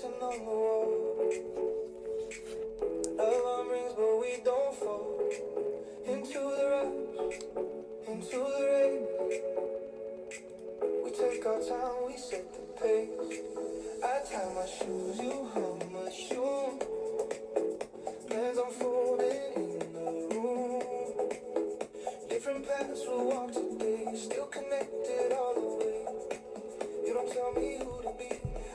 dancing on the wall. Alarm rings, but we don't fall into the rush, into the rain. We take our time, we set the pace. I tie my shoes, you hum my tune. Plans unfolding in the room. Different paths we'll walk today, still connected all the way. You don't tell me who to be,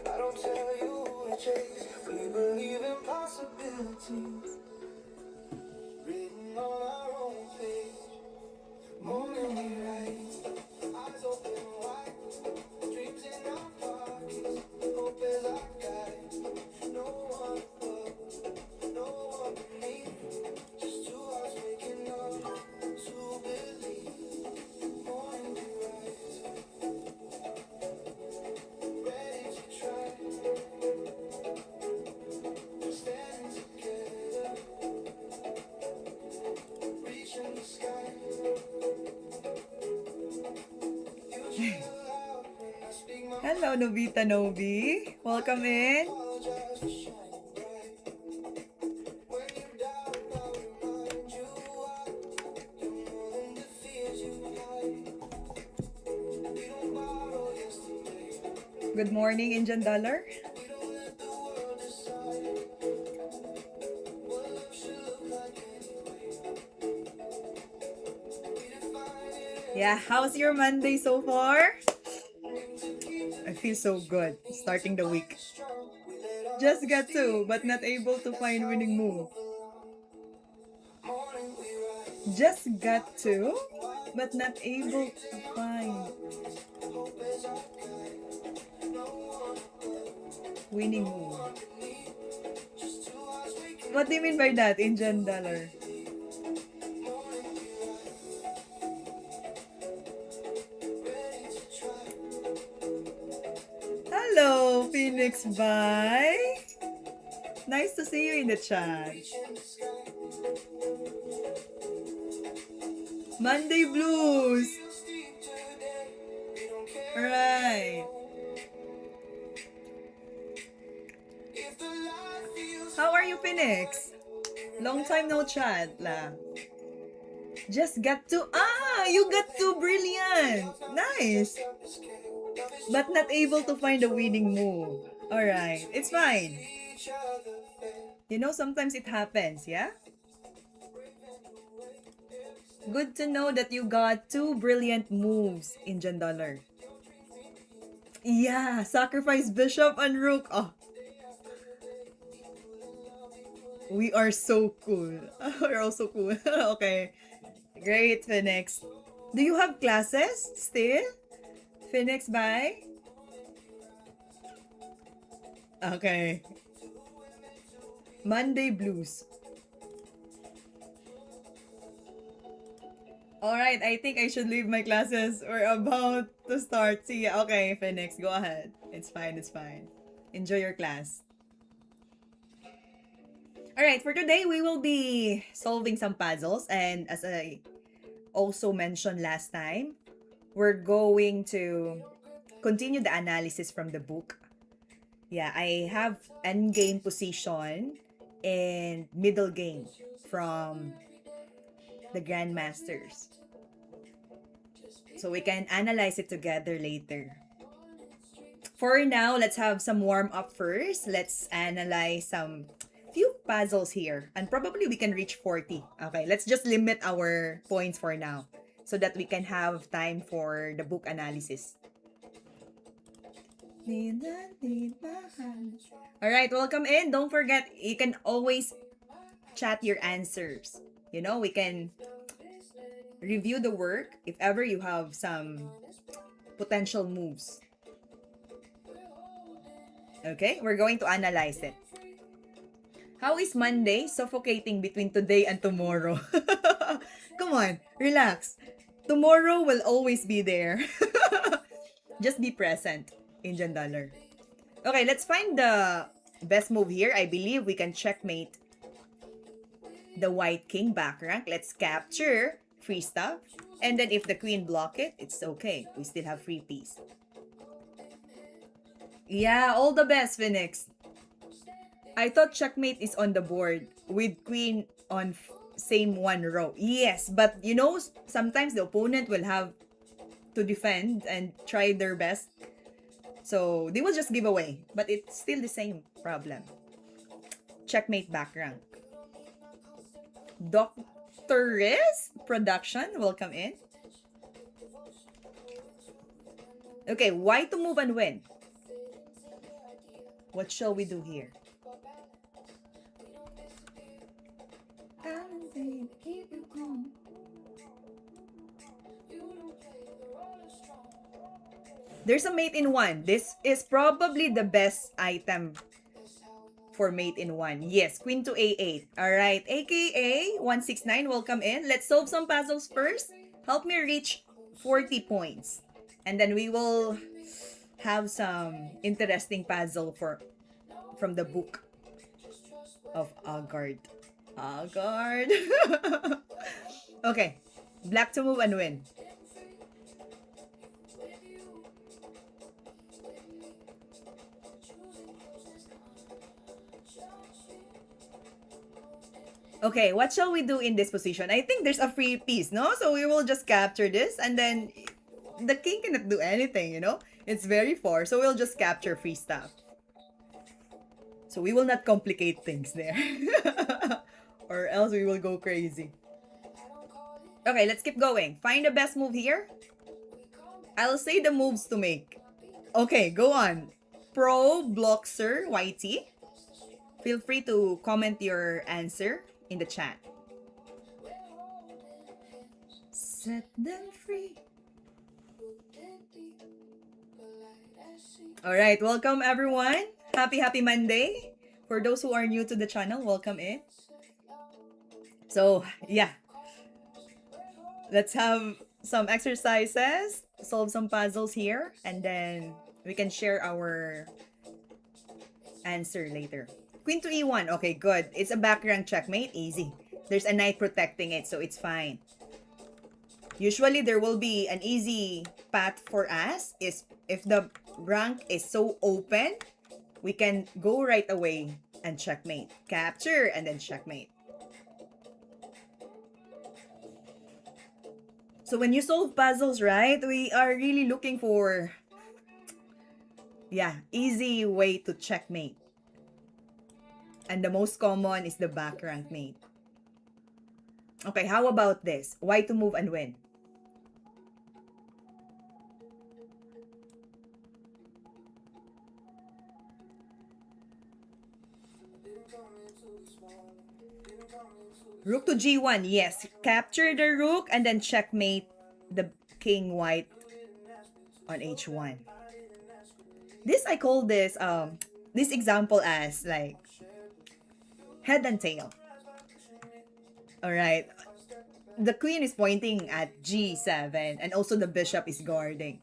I don't tell you who to chase. We believe in possibilities, written on our own page. Morning we rise, eyes open wide, dreams in our pockets, hope is our guide. No one above, no one beneath, just two hearts waking up to believe. Morning we rise, ready to try, standing together, reaching the sky. Hello, Novita Novi. Welcome in. Good morning, Indian Dollar. Yeah, how's your Monday so far? I feel so good starting the week. Just got to, but not able to find winning move. Just got to, but not able to find winning move. What do you mean by that, Indian Dollar? Hello, Phoenix Bye. Nice to see you in the chat. Monday Blues. Alright. How are you, Phoenix? Long time no chat la. Just got to, you got to, brilliant. Nice. But not able to find a winning move. Alright, it's fine. You know, sometimes it happens, yeah? Good to know that you got 2 brilliant moves, Indian Dollar. Yeah, sacrifice Bishop and Rook. Oh. We are so cool. We're also cool. Okay. Great, Phoenix. Do you have classes still? Phoenix, bye. Okay. Monday Blues. Alright, I think I should leave my classes. We're about to start. See ya. Okay, Phoenix, go ahead. It's fine, it's fine. Enjoy your class. Alright, for today, we will be solving some puzzles. And as I also mentioned last time, we're going to continue the analysis from the book. Yeah, I have endgame position and middle game from the Grandmasters. So we can analyze it together later. For now, let's have some warm up first. Let's analyze some few puzzles here. And probably we can reach 40. Okay, let's just limit our points for now so that we can have time for the book analysis. Alright, welcome in. Don't forget, you can always chat your answers. You know, we can review the work if ever you have some potential moves. Okay, we're going to analyze it. How is Monday suffocating between today and tomorrow? Come on, relax. Tomorrow will always be there. Just be present, Indian Dollar. Okay, let's find the best move here. I believe we can checkmate the White King back rank. Let's capture free stuff. And then if the Queen block it, it's okay. We still have free piece. Yeah, all the best, Phoenix. I thought checkmate is on the board with queen on same one row. Yes, but you know, sometimes the opponent will have to defend and try their best. So they will just give away. But it's still the same problem. Checkmate back rank. Doctoress Production, welcome in. Okay, why to move and win? What shall we do here? There's a mate in one. This is probably the best item for mate in one. Yes, queen to A8. Alright, aka 169, welcome in. Let's solve some puzzles first. Help me reach 40 points. And then we will have some interesting puzzle from the book of Agard. Agard. Okay, black to move and win. Okay, what shall we do in this position? I think there's a free piece, no? So we will just capture this and then the king cannot do anything, you know? It's very far, so we'll just capture free stuff. So we will not complicate things there. Or else we will go crazy. Okay, let's keep going. Find the best move here. I'll say the moves to make. Okay, go on. Pro Bloxer YT. Feel free to comment your answer in the chat. Set them free. Alright, welcome everyone. Happy Monday. For those who are new to the channel, welcome in. So, yeah. Let's have some exercises, solve some puzzles here, and then we can share our answer later. Queen to E1. Okay, good. It's a back rank checkmate. Easy. There's a knight protecting it, so it's fine. Usually, there will be an easy path for us. Is if the rank is so open, we can go right away and checkmate. Capture and then checkmate. So when you solve puzzles, right, we are really looking for, easy way to checkmate. And the most common is the back rank mate. Okay, how about this? Why to move and win? Rook to G1, yes. Capture the rook and then checkmate the king white on H1. This, I call this example as like head and tail. Alright. The queen is pointing at G7 and also the bishop is guarding.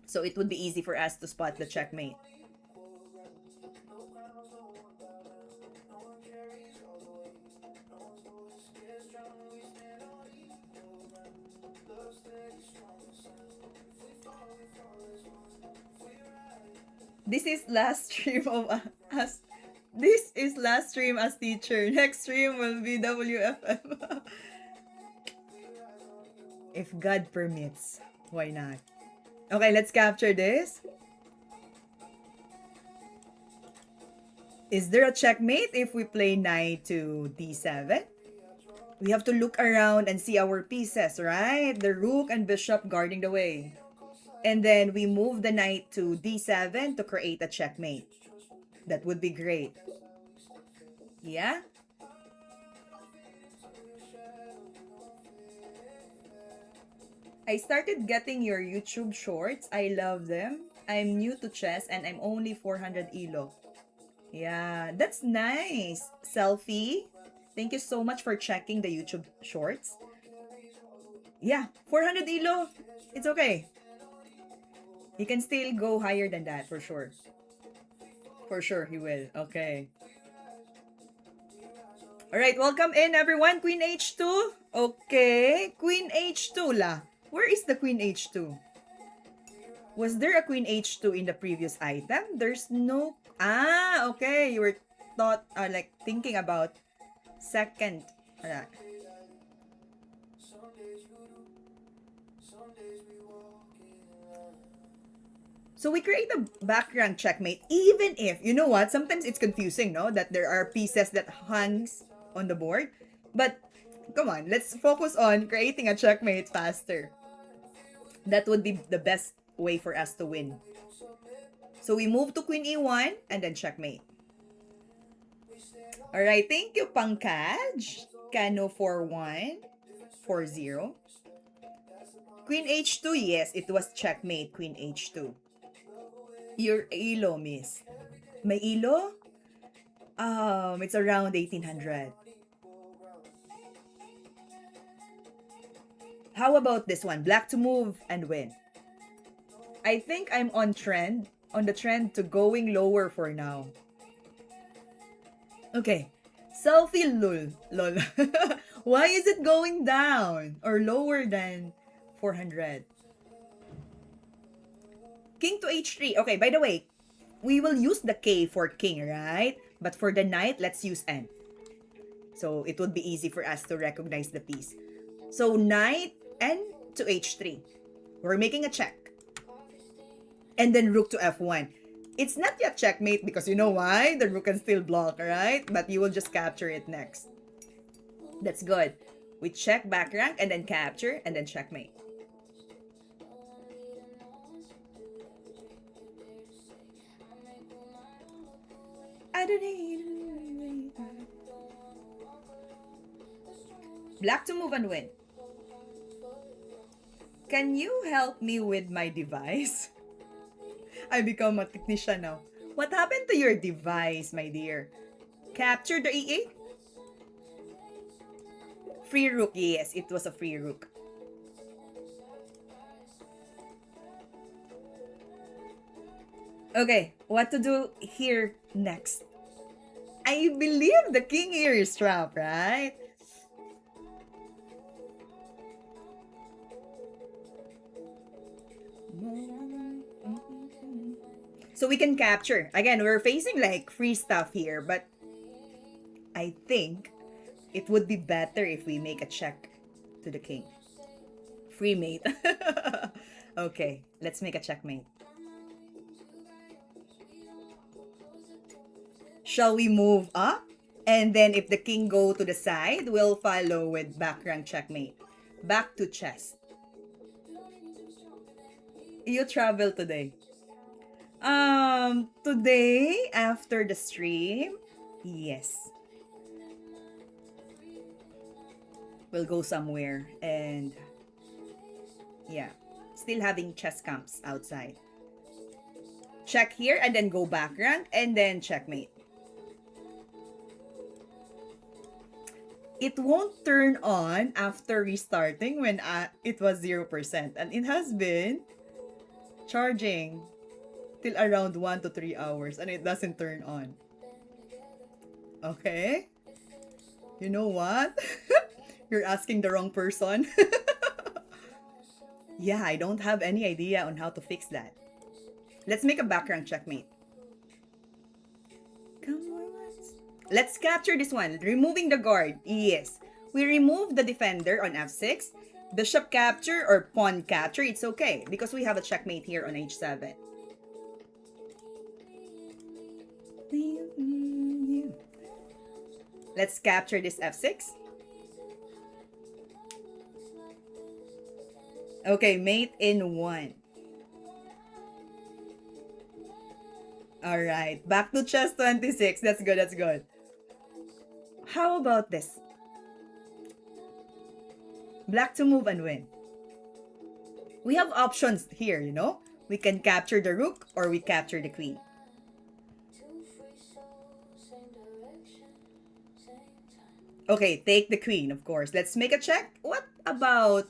So it would be easy for us to spot the checkmate. This is last stream of us. This is last stream as teacher. Next stream will be WFM. If God permits, why not? Okay, let's capture this. Is there a checkmate if we play knight to D7? We have to look around and see our pieces, right? The rook and bishop guarding the way. And then we move the knight to D7 to create a checkmate. That would be great. Yeah? I started getting your YouTube shorts. I love them. I'm new to chess and I'm only 400 elo. Yeah, that's nice. Selfie. Thank you so much for checking the YouTube shorts. Yeah, 400 elo. It's okay. You can still go higher than that for sure. For sure, he will. Okay. Alright, welcome in everyone. Queen H2. Okay. Queen H2 la. Where is the Queen H2? Was there a Queen H2 in the previous item? There's no... Ah, okay. You were like thinking about second. So we create a background checkmate, even if, you know what, sometimes it's confusing, no? That there are pieces that hangs on the board. But, come on, let's focus on creating a checkmate faster. That would be the best way for us to win. So we move to Queen E1 and then checkmate. Alright, thank you, Pankaj. Kano 4-1, 4-0. Queen H2, yes, it was checkmate, Queen H2. Your elo, miss. May elo? It's around 1800. How about this one? Black to move and win. I think I'm on the trend to going lower for now. Okay. Selfie lol. Lol. Why is it going down or lower than 400? King to H3. Okay, by the way, we will use the K for king, right? But for the knight, let's use N. So it would be easy for us to recognize the piece. So knight N to H3. We're making a check. And then rook to F1. It's not yet checkmate because you know why? The rook can still block, right? But you will just capture it next. That's good. We check back rank and then capture and then checkmate. I don't need Black to move and win. Can you help me with my device? I become a technician now. What happened to your device, my dear? Capture the E8? Free rook, yes, it was a free rook. Okay, what to do here next? I believe the king here is trapped, right? So we can capture. Again, we're facing like free stuff here, but I think it would be better if we make a check to the king. Free mate. Okay, let's make a checkmate. Shall we move up? And then if the king go to the side, we'll follow with back rank checkmate. Back to chess. You travel today. Today after the stream, yes. We'll go somewhere and yeah, still having chess camps outside. Check here and then go back rank and then checkmate. It won't turn on after restarting when it was 0%. And it has been charging till around 1 to 3 hours and it doesn't turn on. Okay? You know what? You're asking the wrong person. Yeah, I don't have any idea on how to fix that. Let's make a background checkmate. Come on. Let's capture this one. Removing the guard. Yes. We remove the defender on F6. Bishop capture or pawn capture. It's okay because we have a checkmate here on H7. Let's capture this F6. Okay, mate in 1. Alright, back to chess 26. That's good, that's good. How about this? Black to move and win. We have options here, you know? We can capture the rook or we capture the queen. Okay, take the queen, of course. Let's make a check. What about...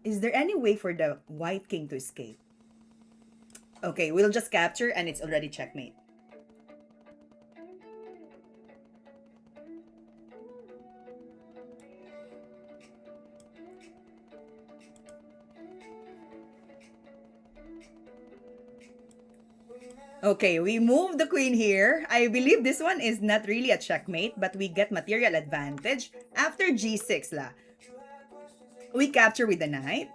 Is there any way for the white king to escape? Okay, we'll just capture and it's already checkmate. Okay, we move the queen here. I believe this one is not really a checkmate, but we get material advantage. After g6 la. We capture with the knight.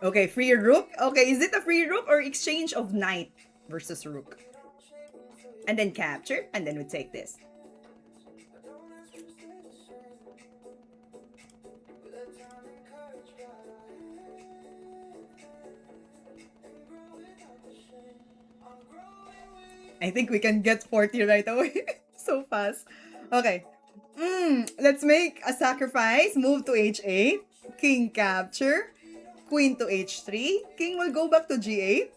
Okay, free rook. Okay, is it a free rook or exchange of knight versus rook? And then capture, and then we take this. I think we can get 40 right away. So fast. Okay. Let's make a sacrifice. Move to h8. King capture. Queen to h3. King will go back to g8.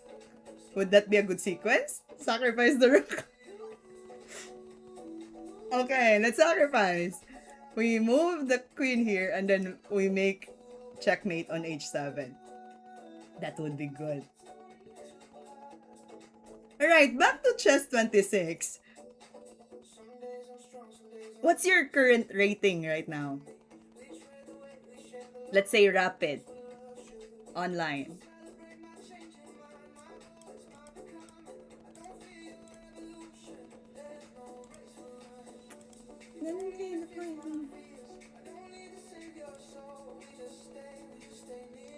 Would that be a good sequence? Sacrifice the rook. Okay, let's sacrifice. We move the queen here and then we make checkmate on h7. That would be good. Alright, back to chess 26. What's your current rating right now? Let's say rapid. Online.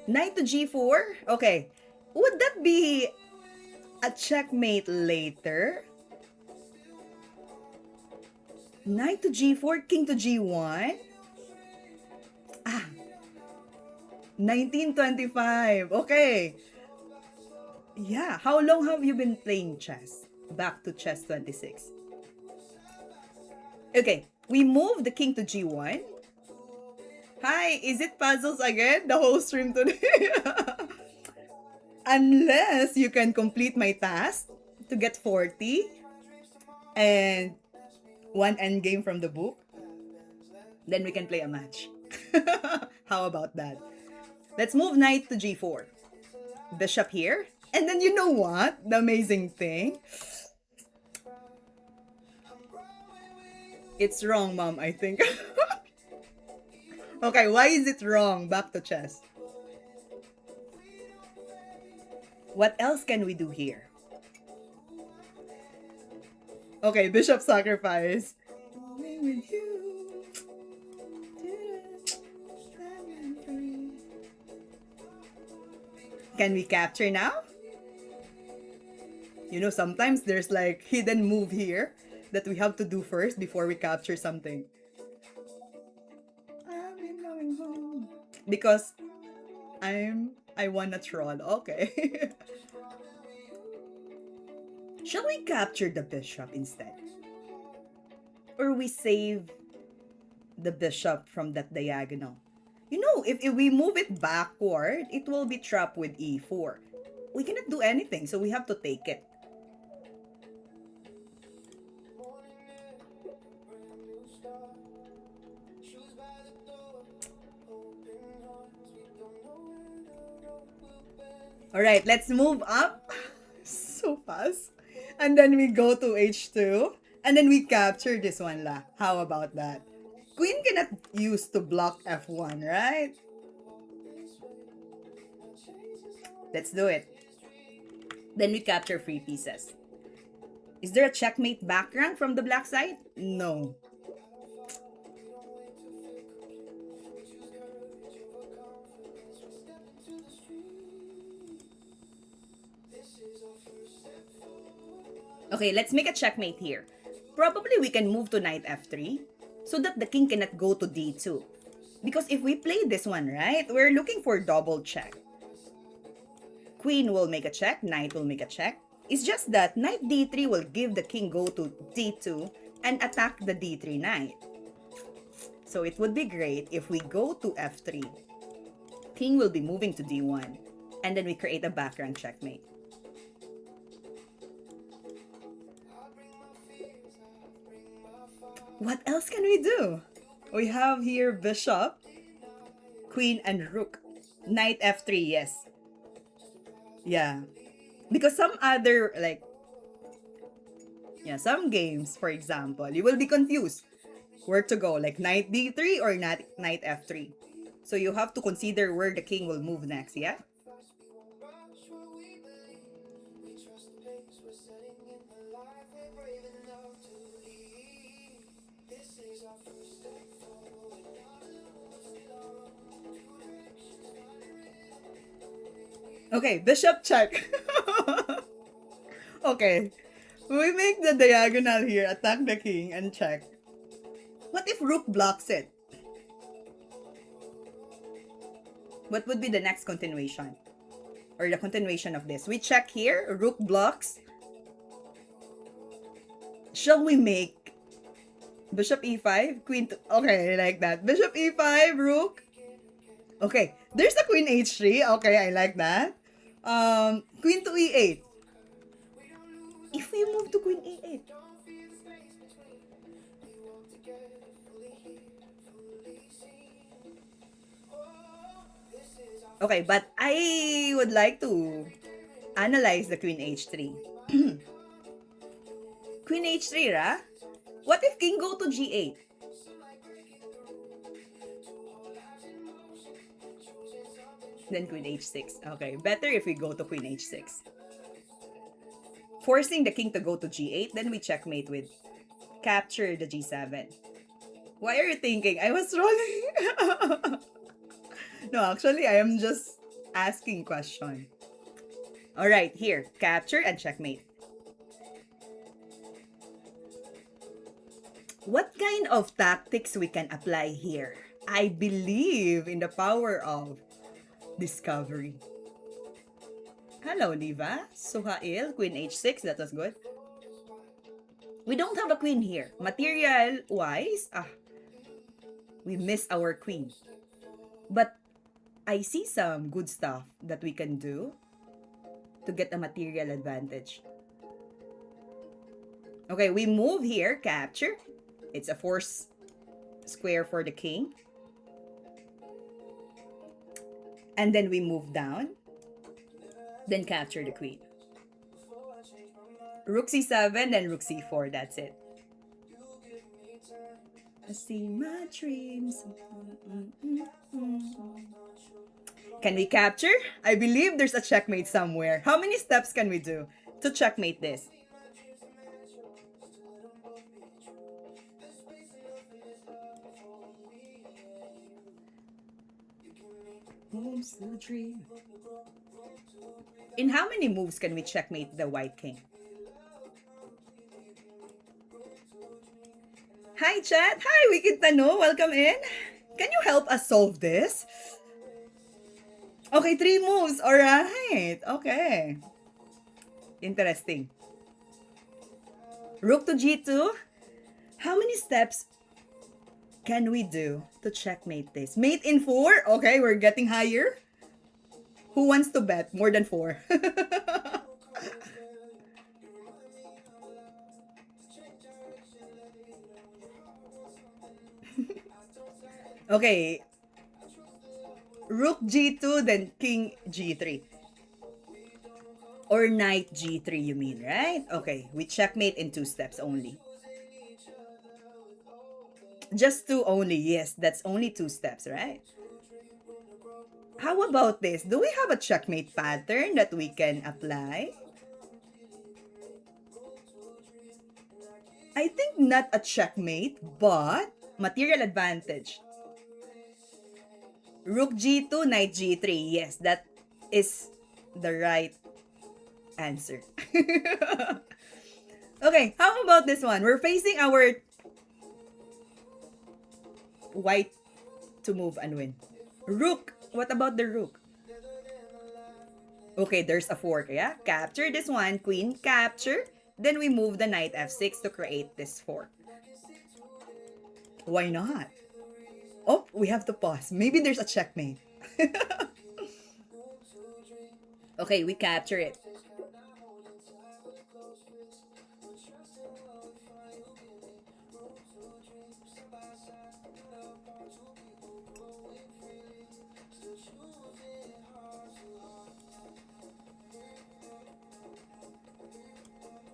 Knight to g4? Okay. Would that be a checkmate later? Knight to g4, king to g1? 1925. Okay. Yeah. How long have you been playing chess? Back to chess 26. Okay. We move the king to g1. Hi, is it puzzles again? The whole stream today? Unless you can complete my task to get 40 and one endgame from the book, then we can play a match. How about that? Let's move knight to g4. Bishop here. And then you know what? The amazing thing. It's wrong, mom, I think. Okay, why is it wrong? Back to chess. What else can we do here? Okay, bishop sacrifice. Can we capture now? You know, sometimes there's like hidden move here that we have to do first before we capture something. I've been going home. Because I wanna troll. Okay. Shall we capture the bishop instead? Or we save the bishop from that diagonal? You know, if we move it backward, it will be trapped with e4. We cannot do anything, so we have to take it. Alright, let's move up. So fast. And then we go to h2. And then we capture this one la. How about that? Queen cannot use to block f1, right? Let's do it. Then we capture 3 pieces. Is there a checkmate back rank from the black side? No. Okay, let's make a checkmate here. Probably we can move to knight f3 so that the king cannot go to d2. Because if we play this one, right, we're looking for double check. Queen will make a check, knight will make a check. It's just that knight d3 will give the king go to d2 and attack the d3 knight. So it would be great if we go to f3. King will be moving to d1. And then we create a back rank checkmate. What else can we do? We have here bishop, queen, and rook. Knight f3, yes. Yeah. Because some other, like, some games, for example, you will be confused where to go, like knight d3 or knight f3. So you have to consider where the king will move next, yeah? we're brave enough to leave. This is our first step forward. Not alone, but still our own. Two directions, finding rhythm. Okay, bishop check. Okay. We make the diagonal here, attack the king, and check. What if rook blocks it? What would be the next continuation? Or the continuation of this? We check here, rook blocks. Shall we make bishop e5, queen to, okay, like that. Bishop e5, rook. Okay, there's a queen h3. Okay, I like that. Queen to e8. If we move to queen e8. Okay, but I would like to analyze the queen h3. Queen h3, ra? What if king go to g8? Then queen h6. Okay, better if we go to queen h6. Forcing the king to go to g8, then we checkmate with capture the g7. Why are you thinking I was rolling? No, actually, I am just asking question. Alright, here, capture and checkmate. What kind of tactics we can apply here? I believe in the power of discovery. Hello, Diva. Suhail, queen h6, that was good. We don't have a queen here. Material-wise, we miss our queen. But I see some good stuff that we can do to get a material advantage. Okay, we move here, capture. It's a force square for the king. And then we move down. Then capture the queen. Rook c7, then rook c4, that's it. I see my dreams. Can we capture? I believe there's a checkmate somewhere. How many steps can we do to checkmate this? In how many moves can we checkmate the white king? Hi, chat. Hi, Wicked Tano. Welcome in. Can you help us solve this? Okay, 3 moves. Alright. Okay. Interesting. Rook to g2. How many steps can we do to checkmate this? Mate in 4. Okay, we're getting higher. Who wants to bet more than 4? Okay. Rook g2, then king g3. Or knight g3, you mean, right? Okay, we checkmate in 2 steps only. Just 2 only, yes. That's only 2 steps, right? How about this? Do we have a checkmate pattern that we can apply? I think not a checkmate, but material advantage. Rook g2, knight g3. Yes, that is the right answer. Okay, how about this one? We're facing our white to move and win. Rook. What about the rook? Okay, there's a fork, yeah? Capture this one, queen, capture. Then we move the knight f6 to create this fork. Why not? Oh, we have to pause. Maybe there's a checkmate. Okay, we capture it.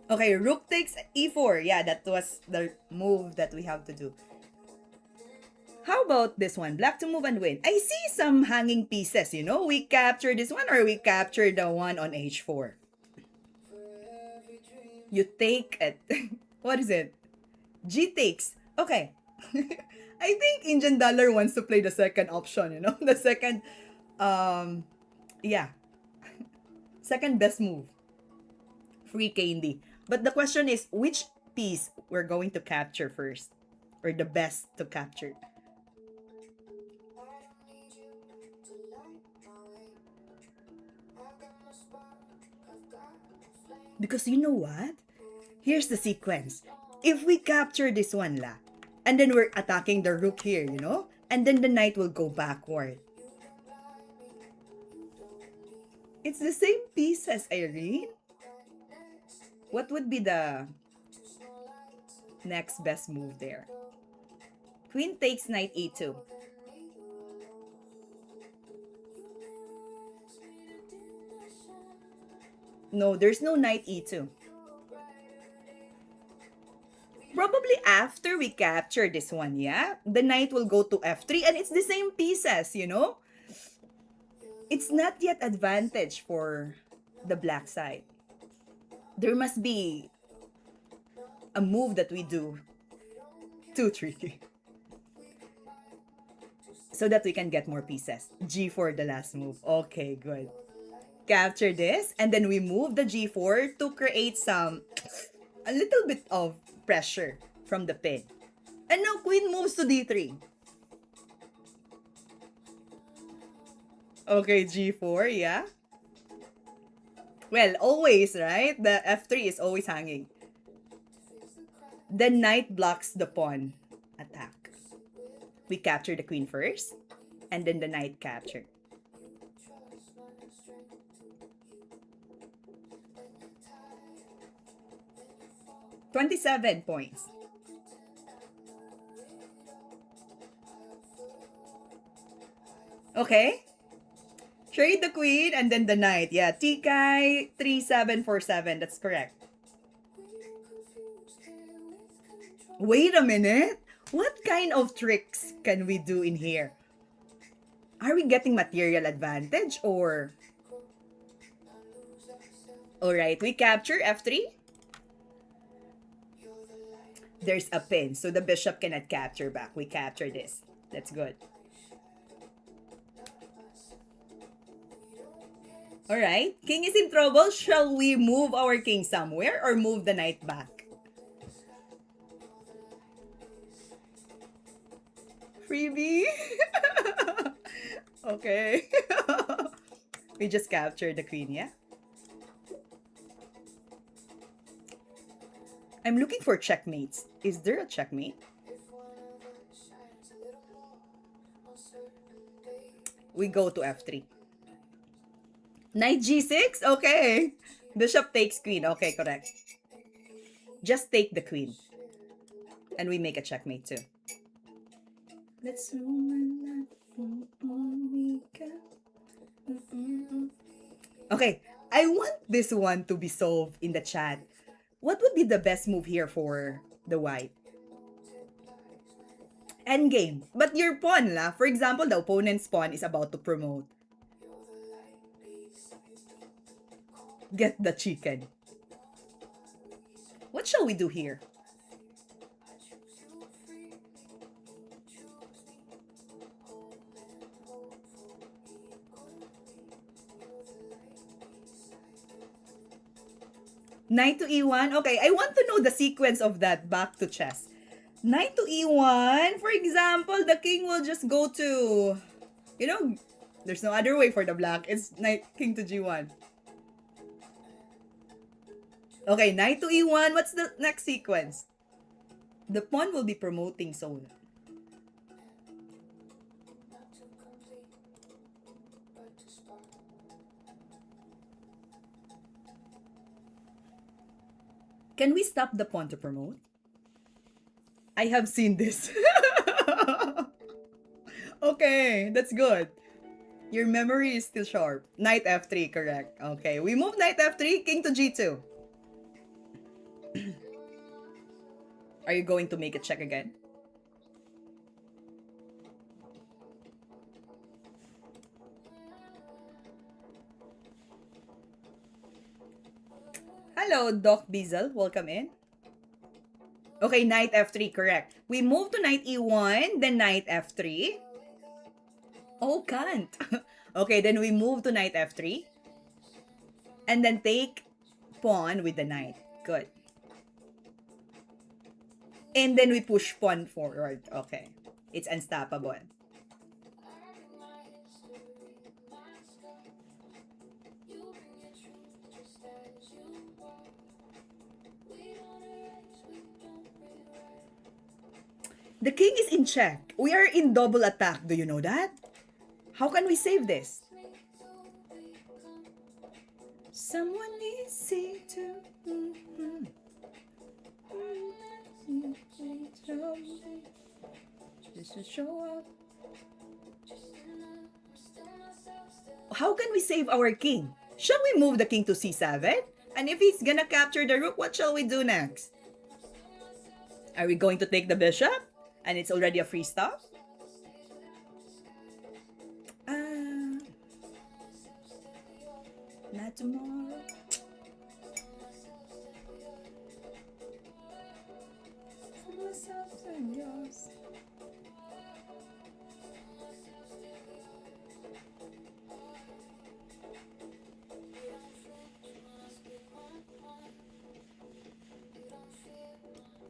Okay, rook takes e4. Yeah, that was the move that we have to do. How about this one? Black to move and win. I see some hanging pieces, you know? We capture this one or we capture the one on h4? You take it. What is it? G takes. Okay. I think Indian Dollar wants to play the second option, you know? The second, um, yeah, second best move. Free candy. But the question is, which piece we're going to capture first? Or the best to capture? Because you know what? Here's the sequence. If we capture this one la, and then we're attacking the rook here, you know? And then the knight will go backward. It's the same piece as Irene. What would be the next best move there? Queen takes knight e2. No, there's no knight e2. Probably after we capture this one, yeah? The knight will go to f3 and it's the same pieces, you know? It's not yet advantage for the black side. There must be a move that we do too tricky. So that we can get more pieces. G4 the last move. Okay, good. Capture this and then we move the G4 to create a little bit of pressure from the pin. And now queen moves to D3. Okay, G4, yeah. Well, always, right? The F3 is always hanging. The knight blocks the pawn attack. We capture the queen first, and then the knight captured. $27 points. Okay. Trade the queen and then the knight. Yeah, Tikai 3747. That's correct. Wait a minute. What kind of tricks can we do in here? Are we getting material advantage or... Alright, we capture F3. There's a pin, so the bishop cannot capture back. We capture this. That's good. Alright, king is in trouble. Shall we move our king somewhere or move the knight back? Freebie? Okay. We just captured the queen, yeah? I'm looking for checkmates. Is there a checkmate? We go to F3. Knight G6? Okay. Bishop takes queen. Okay, correct. Just take the queen. And we make a checkmate too. Let's Okay, I want this one to be solved in the chat. What would be the best move here for the white? Endgame. But your pawn, la. For example, the opponent's pawn is about to promote. Get the chicken. What shall we do here? Knight to E1? Okay, I want to know the sequence of that back to chess. Knight to E1, for example, the king will just go to... You know, there's no other way for the black. It's knight, king to G1. Okay, knight to E1. What's the next sequence? The pawn will be promoting, so... Can we stop the pawn to promote? I have seen this. Okay, that's good. Your memory is still sharp. Knight F3, correct. Okay, we move knight F3, king to G2. Are you going to make a check again? Hello, hello, Doc Bizel. Welcome in. Okay, knight f3, correct. We move to knight e1, then knight f3. Oh, can't. Okay, then we move to knight f3. And then take pawn with the knight. Good. And then we push pawn forward. Okay. It's unstoppable. The king is in check. We are in double attack. Do you know that? How can we save this? Someone easy to... Just to show up. How can we save our king? Shall we move the king to c7? And if he's gonna capture the rook, what shall we do next? Are we going to take the bishop? And it's already a free stop? Not tomorrow.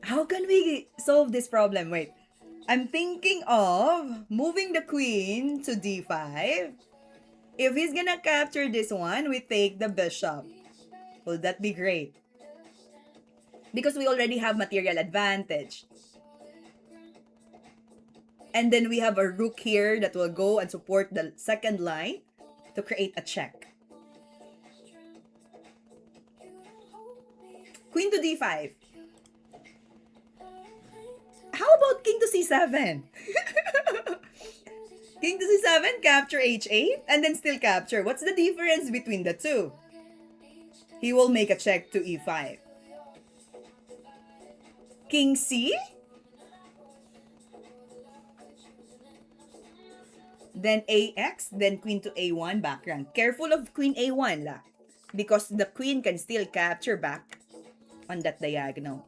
How can we solve this problem? Wait. I'm thinking of moving the queen to d5. If he's gonna capture this one, we take the bishop. Will that be great? Because we already have material advantage. And then we have a rook here that will go and support the second line to create a check. Queen to d5. How about king to c7? King to c7, capture h8, and then still capture. What's the difference between the two? He will make a check to e5. King c. Then ax, then queen to a1 background. Careful of queen a1 la. Because the queen can still capture back on that diagonal.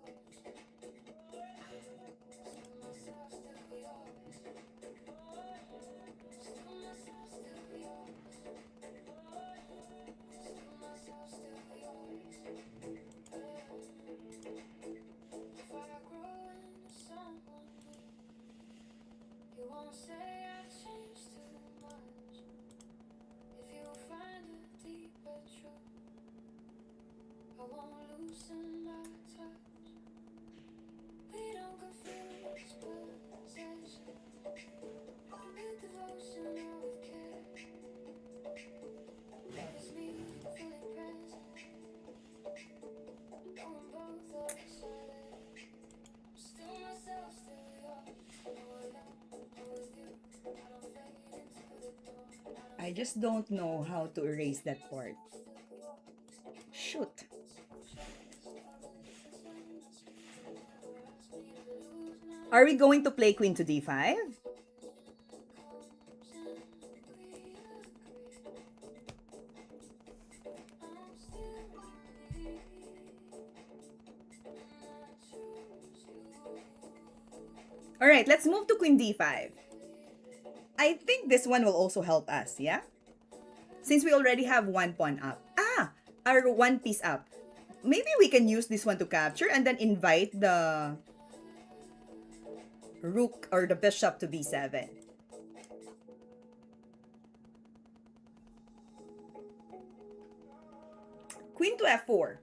I just don't know how to erase that part. Shoot. Are we going to play queen to d5? Alright, let's move to queen d5. I think this one will also help us, yeah? Since we already have one pawn up. Our one piece up. Maybe we can use this one to capture and then invite the rook or the bishop to b7. Queen to f4.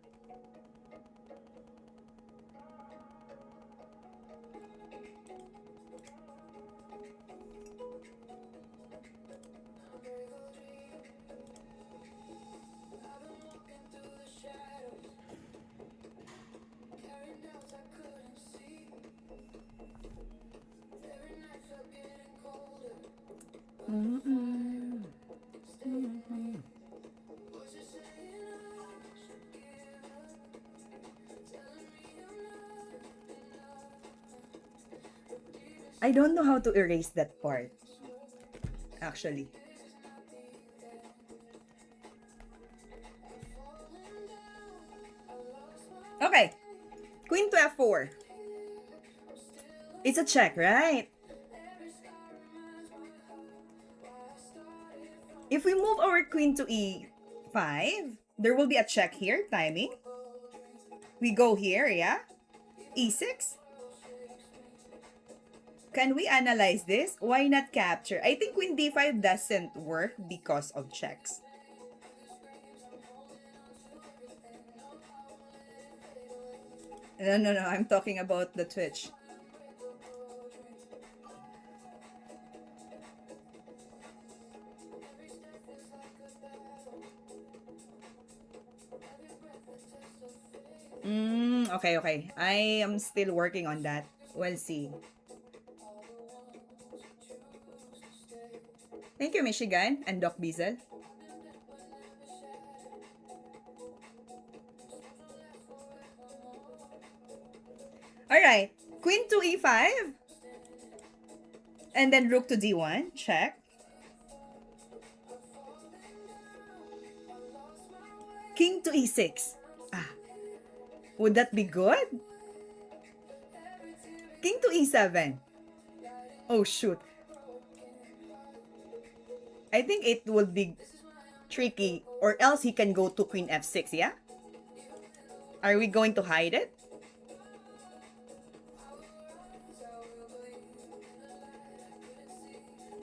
I don't know how to erase that part, actually. Queen to f4. It's a check, right? If we move our queen to e5, there will be a check here, timing. We go here, yeah? e6. Can we analyze this? Why not capture? I think queen d5 doesn't work because of checks. No, I'm talking about the Twitch. Okay. I am still working on that. We'll see. Thank you, Michigan and Doc Beazle. Alright. Queen to e5. And then rook to d1. Check. King to e6. Would that be good? King to e7. Oh, shoot. I think it would be tricky. Or else he can go to queen f6, yeah? Are we going to hide it?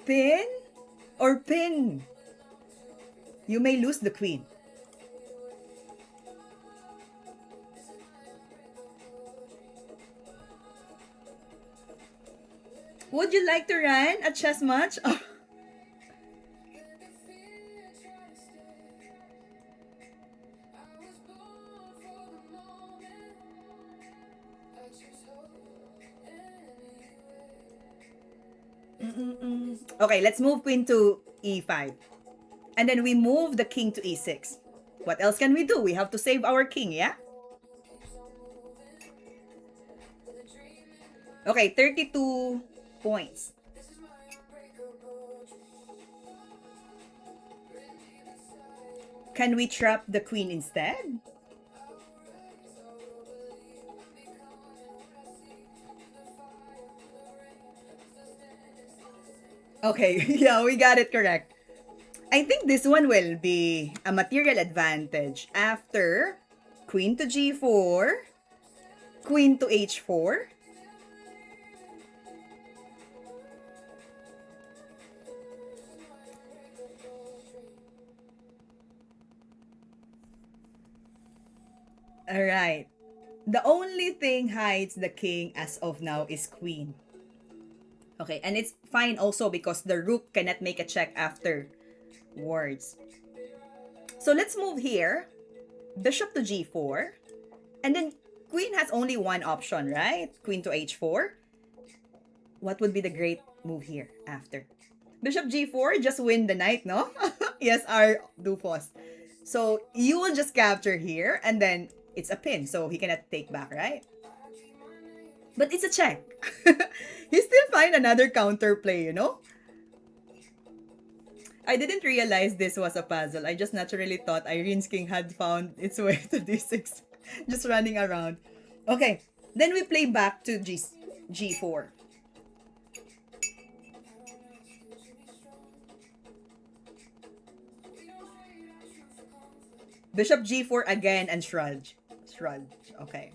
Pin or pin? You may lose the queen. Would you like to run a chess match? Oh. Okay, let's move queen to e5. And then we move the king to e6. What else can we do? We have to save our king, yeah? Okay, 32 points. Can we trap the queen instead? Okay, yeah, we got it correct. I think this one will be a material advantage after queen to g4, queen to h4. Alright. The only thing hides the king as of now is queen. Okay, and it's fine also because the rook cannot make a check afterwards. So let's move here. Bishop to g4. And then queen has only one option, right? Queen to h4. What would be the great move here after? Bishop g4, just win the knight, no? Yes, our Dufos. So you will just capture here and then it's a pin, so he cannot take back, right? But it's a check. He still find another counterplay, you know? I didn't realize this was a puzzle. I just naturally thought Irene's king had found its way to d6. Just running around. Okay, then we play back to g4. Bishop g4 again and shrug. Okay.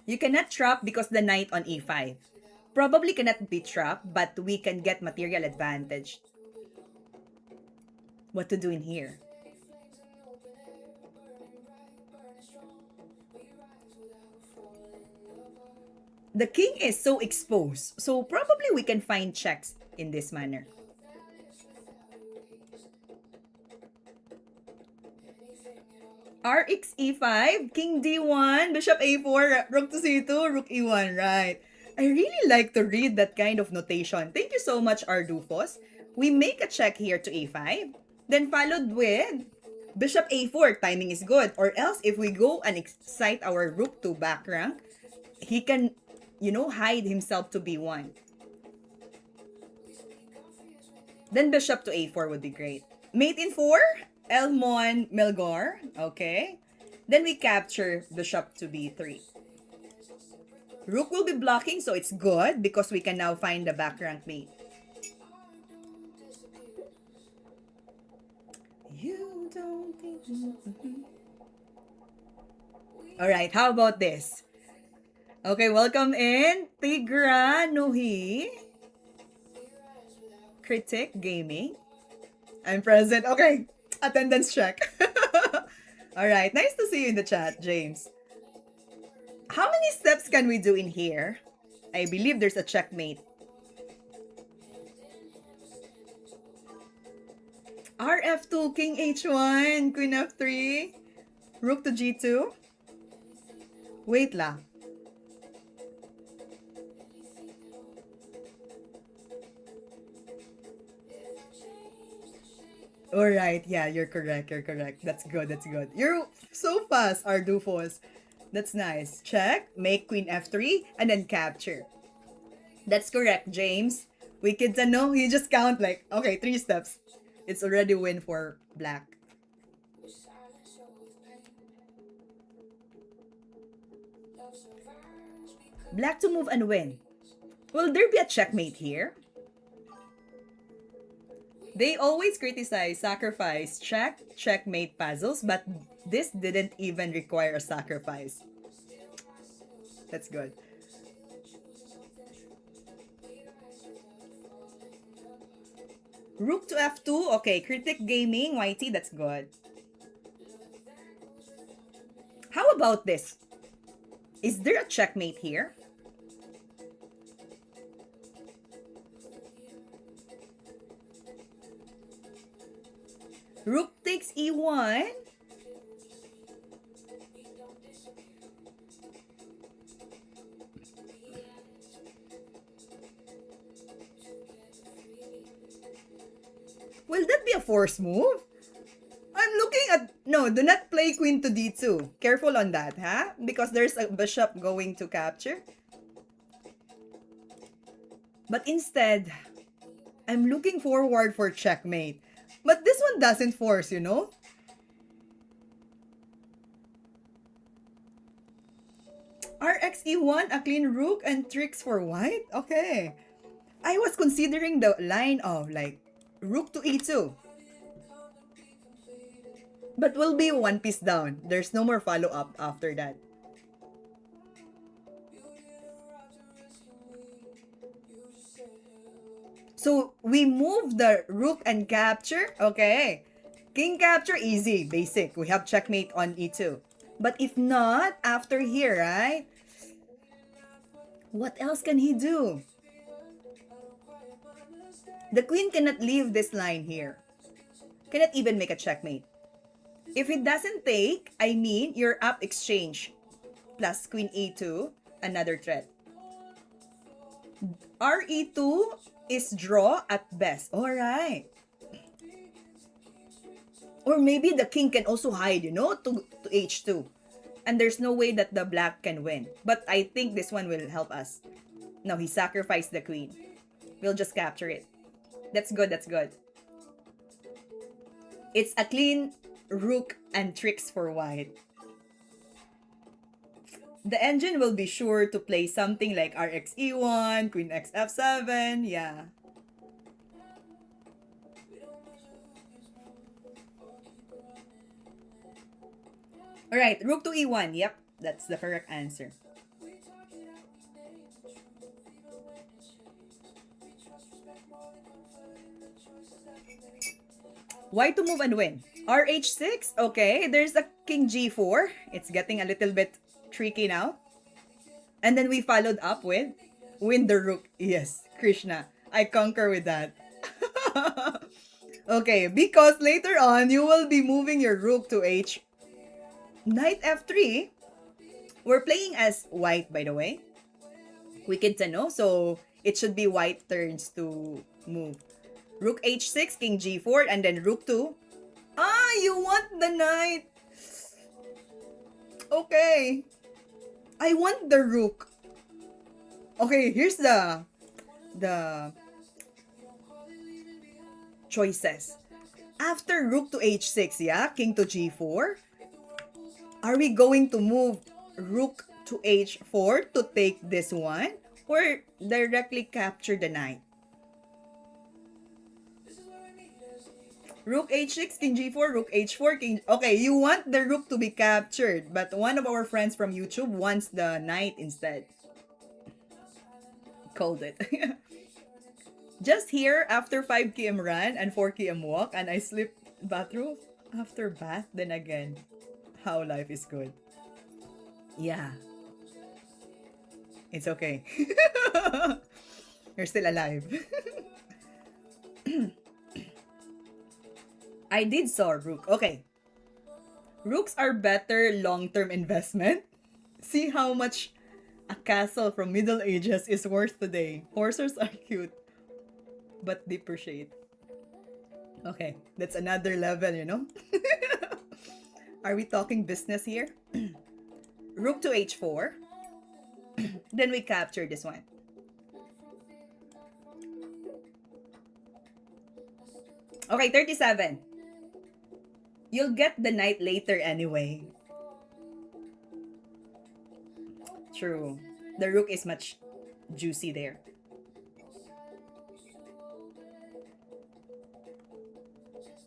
You cannot trap because the knight on e5. Probably cannot be trapped, but we can get material advantage. What to do in here? The king is so exposed, so probably we can find checks in this manner. Rx e5, king d1, bishop a4, rook to c2, rook e1, right? I really like to read that kind of notation. Thank you so much, Ardufos. We make a check here to a5, then followed with bishop a4, timing is good. Or else, if we go and excite our rook to back rank, he can, hide himself to b1. Then bishop to a4 would be great. Mate in 4, Elmon Melgar. Okay. Then we capture bishop to b3. Rook will be blocking, so it's good because we can now find the back rank mate. You don't think... Alright, how about this? Okay, welcome in Tigra Nuhi. Critic Gaming. I'm present. Okay, attendance check. Alright, nice to see you in the chat, James. How many steps can we do in here? I believe there's a checkmate. RF2, King H1, Queen F3, Rook to G2. Wait lang. Alright, yeah, you're correct, That's good. You're so fast, Ardufos. That's nice. Check, make Queen F3, and then capture. That's correct, James. Wicked to know, you just count like, okay, 3 steps. It's already win for black. Black to move and win. Will there be a checkmate here? They always criticize sacrifice, checkmate puzzles, but this didn't even require a sacrifice. That's good. Rook to F2. Okay, Critic Gaming, YT, that's good. How about this? Is there a checkmate here? Rook takes E1. Will that be a force move? I'm looking at... No, do not play queen to D2. Careful on that, huh? Because there's a bishop going to capture. But instead, I'm looking forward for checkmate. But this one doesn't force, you know? RxE1, a clean rook and tricks for white? Okay. I was considering the line of like rook to E2. But we'll be one piece down. There's no more follow-up after that. So, we move the rook and capture. Okay. King capture, easy. Basic. We have checkmate on E2. But if not, after here, right? What else can he do? The queen cannot leave this line here. Cannot even make a checkmate. If it doesn't take, I mean, you're up exchange. Plus queen E2, another threat. RE2 is draw at best. Alright. Or maybe the king can also hide, you know, to H2. And there's no way that the black can win. But I think this one will help us. No, he sacrificed the queen. We'll just capture it. That's good, that's good. It's a clean rook and tricks for white. The engine will be sure to play something like RxE1, Queen X F7, yeah. Alright, rook to E1, yep, that's the correct answer. Why to move and win? RH6, okay, there's a king G4. It's getting a little bit tricky now. And then we followed up with win the rook. Yes, Krishna, I concur with that. Okay, because later on, you will be moving your rook to H. Knight F3. We're playing as white, by the way. Wicked to know, so it should be white turns to move. Rook H6, King G4, and then Rook 2. Ah, you want the knight. Okay. I want the rook. Okay, here's the choices. After Rook to H6, yeah, King to G4. Are we going to move Rook to h4 to take this one, or directly capture the knight? Rook h6, king g4, rook h4, king... Okay, you want the rook to be captured, but one of our friends from YouTube wants the knight instead. Called it. Just here, after 5 km run and 4 km walk, and I sleep bathroom after bath, then again, how life is good. Yeah. It's okay. You're still alive. I did saw rook. Okay. Rooks are better long-term investment. See how much a castle from Middle Ages is worth today. Horses are cute, but depreciate. Okay, that's another level, you know? Are we talking business here? Rook to h4. Then we capture this one. Okay, 37. You'll get the knight later anyway. True. The rook is much juicy there.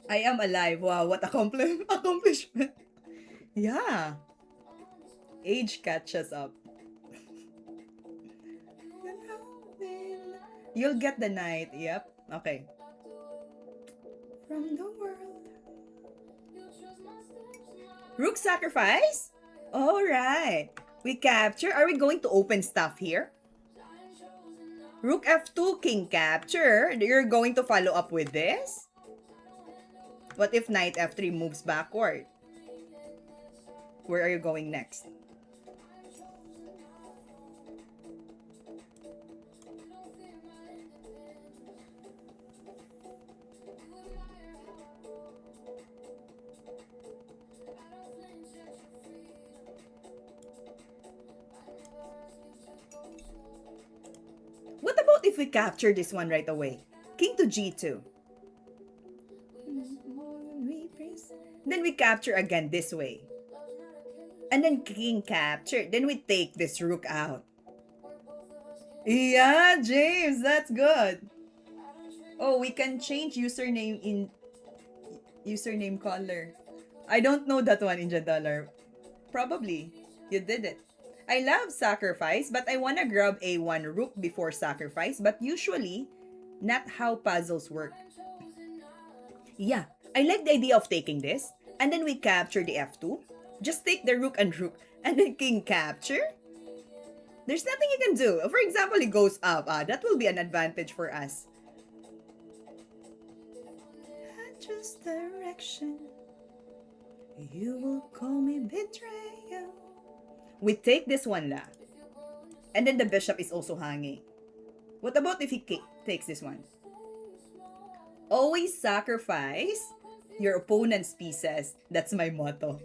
I am alive. Wow, what accomplishment. Yeah. Age catches up. You'll get the knight. Yep. Okay. From the world. Rook sacrifice? Alright. We capture. Are we going to open stuff here? Rook f2, king capture. You're going to follow up with this? What if knight f3 moves backward? Where are you going next? What about if we capture this one right away? King to g2. Then we capture again this way. And then king capture. Then we take this rook out. Yeah, James, that's good. Oh, we can change username in username color. I don't know that one, Inja Dollar. Probably. You did it. I love sacrifice, but I want to grab a1 rook before sacrifice, but usually, not how puzzles work. Yeah, I like the idea of taking this, and then we capture the f2. Just take the rook, and then king capture. There's nothing you can do. For example, it goes up. That will be an advantage for us. Just direction. You will call me betrayal. We take this one la. And then the bishop is also hanging. What about if he takes this one? Always sacrifice your opponent's pieces. That's my motto.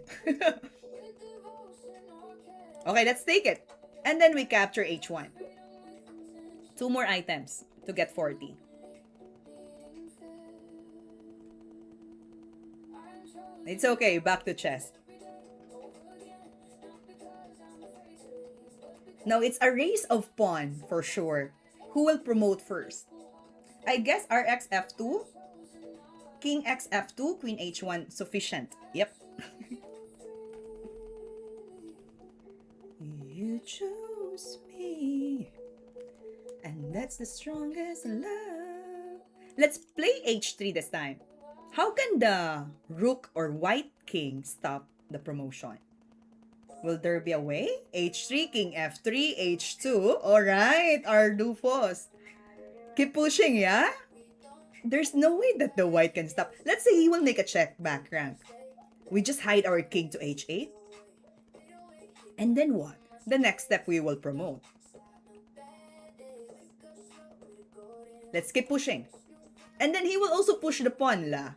Okay, let's take it. And then we capture h1. 2 more items to get 40. It's okay, back to chess. Now, it's a race of pawn for sure. Who will promote first? I guess rx f2, king x f2, queen h1, sufficient. Yep. You chose me, and that's the strongest love. Let's play h3 this time. How can the rook or white king stop the promotion? Will there be a way? h3, king f3, h2. Alright, Ardufos. Keep pushing, yeah? There's no way that the white can stop. Let's say he will make a check back rank. We just hide our king to h8. And then what? The next step we will promote. Let's keep pushing. And then he will also push the pawn la.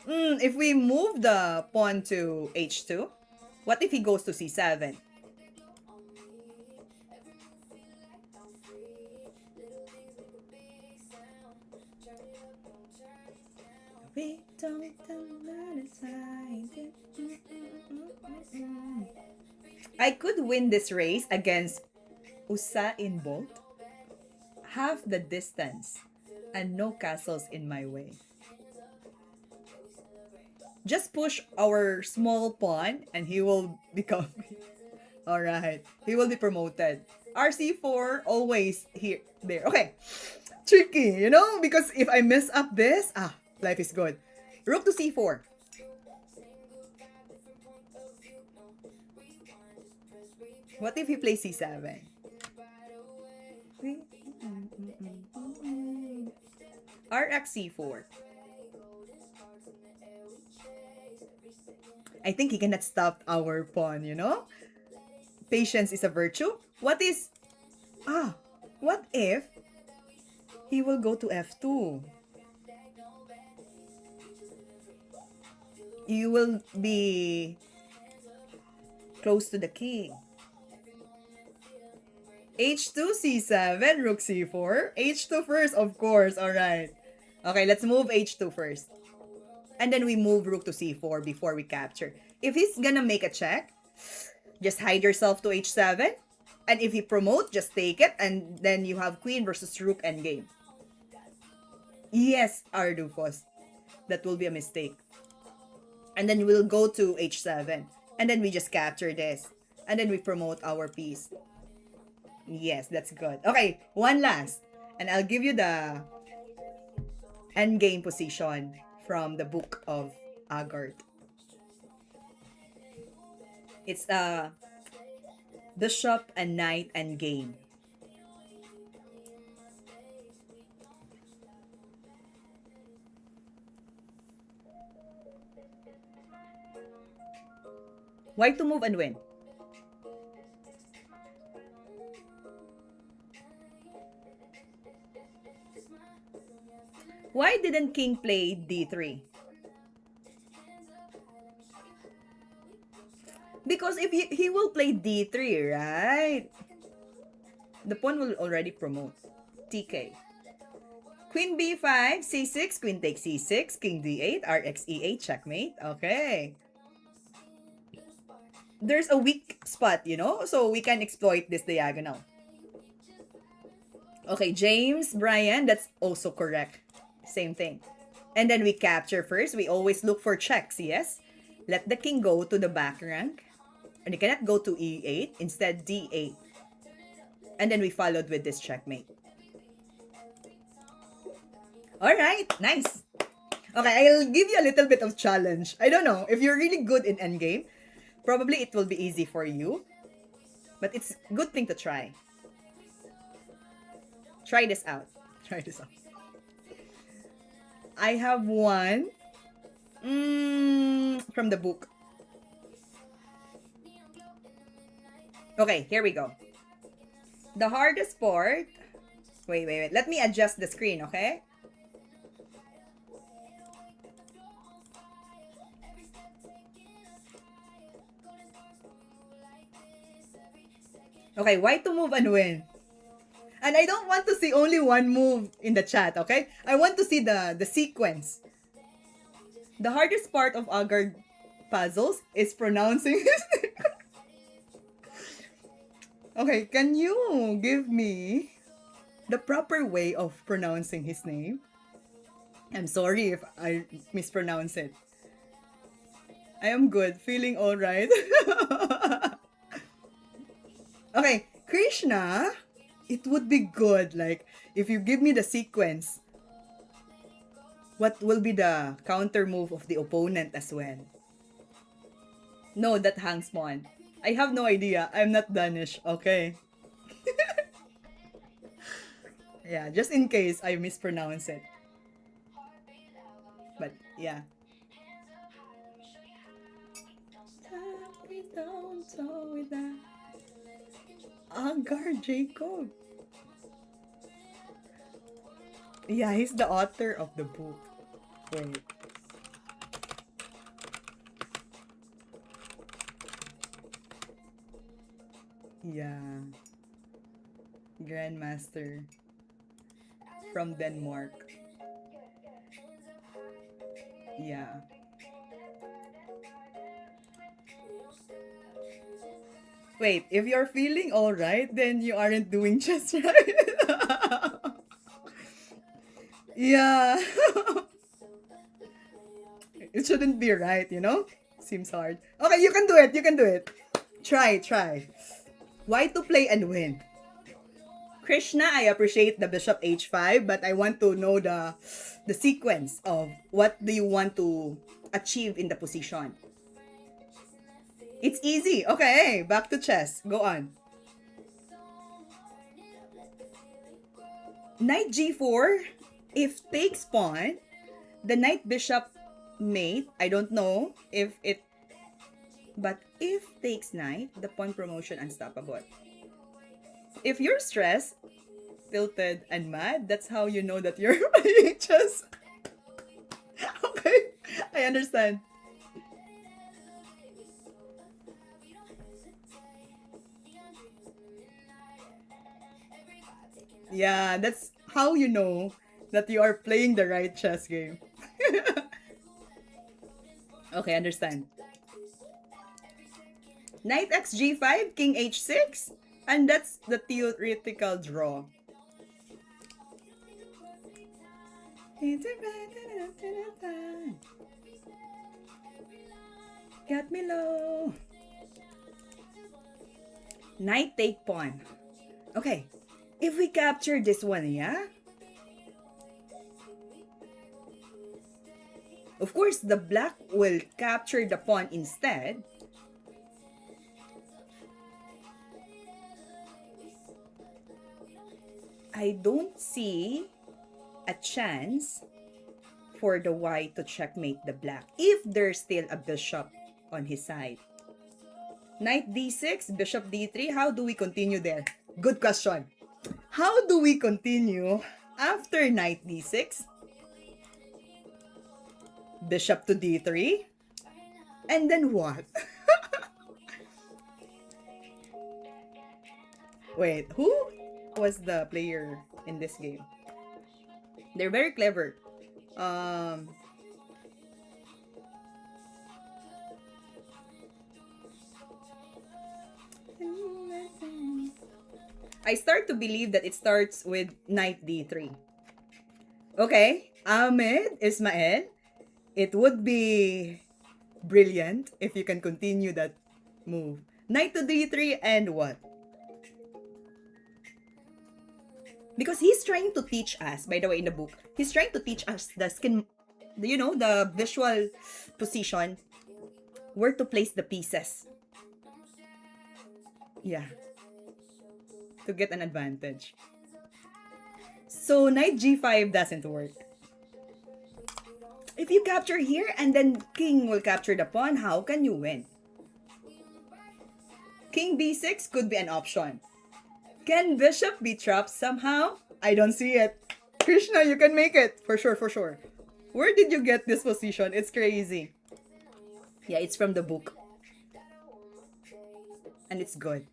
If we move the pawn to h2, what if he goes to c7? I could win this race against Usain Bolt, half the distance, and no castles in my way. Just push our small pawn and he will become alright. He will be promoted. RC4 always here there. Okay. Tricky, you know, because if I mess up this, life is good. Rook to C4. What if he plays C7? RX C4. I think he cannot stop our pawn, you know? Patience is a virtue. What if he will go to F2? You will be close to the king. H2, C7, Rook C4. H2 first, of course. Alright. Okay, let's move H2 first. And then we move Rook to C4 before we capture. If he's gonna make a check, just hide yourself to H7. And if he promote, just take it. And then you have Queen versus Rook endgame. Yes, Ardufos. That will be a mistake. And then we'll go to H7. And then we just capture this. And then we promote our piece. Yes, that's good. Okay, one last. And I'll give you the endgame position from the book of Agard. It's bishop and knight endgame. Why to move and win? Why didn't king play d3? Because if he will play d3, right? The pawn will already promote. TK. Queen b5, c6, queen takes c6, king d8, rx e8, checkmate. Okay. There's a weak spot, you know? So we can exploit this diagonal. Okay, James, Brian, that's also correct. Same thing. And then we capture first. We always look for checks, yes? Let the king go to the back rank. And you cannot go to e8, instead d8. And then we followed with this checkmate. Alright, nice. Okay, I'll give you a little bit of challenge. I don't know, if you're really good in endgame, probably it will be easy for you. But it's a good thing to try. Try this out. Try this out. I have one from the book. Okay, here we go. The hardest part... Wait. Let me adjust the screen, okay? Okay, why to move and win? And I don't want to see only one move in the chat, okay? I want to see the sequence. The hardest part of Agard puzzles is pronouncing his name. Okay, can you give me the proper way of pronouncing his name? I'm sorry if I mispronounce it. I am good, feeling alright. Okay, Krishna, it would be good, like, if you give me the sequence, what will be the counter move of the opponent as well? No, that hangs pawn. I have no idea. I'm not Danish, okay? Yeah, just in case I mispronounce it. But, yeah. Agar Jacob. Yeah, he's the author of the book. Wait. Yeah. Grandmaster from Denmark. Yeah. Wait, if you're feeling alright, then you aren't doing chess right. Yeah. It shouldn't be right, you know? Seems hard. Okay, you can do it. You can do it. Try, try. Why to play and win? Krishna, I appreciate the bishop h5, but I want to know the sequence of what do you want to achieve in the position. It's easy. Okay, back to chess. Go on. Knight g4. If takes pawn, the knight bishop mate. I don't know if it, but if takes knight, the pawn promotion unstoppable. If you're stressed, tilted, and mad, that's how you know that you're playing chess. Okay, I understand. Yeah, that's how you know that you are playing the right chess game. Okay, understand. Knight x g5, king h6, and that's the theoretical draw. Got me low. Knight take pawn. Okay, if we capture this one, yeah? Of course, the black will capture the pawn instead. I don't see a chance for the white to checkmate the black if there's still a bishop on his side. Knight d6, bishop d3. How do we continue there? Good question. How do we continue after knight d6? Bishop to d3? And then what? Wait, who was the player in this game? They're very clever. I start to believe that it starts with knight d3. Okay, Ahmed, Ismael, it would be brilliant if you can continue that move. Knight to d3 and what? Because he's trying to teach us, by the way, in the book, he's trying to teach us the skin, you know, the visual position, where to place the pieces. Yeah. To get an advantage. So, knight g5 doesn't work. If you capture here and then king will capture the pawn, how can you win? King b6 could be an option. Can bishop be trapped somehow? I don't see it. Krishna, you can make it. For sure, for sure. Where did you get this position? It's crazy. Yeah, it's from the book. And it's good.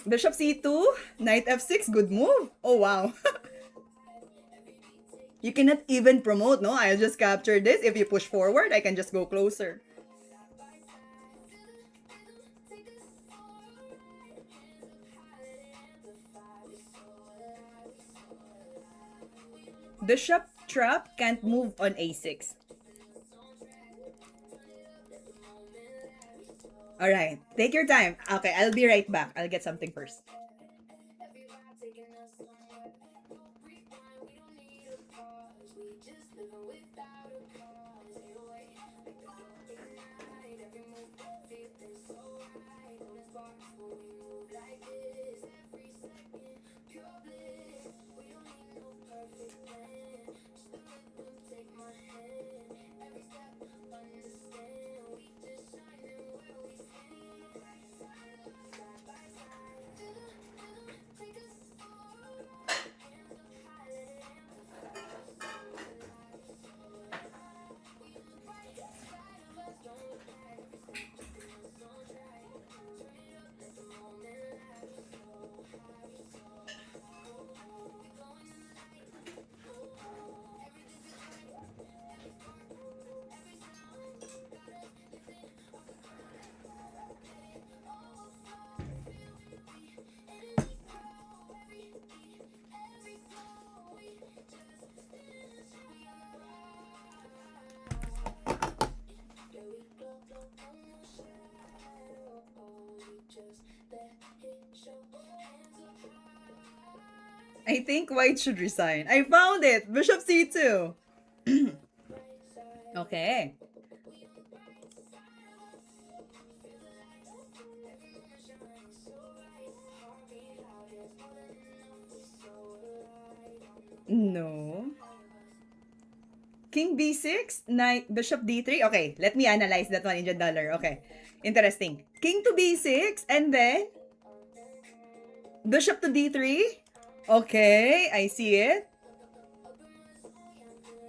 Bishop c2, knight f6, good move. Oh, wow. You cannot even promote, no? I'll just capture this. If you push forward, I can just go closer. Bishop trap can't move on a6. Alright, take your time. Okay, I'll be right back. I'll get something first. I think white should resign. I found it! Bishop C2! Okay. No. King B6, Knight, Bishop D3. Okay, let me analyze that one, Indian dollar. Okay, interesting. King to B6, and then Bishop to D3. Okay, I see it.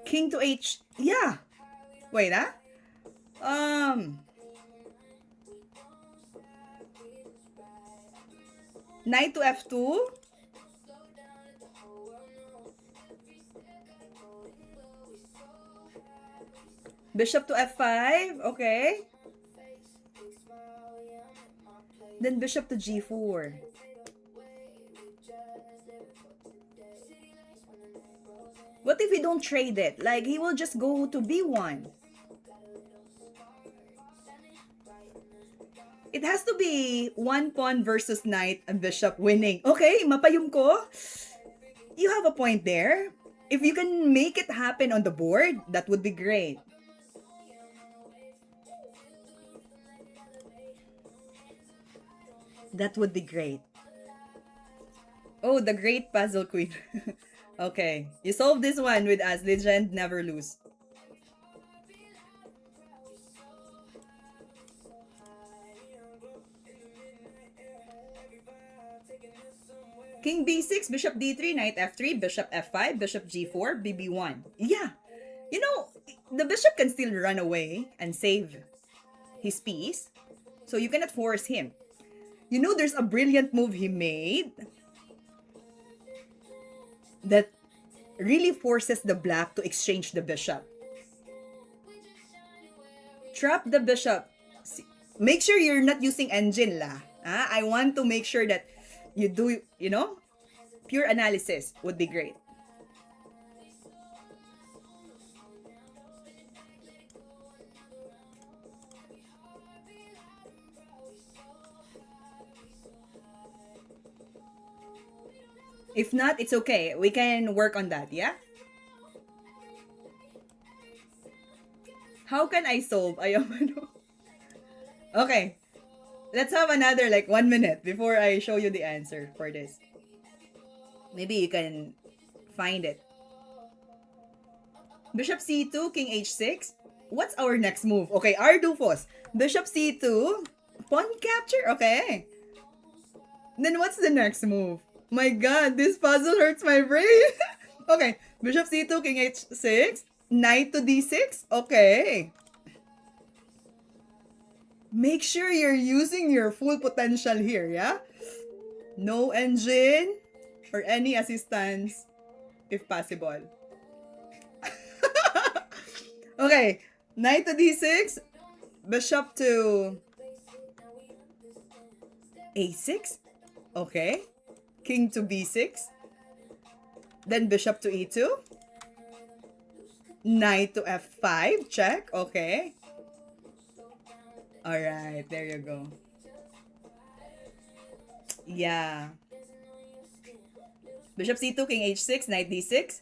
King to H. Yeah. Wait, ah. Knight to F2. Bishop to F5. Okay. Then Bishop to G4. What if we don't trade it? Like, he will just go to B1. It has to be one pawn versus knight and bishop winning. Okay, mapayum ko. You have a point there. If you can make it happen on the board, that would be great. That would be great. Oh, the great puzzle queen. Okay, you solved this one with us. Legend never lose. King B6, Bishop D3, Knight F3, Bishop F5, Bishop G4, BB1. Yeah. You know, the bishop can still run away and save his piece. So you cannot force him. You know, there's a brilliant move he made that really forces the black to exchange the bishop. Trap the bishop. Make sure you're not using engine lah. I want to make sure that you do, you know, pure analysis would be great. If not, it's okay. We can work on that, yeah? How can I solve? Okay. Let's have another like 1 minute before I show you the answer for this. Maybe you can find it. Bishop C2, King H6. What's our next move? Okay, Ardufos. Bishop C2. Pawn capture? Okay. Then what's the next move? My god, this puzzle hurts my brain. Okay, Bishop C2, King H6. Knight to D6. Okay. Make sure you're using your full potential here, yeah? No engine or any assistance if possible. Okay, Knight to D6. Bishop to A6. Okay. King to B6. Then Bishop to E2. Knight to F5. Check. Okay. Alright, there you go. Yeah. Bishop C2, King H6, Knight D6.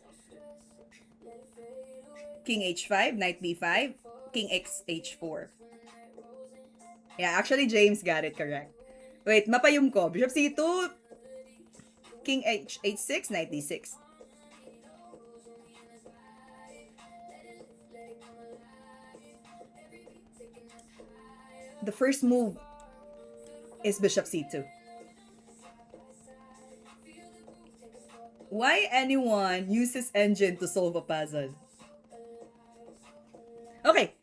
King H5, Knight B5, King X H4. Yeah, actually James got it correct. Wait, mapayum ko. Bishop C2, King H6, Knight D6. The first move is Bishop C2. Why anyone uses engine to solve a puzzle? Okay,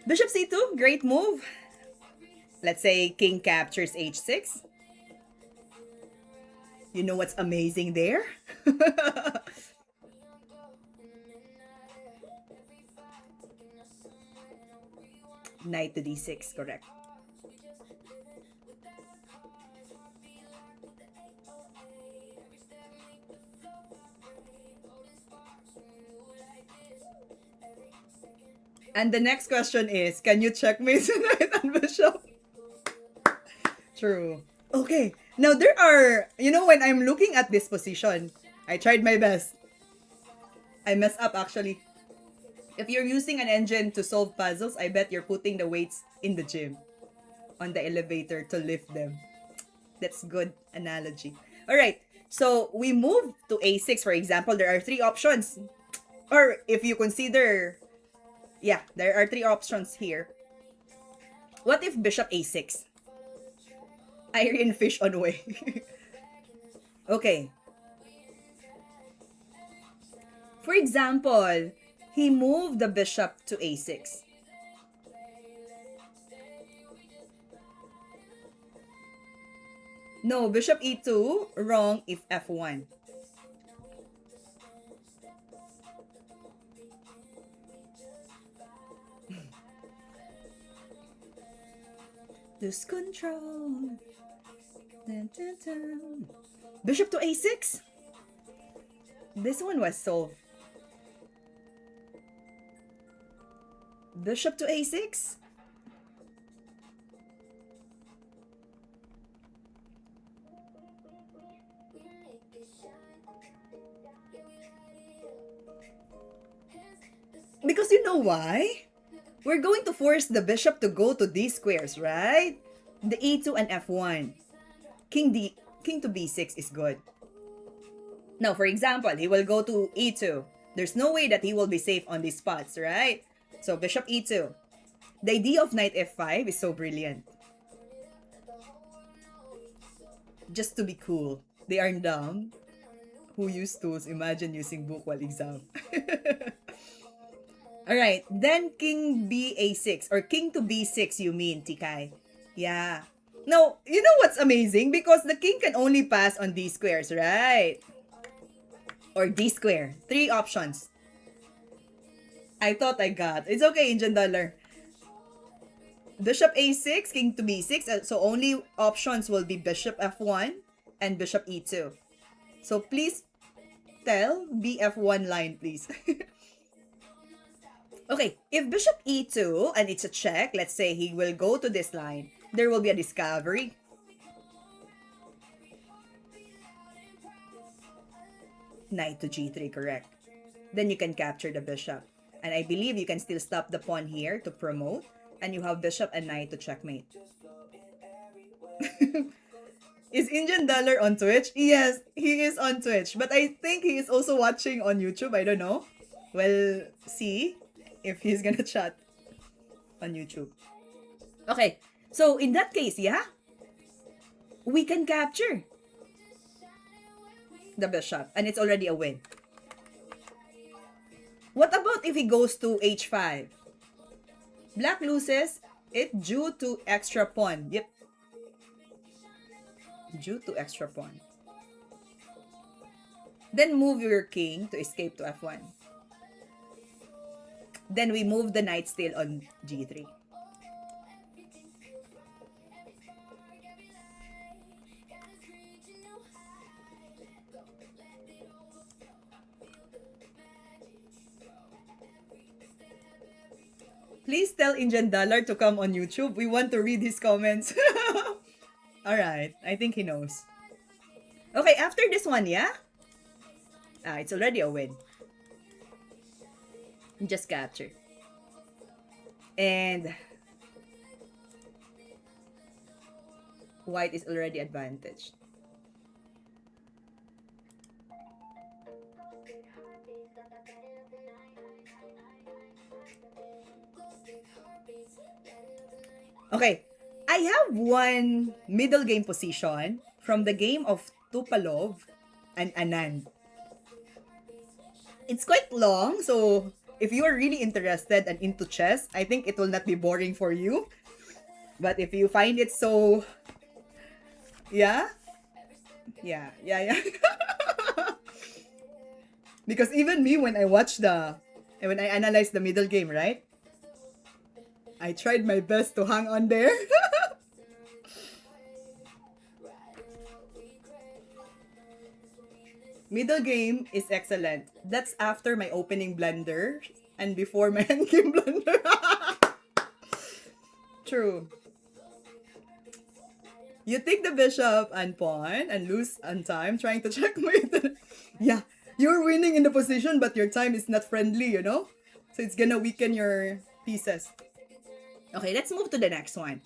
Bishop C2, great move. Let's say King captures H6. You know what's amazing there? Knight to D6, correct. And the next question is, can you checkmate Knight and Bishop? True. Okay. Now there are, you know, when I'm looking at this position, I tried my best. I messed up actually. If you're using an engine to solve puzzles, I bet you're putting the weights in the gym on the elevator to lift them. That's good analogy. All right. So we move to A6, for example. There are three options. Or if you consider, yeah, there are three options here. What if bishop A6? Irene fish on way. Okay. For example, he moved the bishop to A6. No, bishop E2, wrong if F1. Lose control. Dun, dun, dun. Bishop to A6? This one was solved. Bishop to A6? Because you know why? We're going to force the bishop to go to these squares, right? The E2 and F1. King to B6 is good. Now, for example, he will go to E2. There's no way that he will be safe on these spots, right? So, bishop E2. The idea of knight F5 is so brilliant. Just to be cool. They are dumb. Who use tools? Imagine using book while exam. Alright, then king B6 or king to B6 you mean, Tikay. Yeah. Now, you know what's amazing? Because the king can only pass on these squares, right? Or D square. Three options. I thought I got. It's okay, Indian dollar. Bishop A6, king to B6. So only options will be bishop F1 and bishop E2. So please tell BF1 line, please. Okay, if bishop E2 and it's a check, let's say he will go to this line, there will be a discovery. Knight to G3, correct. Then you can capture the bishop. And I believe you can still stop the pawn here to promote. And you have bishop and knight to checkmate. Is Indian Dollar on Twitch? Yes, he is on Twitch. But I think he is also watching on YouTube. I don't know. Well, see if he's gonna chat on YouTube. Okay, so in that case, yeah, we can capture the bishop. And it's already a win. What about if he goes to H5? Black loses it due to extra pawn. Yep. Due to extra pawn. Then move your king to escape to F1. Then we move the knight still on G3. Please tell Indian Dollar to come on YouTube. We want to read his comments. Alright, I think he knows. Okay, after this one, yeah? It's already a win. Just capture. And white is already advantaged. Okay, I have one middle game position from the game of Tupalov and Anand. It's quite long, so if you are really interested and into chess, I think it will not be boring for you. But if you find it so... Yeah? Yeah. Because even me, when I analyze the middle game, right? I tried my best to hang on there. Middle game is excellent. That's after my opening blunder and before my endgame blunder. True. You take the bishop and pawn and lose on time trying to checkmate. Yeah, you're winning in the position, but your time is not friendly, you know? So it's gonna weaken your pieces. Okay, let's move to the next one.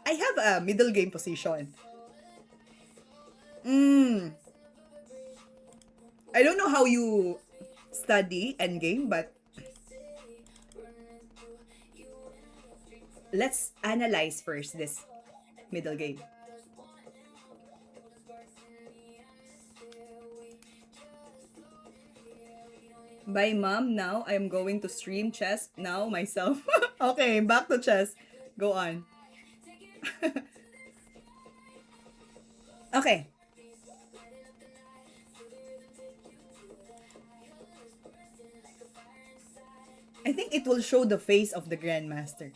I have a middle game position. I don't know how you study endgame, but let's analyze first this middle game. Bye, mom. Now I'm going to stream chess now myself. Okay, back to chess. Go on. Okay. I think it will show the face of the grandmaster.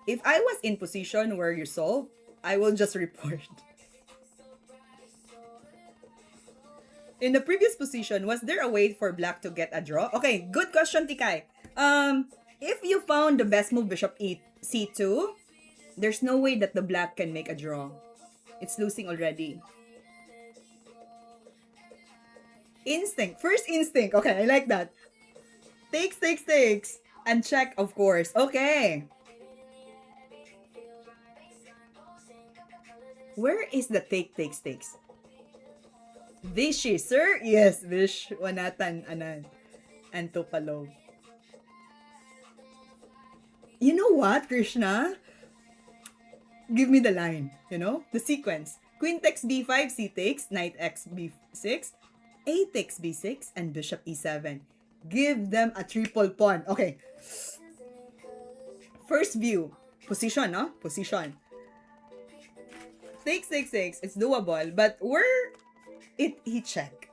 If I was in position where you solve, I will just report. In the previous position, was there a way for black to get a draw? Okay, good question, Tikay. If you found the best move bishop c2, there's no way that the black can make a draw. It's losing already. Instinct. First instinct. Okay, I like that. Takes. And check, of course. Okay. Where is the takes? Vishy, sir? Yes, Vish. Wanatan, anan. And Tupalo. You know what, Krishna? Give me the line, you know? The sequence. Queen takes b5, c takes, knight x b6, a takes b6, and bishop e7. Give them a triple pawn. Okay. First view. Position, no? Position. Takes. It's doable. But where he check?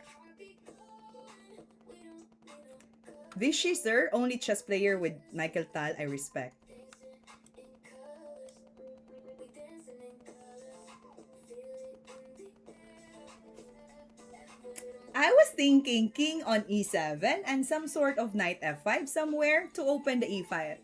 Vishy, sir. Only chess player with Michael Tal I respect. I was thinking king on e7 and some sort of knight f5 somewhere to open the e5.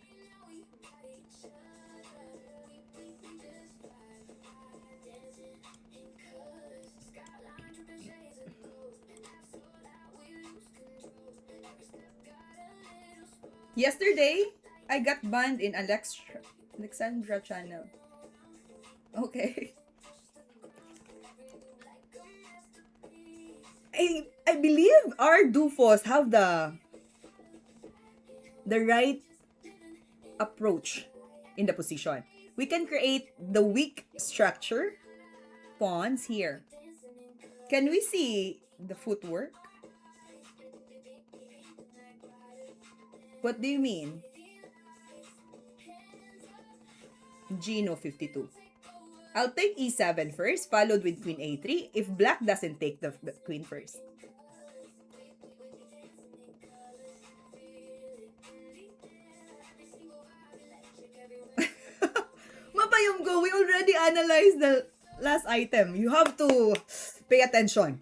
Yesterday, I got banned in Alexandra channel. Okay. I believe our Dufos have the right approach in the position. We can create the weak structure pawns here. Can we see the footwork? What do you mean? Gino 52. I'll take e7 first, followed with queen a3 if black doesn't take the queen first. Mapayom go, we already analyzed the last item. You have to pay attention.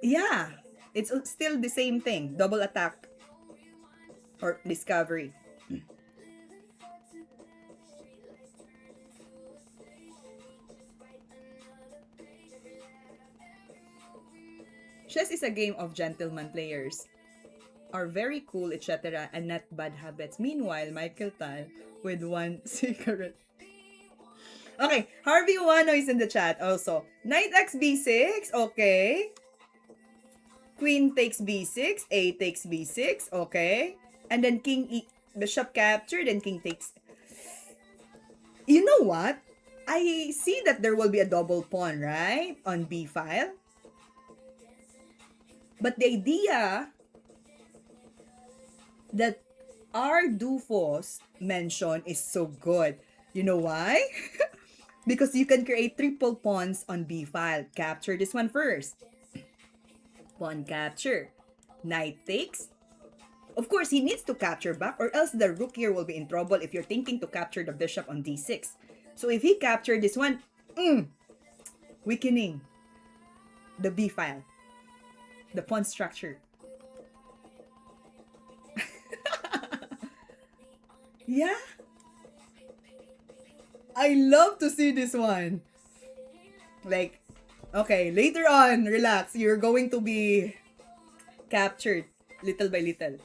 Yeah, it's still the same thing. Double attack or discovery. Chess is a game of gentleman players. Are very cool, etc. and not bad habits. Meanwhile, Michael Tal with one cigarette. Okay, Harvey Wano is in the chat also. Knight x b6, okay. Queen takes b6, a takes b6, okay. And then bishop captured, and king takes. You know what? I see that there will be a double pawn, right? On b file. But the idea that our Dufos mention is so good. You know why? Because you can create triple pawns on b file. Capture this one first. Pawn capture. Knight takes. Of course, he needs to capture back or else the rook here will be in trouble if you're thinking to capture the bishop on d6. So if he captured this one, weakening the b file. The pawn structure. Yeah? I love to see this one. Like, okay, later on, relax. You're going to be captured little by little.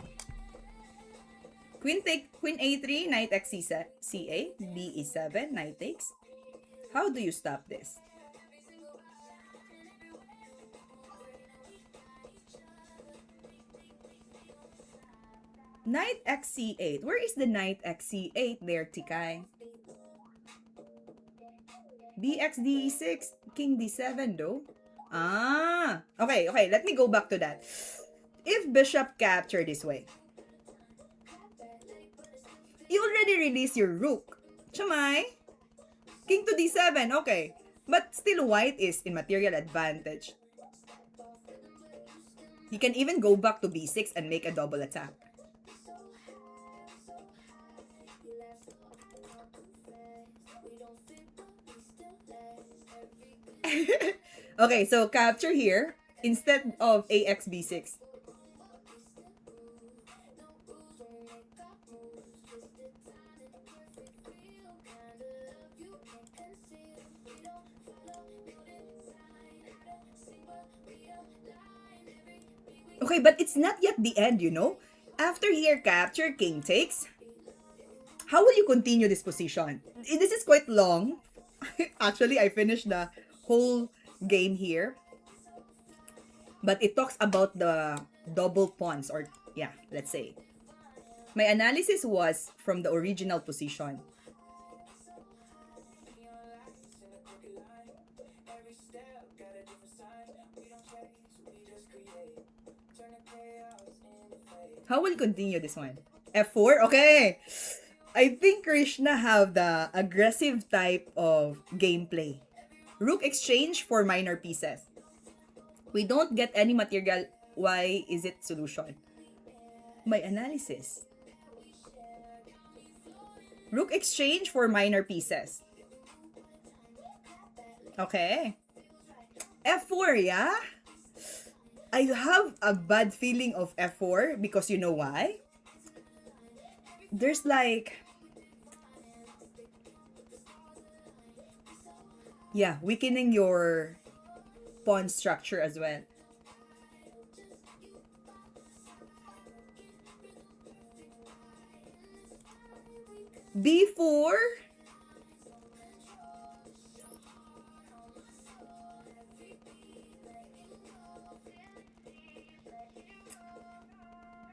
Queen a3, knight x c8, b e7, knight takes. How do you stop this? Knight x c8. Where is the knight x c8 there, Tikay? bx d6, king d7 though. Ah, okay, let me go back to that. If bishop capture this way, you already release your rook. Chamay? King to d7, okay. But still white is in material advantage. He can even go back to b6 and make a double attack. Okay, so capture here instead of ax b6. Okay, but it's not yet the end, you know? After here capture, king takes. How will you continue this position? This is quite long. Actually, I finished the whole game here. But it talks about the double pawns, or yeah, let's say. My analysis was from the original position. How will continue this one? F4? Okay. I think Krishna have the aggressive type of gameplay. Rook exchange for minor pieces. We don't get any material. Why is it solution? My analysis. Rook exchange for minor pieces. Okay. F4, yeah? I have a bad feeling of F4 because you know why? There's like... yeah, weakening your pawn structure as well. B4?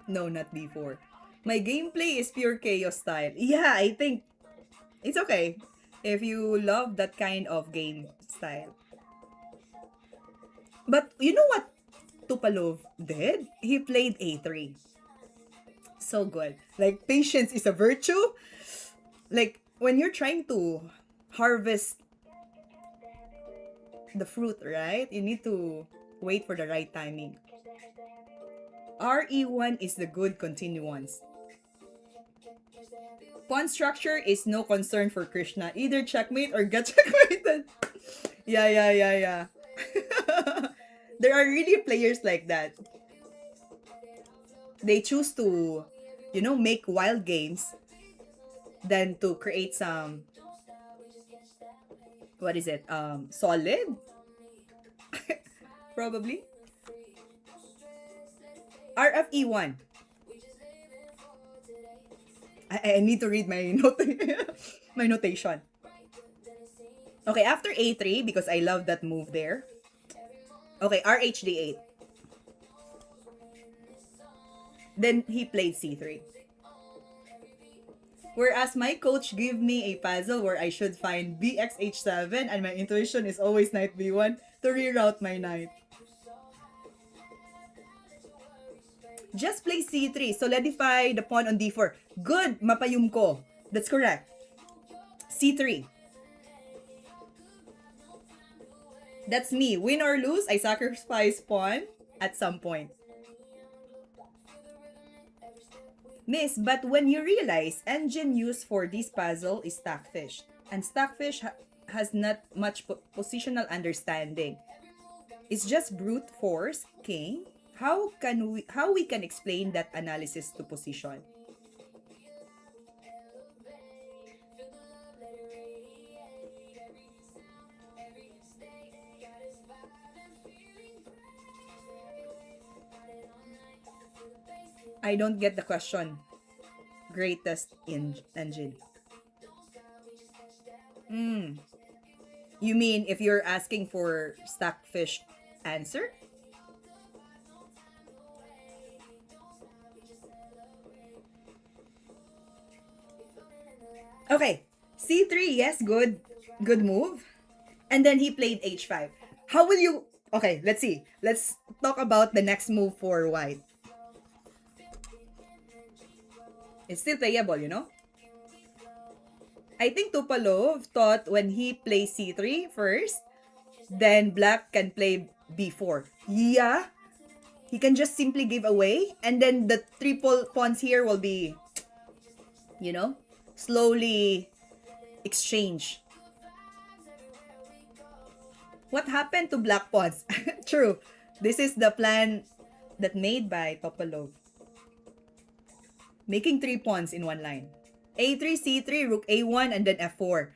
No, not B4. My gameplay is pure chaos style. Yeah, I think it's okay if you love that kind of game style. But you know what Tupalov did? He played A3. So good. Like, patience is a virtue. Like, when you're trying to harvest the fruit, right? You need to wait for the right timing. RE1 is the good continuance. Pawn structure is no concern for Krishna. Either checkmate or get checkmated. Yeah. There are really players like that. They choose to, make wild games than to create some, what is it, solid? Probably. RFE1. I need to read my my notation. Okay, after A3, because I love that move there. Okay, RHD8. Then he played C3. Whereas my coach gave me a puzzle where I should find BXH7 and my intuition is always knight B1 to reroute my knight. Just play C3, solidify the pawn on D4. Good, mapayum ko. That's correct. C3. That's me. Win or lose, I sacrifice pawn at some point. Miss, but when you realize engine used for this puzzle is Stockfish, and Stockfish has not much positional understanding. It's just brute force, king. How we can explain that analysis to position? I don't get the question. Greatest engine. You mean if you're asking for Stockfish answer? Okay. C3, yes, good. Good move. And then he played H5. How will you... Okay, let's see. Let's talk about the next move for white. It's still playable, you know? I think Tupalov thought when he plays C3 first, then black can play B4. Yeah, he can just simply give away, and then the triple pawns here will be, you know, slowly exchange. What happened to black pawns? True. This is the plan that made by Topalov. Making 3 pawns in one line. A3, C3, rook A1, and then F4.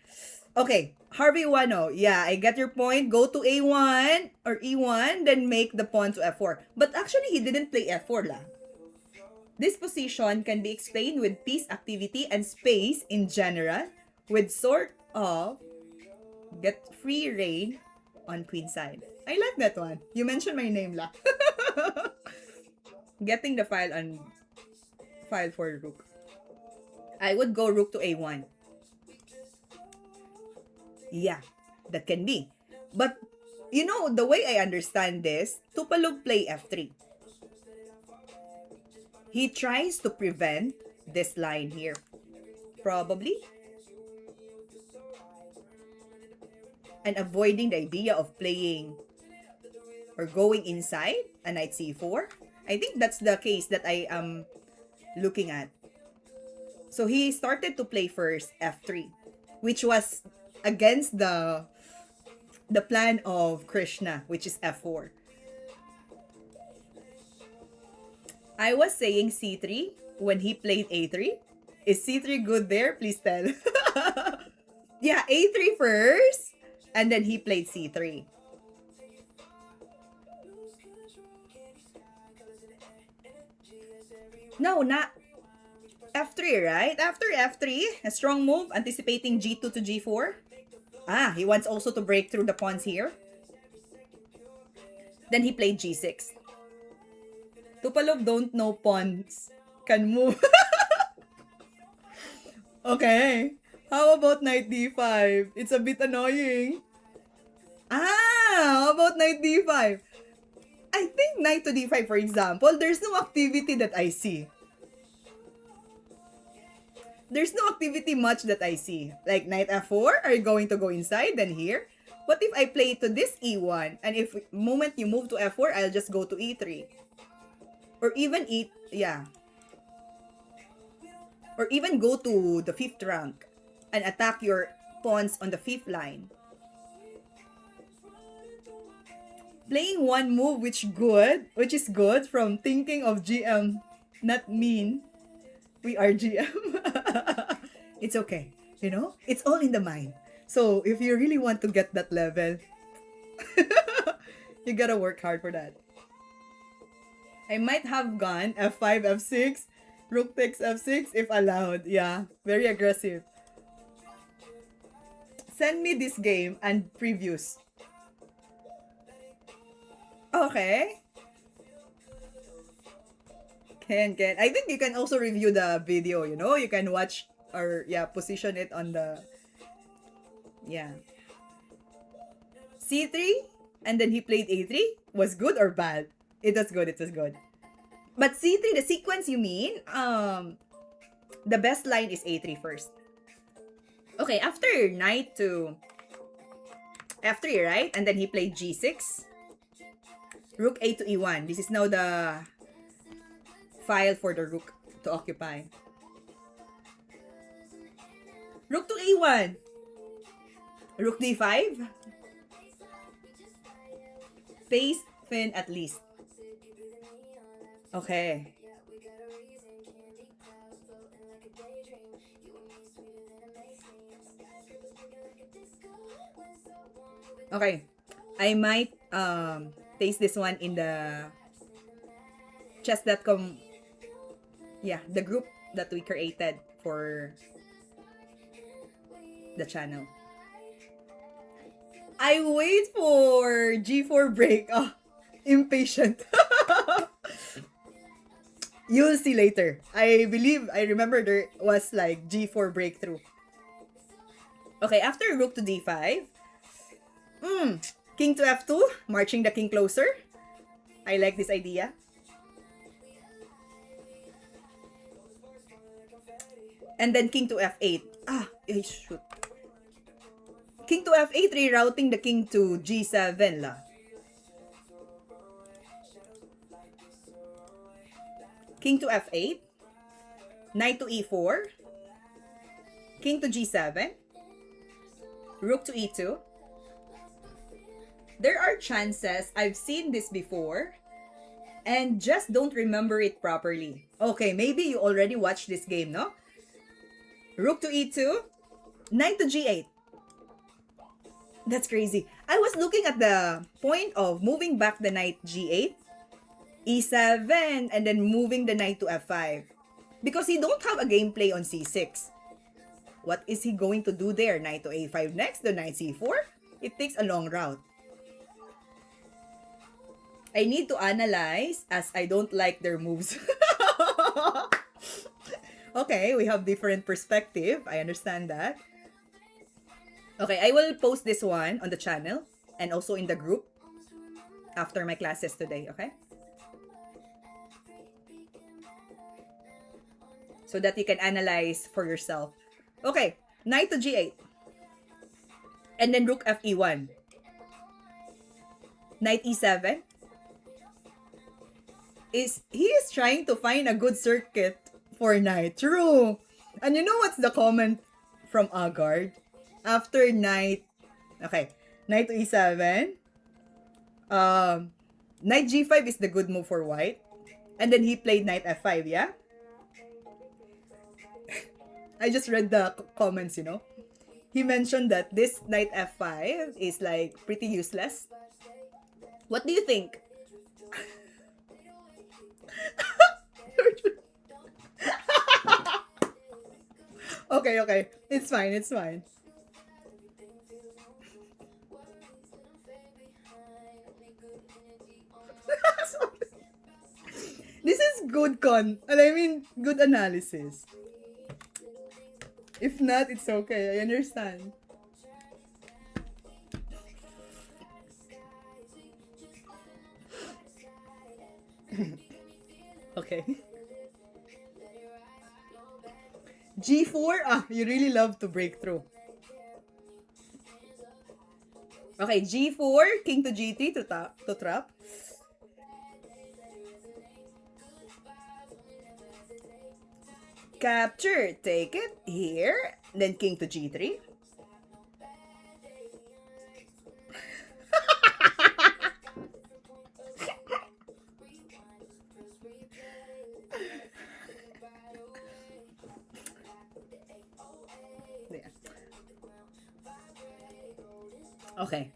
Okay, Harvey Wano, yeah, I get your point. Go to A1 or E1, then make the pawn to F4. But actually, he didn't play F4 lah. This position can be explained with piece activity and space in general, with sort of get free reign on queen side. I like that one. You mentioned my name lah. Getting the file for rook. I would go rook to A1. Yeah, that can be. But, you know, the way I understand this, Tupalov play F3. He tries to prevent this line here. Probably. And avoiding the idea of playing or going inside a knight c4. I think that's the case that I am looking at. So he started to play first F3, which was against the plan of Krishna, which is F4. I was saying C3 when he played A3. Is C3 good there? Please tell. Yeah, A3 first, and then he played C3. No, not F3, right? After F3, a strong move, anticipating G2 to G4. Ah, he wants also to break through the pawns here. Then he played G6. Tupalov don't know pawns can move. Okay. How about knight D5? It's a bit annoying. Ah, how about knight D5? I think knight to D5, for example, there's no activity that I see. There's no activity much that I see. Like knight F4, are you going to go inside? Then here. What if I play to this E1? And if moment you move to F4, I'll just go to E3. Or even or even go to the 5th rank and attack your pawns on the 5th line. Playing one move which is good from thinking of GM, not mean we are GM. It's okay. You know, it's all in the mind. So if you really want to get that level, you gotta work hard for that. I might have gone F5, F6, rook takes F6 if allowed. Yeah, very aggressive. Send me this game and previews. Okay. Can. I think you can also review the video, you know? You can watch or, position it on the... Yeah. C3, and then he played A3. Was good or bad? It was good. But C3, the sequence you mean, the best line is A3 first. Okay, after knight to F3, right? And then he played G6. Rook A to E1. This is now the file for the rook to occupy. Rook to A1. Rook D5. Pace fin at least. Okay. Okay. I might paste this one in the chess.com Yeah, the group that we created for the channel. I wait for G4 break. Oh, impatient. You'll see later. I remember there was like G4 breakthrough. Okay, after rook to D5. King to F2, marching the king closer. I like this idea. And then king to F8. Shoot. King to F8, rerouting the king to G7 la. King to F8. Knight to E4. King to G7. Rook to E2. There are chances I've seen this before and just don't remember it properly. Okay, maybe you already watched this game, no? Rook to E2. Knight to G8. That's crazy. I was looking at the point of moving back the knight G8, E7, and then moving the knight to F5. Because he don't have a gameplay on C6. What is he going to do there? Knight to A5 next, the knight C4? It takes a long route. I need to analyze as I don't like their moves. Okay, we have different perspective. I understand that. Okay, I will post this one on the channel and also in the group after my classes today, okay? So that you can analyze for yourself. Okay, knight to G8. And then rook Fe1. Knight E7. He is trying to find a good circuit for knight. True. And you know what's the comment from Agard? After knight, okay, knight to E7. Knight G5 is the good move for white. And then he played knight F5, yeah? I just read the comments, you know. He mentioned that this knight F5 is like pretty useless. What do you think? Okay. It's fine. This is good good analysis. If not, it's okay. I understand. Okay. G4, you really love to break through. Okay, G4, king to G3 to trap. Capture, take it here, then king to G3. Okay.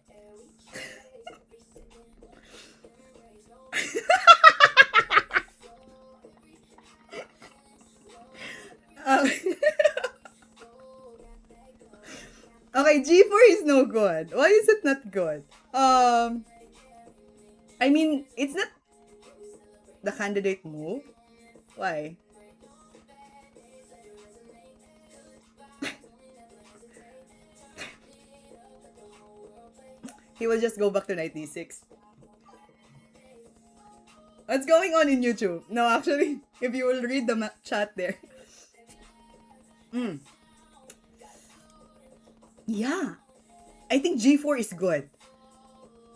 Okay, G4 is no good. Why is it not good? It's not the candidate move. Why? He will just go back to knight d6. What's going on in YouTube? No, actually, if you will read the chat there. Yeah. I think G4 is good.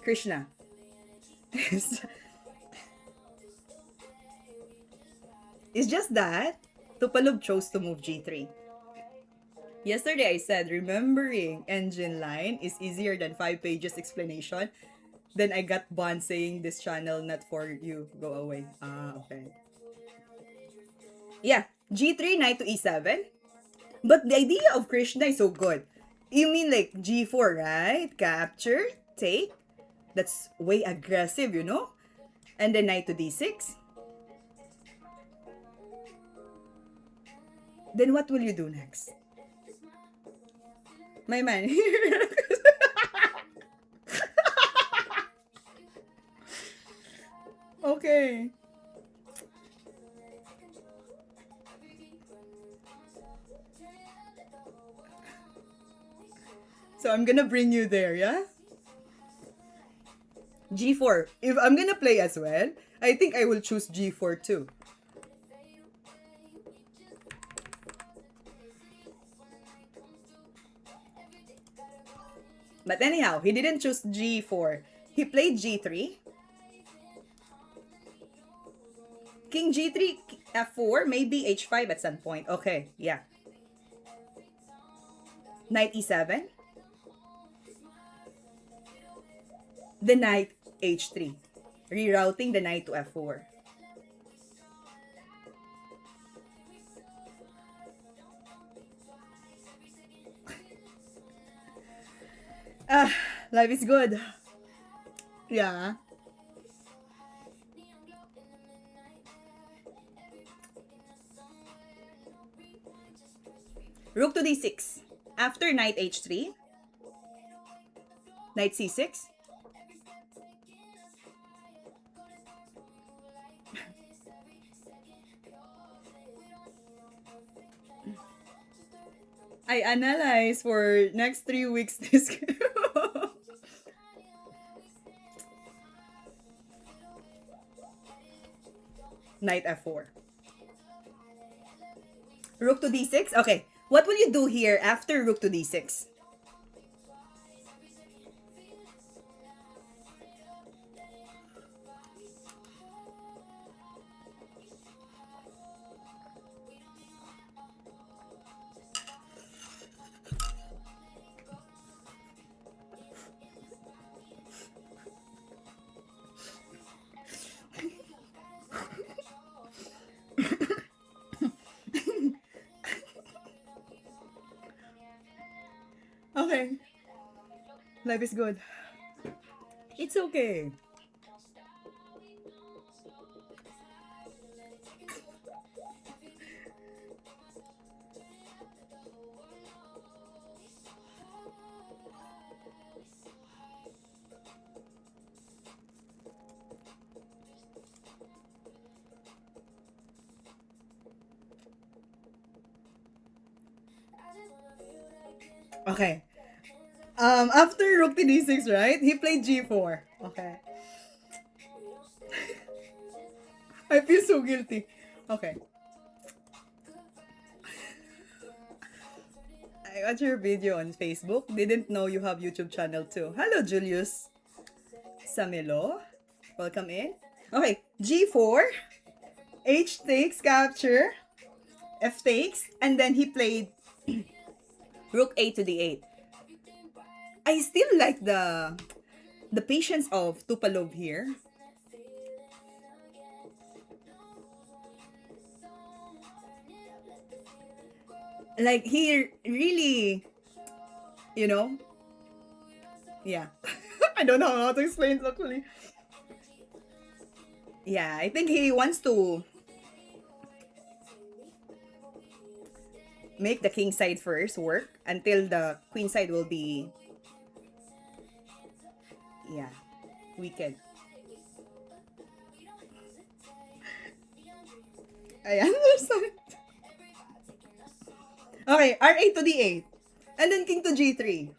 Krishna. It's just that Tupalub chose to move G3. Yesterday I said remembering engine line is easier than 5 pages explanation. Then I got banned saying this channel not for you. Go away. Okay. Yeah, G3, knight to E7. But the idea of Krishna is so good. You mean like G4, right? Capture, take. That's way aggressive, you know? And then knight to D6. Then what will you do next? My man. Okay. So I'm gonna bring you there, yeah? G4. If I'm gonna play as well, I think I will choose G4 too. But anyhow, he didn't choose G4. He played G3. King G3, F4, maybe H5 at some point. Okay, yeah. Knight E7. The knight H3. Rerouting the knight to F4. Ah, life is good. Yeah. Rook to D6. After knight H3. Knight C6. I analyze for next 3 weeks this Knight F4. Rook to D6? Okay. What will you do here after rook to D6? Okay. Life is good. It's okay. Okay. After rook to D6, right? He played G4. Okay. I feel so guilty. Okay. I watched your video on Facebook. Didn't know you have YouTube channel too. Hello, Julius Samelo. Welcome in. Okay, G4. H takes, capture. F takes. And then he played rook A to D8. I still like the patience of Tupalov here. Like, he really, you know, yeah. I don't know how to explain it actually. Yeah, I think he wants to make the king side first work until the queen side will be, yeah, wicked. I understand. Okay, R8 to D8. And then king to G3.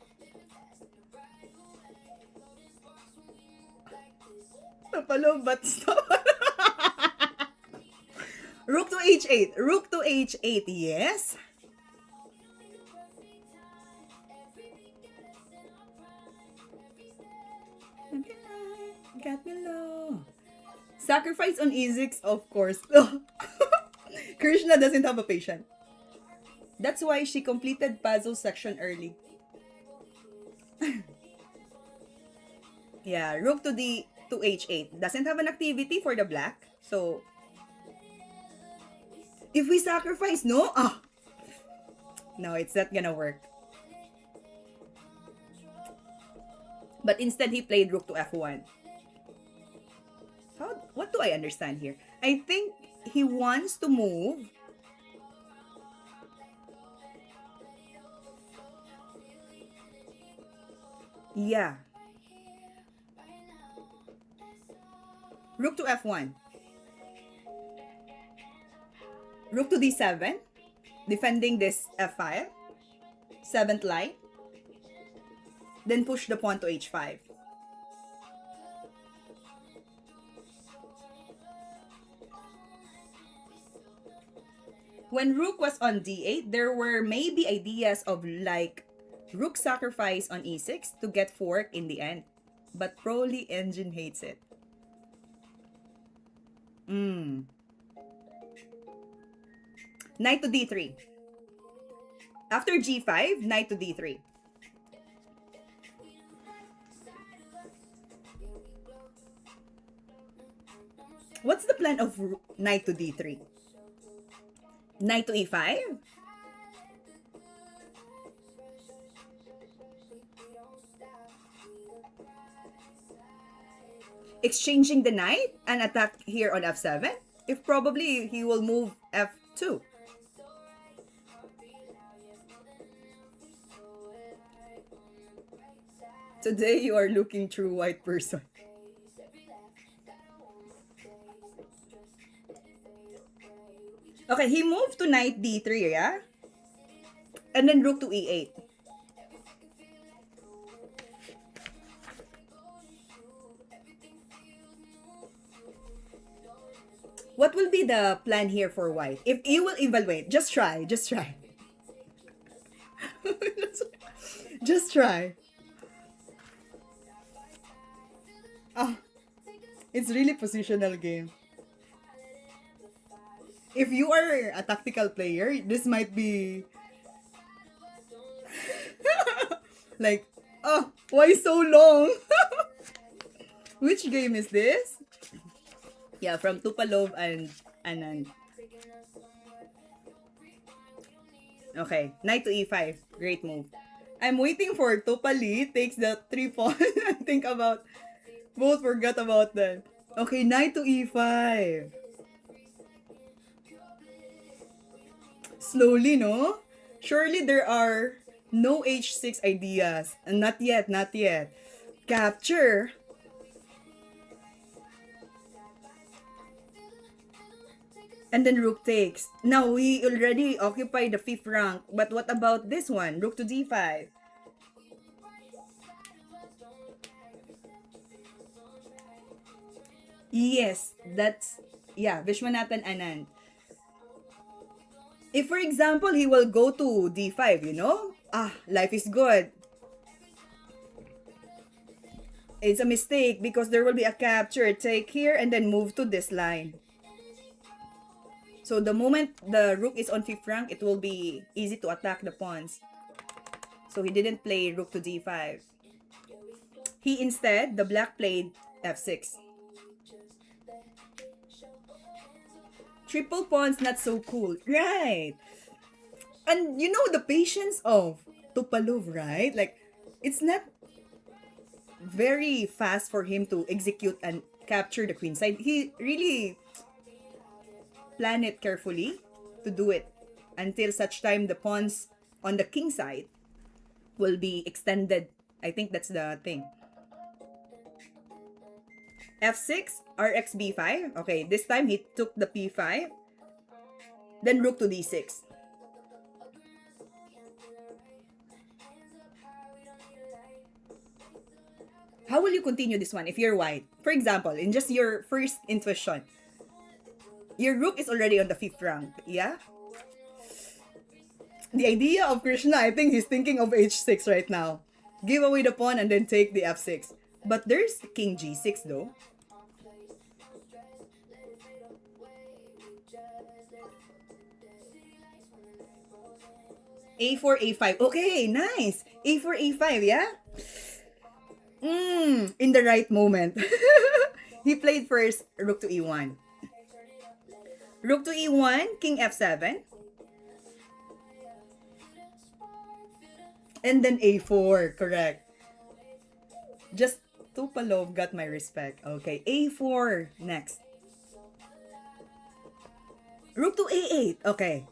Napalo, but stop. Rook to H8. Rook to H8, yes. Got me low. Sacrifice on E6, of course. Krishna doesn't have a patient. That's why she completed puzzle section early. Yeah, rook to D to H8. Doesn't have an activity for the black. So, if we sacrifice, no? Ah! No, it's not gonna work. But instead, he played rook to F1. What do I understand here? I think he wants to move Yeah. Rook to f1. Rook to d7. Defending this f5. Seventh line. Then push the pawn to h5. When rook was on d8, there were maybe ideas of like rook sacrifice on e6 to get fork in the end. But probably engine hates it. Knight to d3. After g5, knight to d3. What's the plan of knight to d3? Knight to e5? Exchanging the knight and attack here on f7? If probably he will move f2. Today you are looking through white person. Okay, he moved to knight d3, yeah? And then rook to e8. What will be the plan here for white? If you will evaluate, just try. Just try. Ah, it's really positional game. If you are a tactical player, this might be like, oh, why so long? Which game is this? Yeah, from Tupalov and Anand. Okay, knight to e5. Great move. I'm waiting for Tupali takes the 3 pawn. Think about, both forgot about that. Okay, knight to e5. Slowly, no? Surely there are no h6 ideas. Not yet, not yet. Capture. And then rook takes. Now, we already occupy the 5th rank. But what about this one? Rook to d5. Yes, that's, yeah, Vishwanathan Anand. If, for example, he will go to d5, you know? Life is good. It's a mistake because there will be a capture. Take here and then move to this line. So the moment the rook is on 5th rank, it will be easy to attack the pawns. So he didn't play rook to d5. He instead, the black played f6. Triple pawns, not so cool. Right. And you know the patience of Tupalov, right? Like, it's not very fast for him to execute and capture the queen side. He really planned it carefully to do it until such time the pawns on the king side will be extended. I think that's the thing. f6, rx b5. Okay, this time he took the p5. Then rook to d6. How will you continue this one if you're white? For example, in just your first intuition, your rook is already on the 5th rank, yeah? The idea of Krishna, I think he's thinking of h6 right now. Give away the pawn and then take the f6. But there's king g6 though. a4, a5. Okay, nice. a4, a5, yeah? In the right moment. He played first rook to e1. Rook to e1, king f7. And then a4, correct. Just Tupalov got my respect. Okay, a4 next. Rook to a8, okay.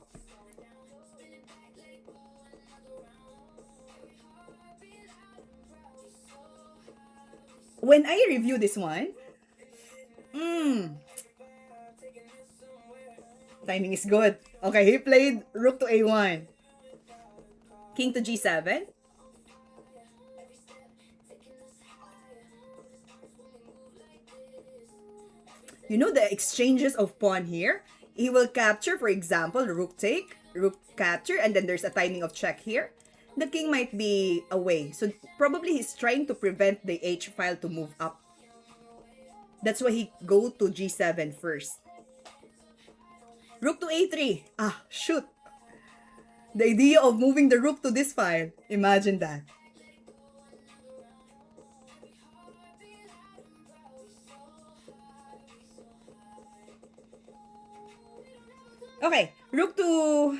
when I review this one, timing is good. Okay, he played rook to a1, king to g7. You know the exchanges of pawn here? He will capture, for example, rook take, rook capture, and then there's a timing of check here. The king might be away. So probably he's trying to prevent the h file to move up. That's why he go to g7 first. Rook to a3. Ah, shoot. The idea of moving the rook to this file. Imagine that. Okay, rook to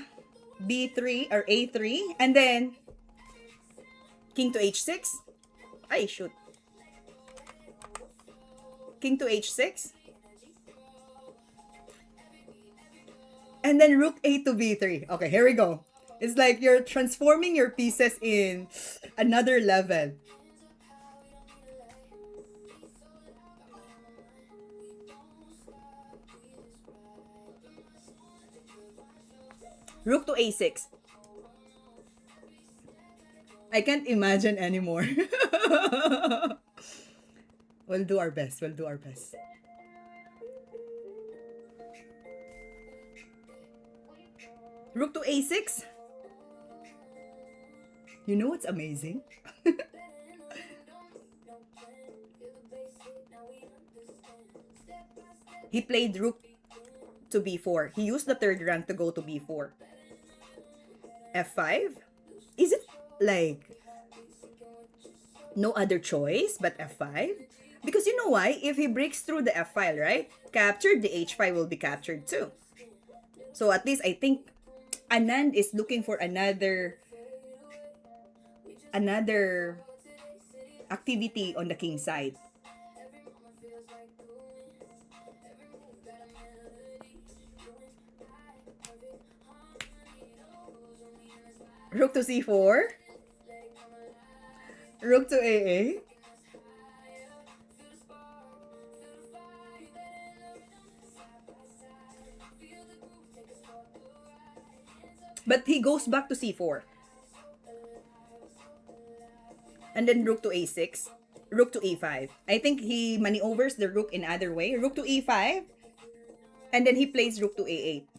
b3 or a3, and then king to h6. Ay, shoot. King to h6. And then rook a to b3. Okay, here we go. It's like you're transforming your pieces in another level. Rook to a6. I can't imagine anymore. We'll do our best. We'll do our best. Rook to a6. You know what's amazing? He played rook to b4. He used the third rank to go to b4. f5? Is it like no other choice but f5? Because you know why? If he breaks through the f file, right? Captured, the h file will be captured too. So at least I think Anand is looking for another activity on the king side. Rook to c4. Rook to aa. But he goes back to c4. And then rook to a6. Rook to e5. I think he maneuvers the rook in other way. Rook to e5. And then he plays rook to a8.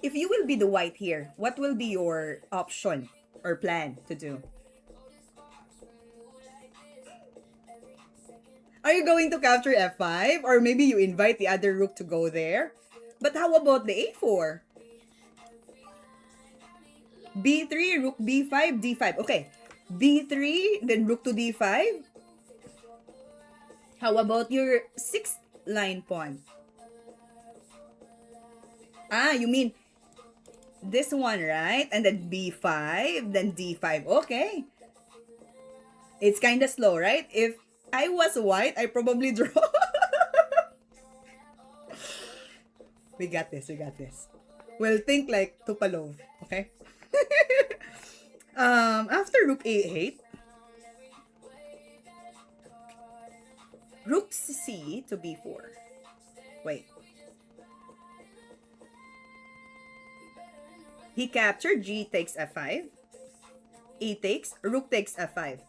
If you will be the white here, what will be your option or plan to do? Are you going to capture f5? Or maybe you invite the other rook to go there? But how about the a4? b3, rook b5, d5. Okay, b3, then rook to d5. How about your 6th line pawn? Ah, you mean this one, right? And then b5, then d5. Okay. It's kind of slow, right? If I was white, I probably draw. We got this. We got this. We'll think like Tupalov. Okay? After rook a8, rook c to b4. Wait. He captured, g takes f5. E takes, rook takes f5.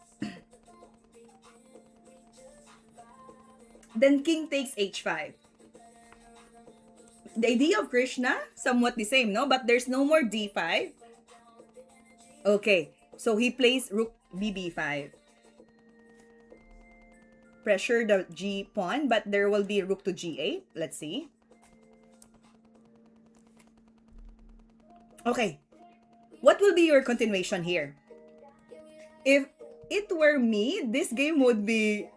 Then king takes h5. The idea of Krishna, somewhat the same, no? But there's no more d5. Okay, so he plays rook bb5. Pressure the g pawn, but there will be rook to g8. Let's see. Okay, what will be your continuation here? If it were me, this game would be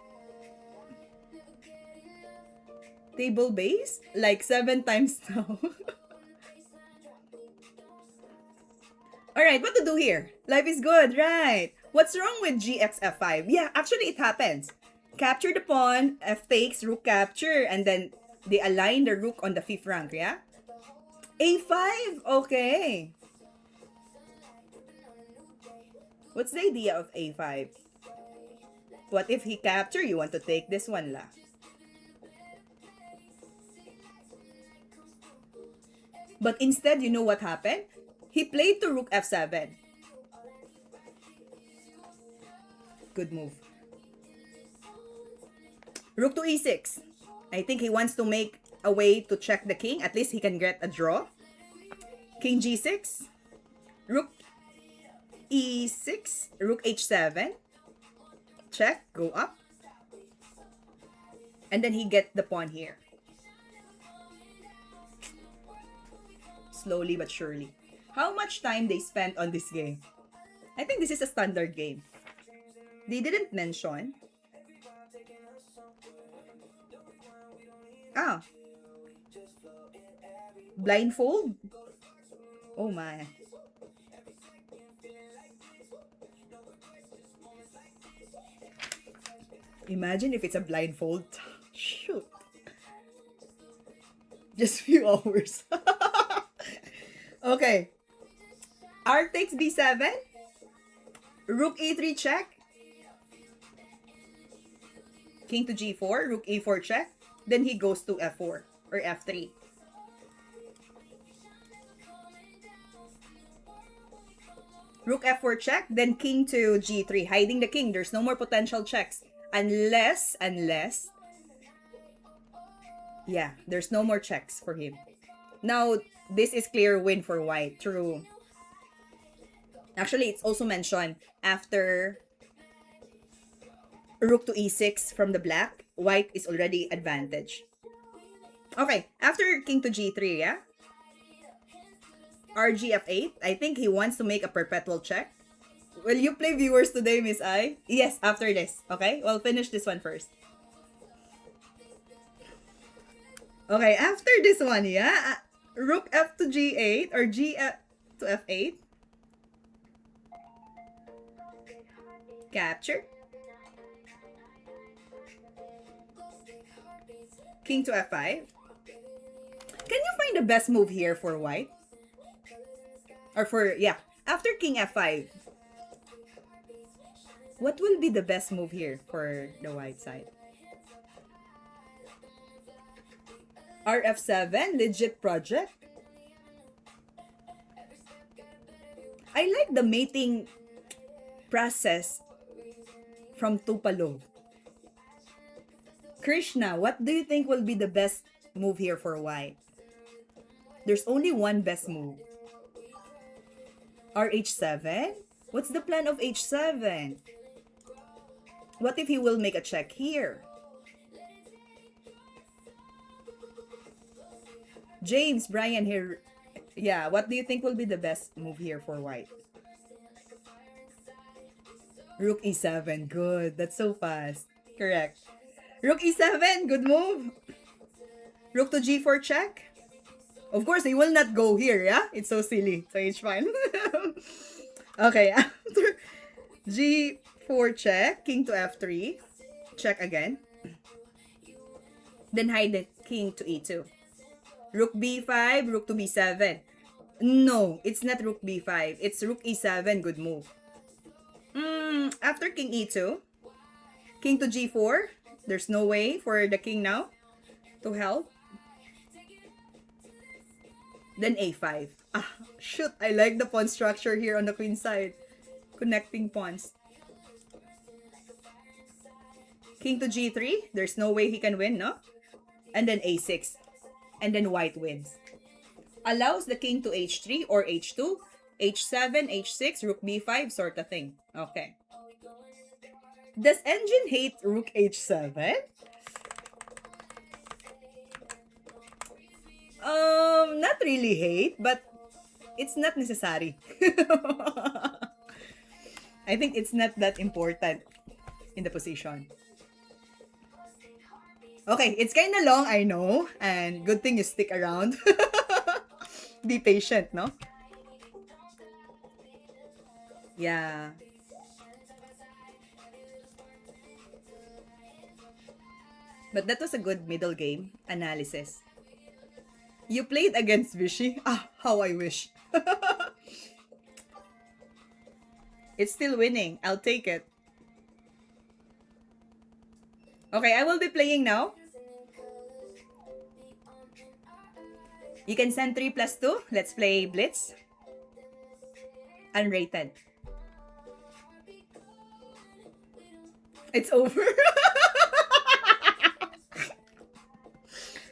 table base like 7 times now. Alright, what to do here? Life is good, right? What's wrong with gxf5? Yeah, actually it happens. Capture the pawn, f takes, rook capture, and then They align the rook on the 5th rank, yeah? A5, okay. What's the idea of A5? What if he capture? You want to take this one la? But instead, you know what happened? He played to rook F7. Good move. Rook to E6. I think he wants to make a way to check the king. At least he can get a draw. King G6. Rook E6. Rook H7. Check. Go up. And then he get the pawn here. Slowly but surely. How much time they spent on this game? I think this is a standard game. They didn't mention. Ah. Blindfold? Oh my. Imagine if it's a blindfold. Shoot. Just few hours. Okay. R takes B7. Rook E3 check. King to G4. Rook E4 check. Then he goes to F4 or F3. Rook F4 check. Then king to G3. Hiding the king. There's no more potential checks. Unless. Yeah, there's no more checks for him. Now, this is clear win for white. True. Actually, it's also mentioned after rook to E6 from the black, white is already advantage. Okay, after king to G3, yeah? RGF8, I think he wants to make a perpetual check. Will you play viewers today, Miss I? Yes, after this. Okay, we'll finish this one first. Okay, after this one, yeah? Rook F to G8 or GF to F8. Capture. King to F5. Can you find the best move here for white? Or for, yeah, after King F5. What will be the best move here for the white side? RF7, legit project. I like the mating process from Tupalo. Krishna, what do you think will be the best move here for white? There's only one best move. RH7? What's the plan of H7? What if he will make a check here? James, Brian here. Yeah, what do you think will be the best move here for white? Rook E7. Good. That's so fast. Correct. Rook E7. Good move. Rook to G4 check. Of course, he will not go here, yeah? It's so silly. So it's fine. Okay, after G4 check, king to F3. Check again. Then hide the king to E2. Rook B5, rook to B7. No, it's not rook B5. It's rook E7. Good move. After king E2, king to G4. There's no way for the king now to help. Then A5. Ah, shoot. I like the pawn structure here on the queen side. Connecting pawns. King to G3. There's no way he can win, no? And then A6. And then white wins. Allows the king to H3 or H2. H7, H6, rook B5 sort of thing. Okay. Does engine hate rook H7? Not really hate, but it's not necessary. I think it's not that important in the position. Okay, it's kind of long, I know. And good thing you stick around. Be patient, no? Yeah. But that was a good middle game analysis. You played against Vichy? Ah, how I wish. It's still winning. I'll take it. Okay, I will be playing now. You can send 3 plus 2. Let's play Blitz. Unrated. It's over.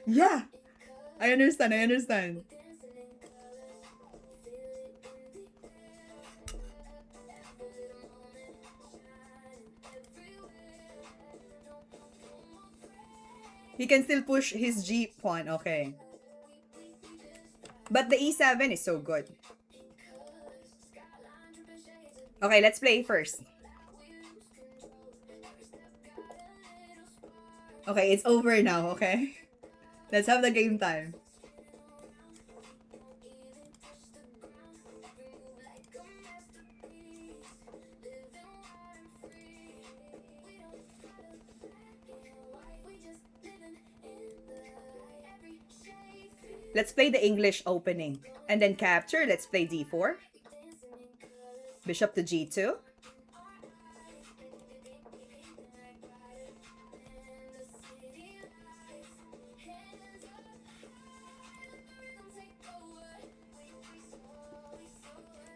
Yeah. I understand. He can still push his G pawn. Okay. But the E7 is so good. Okay, let's play first. Okay, it's over now, okay? Let's have the game time. Let's play the English opening. And then capture, let's play D4. Bishop to G2.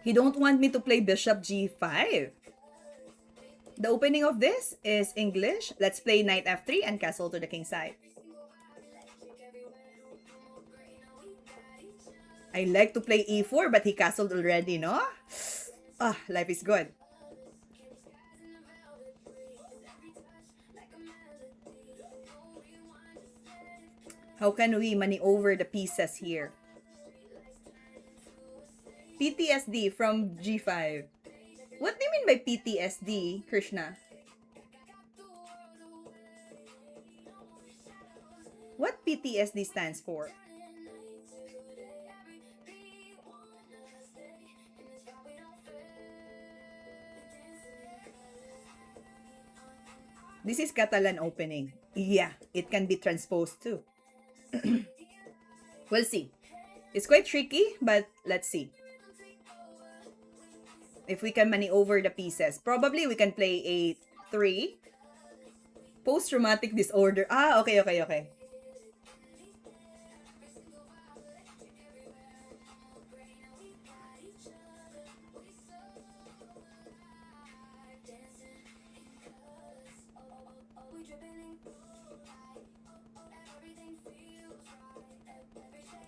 You don't want me to play Bishop G5. The opening of this is English. Let's play Knight F3 and castle to the king side. I like to play E4, but he castled already, no? Ah, life is good. How can we maneuver the pieces here? PTSD from G5. What do you mean by PTSD, Krishna? What PTSD stands for? This is Catalan opening. Yeah, it can be transposed too. We'll see. It's quite tricky, but let's see. If we can maneuver the pieces. Probably we can play A3. Post-traumatic disorder. Ah, okay.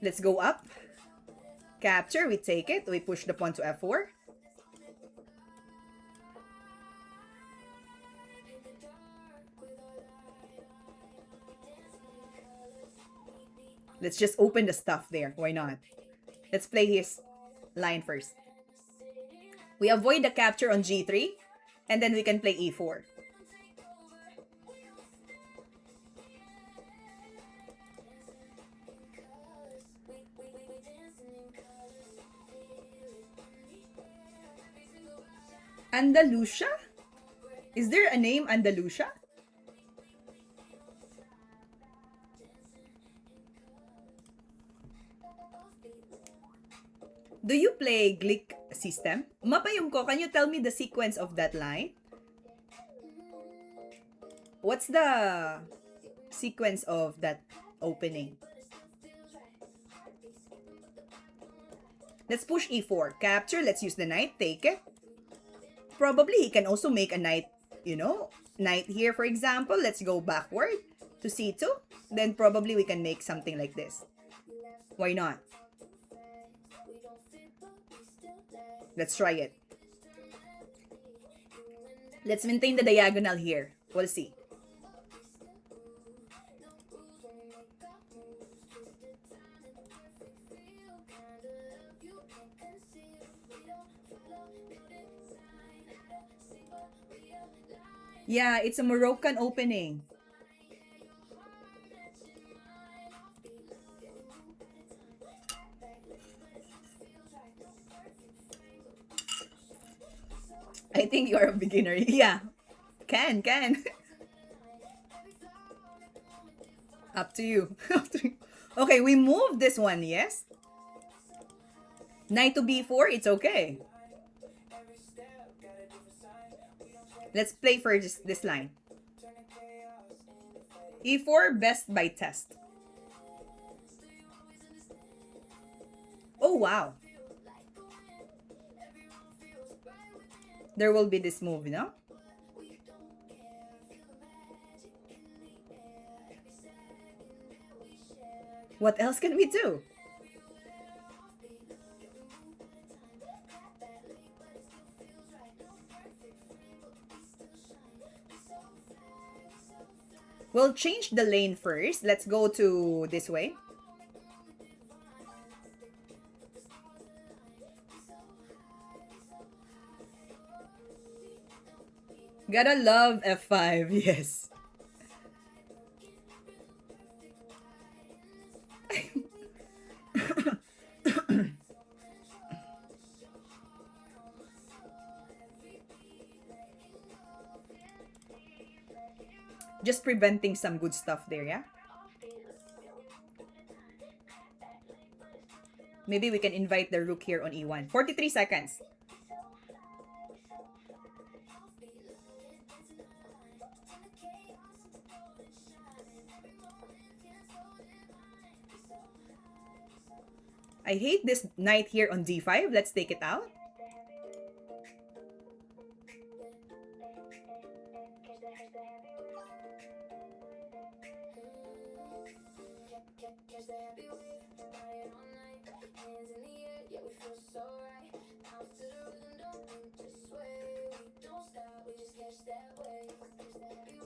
Let's go up. Capture, we take it. We push the pawn to F4. Let's just open the stuff there. Why not? Let's play his line first. We avoid the capture on G3. And then we can play E4. Andalusia? Is there a name Andalusia? Do you play Glick system? Mapayong ko, can you tell me the sequence of that line? What's the sequence of that opening? Let's push E4. Capture, let's use the knight, take it. Probably he can also make a knight, knight here, for example. Let's go backward to C2. Then probably we can make something like this. Why not? Let's try it. Let's maintain the diagonal here. We'll see. Yeah, it's a Moroccan opening. I think you're a beginner. Yeah. Can. Up to you. Okay, we move this one, yes? Knight to b4, it's okay. Let's play for this line. e4, best by test. Oh, wow. There will be this move, no? What else can we do? We'll change the lane first. Let's go to this way. Gotta love F5, yes. Just preventing some good stuff there, yeah? Maybe we can invite the rook here on e1. 43 seconds. I hate this knight here on d5. Let's take it out.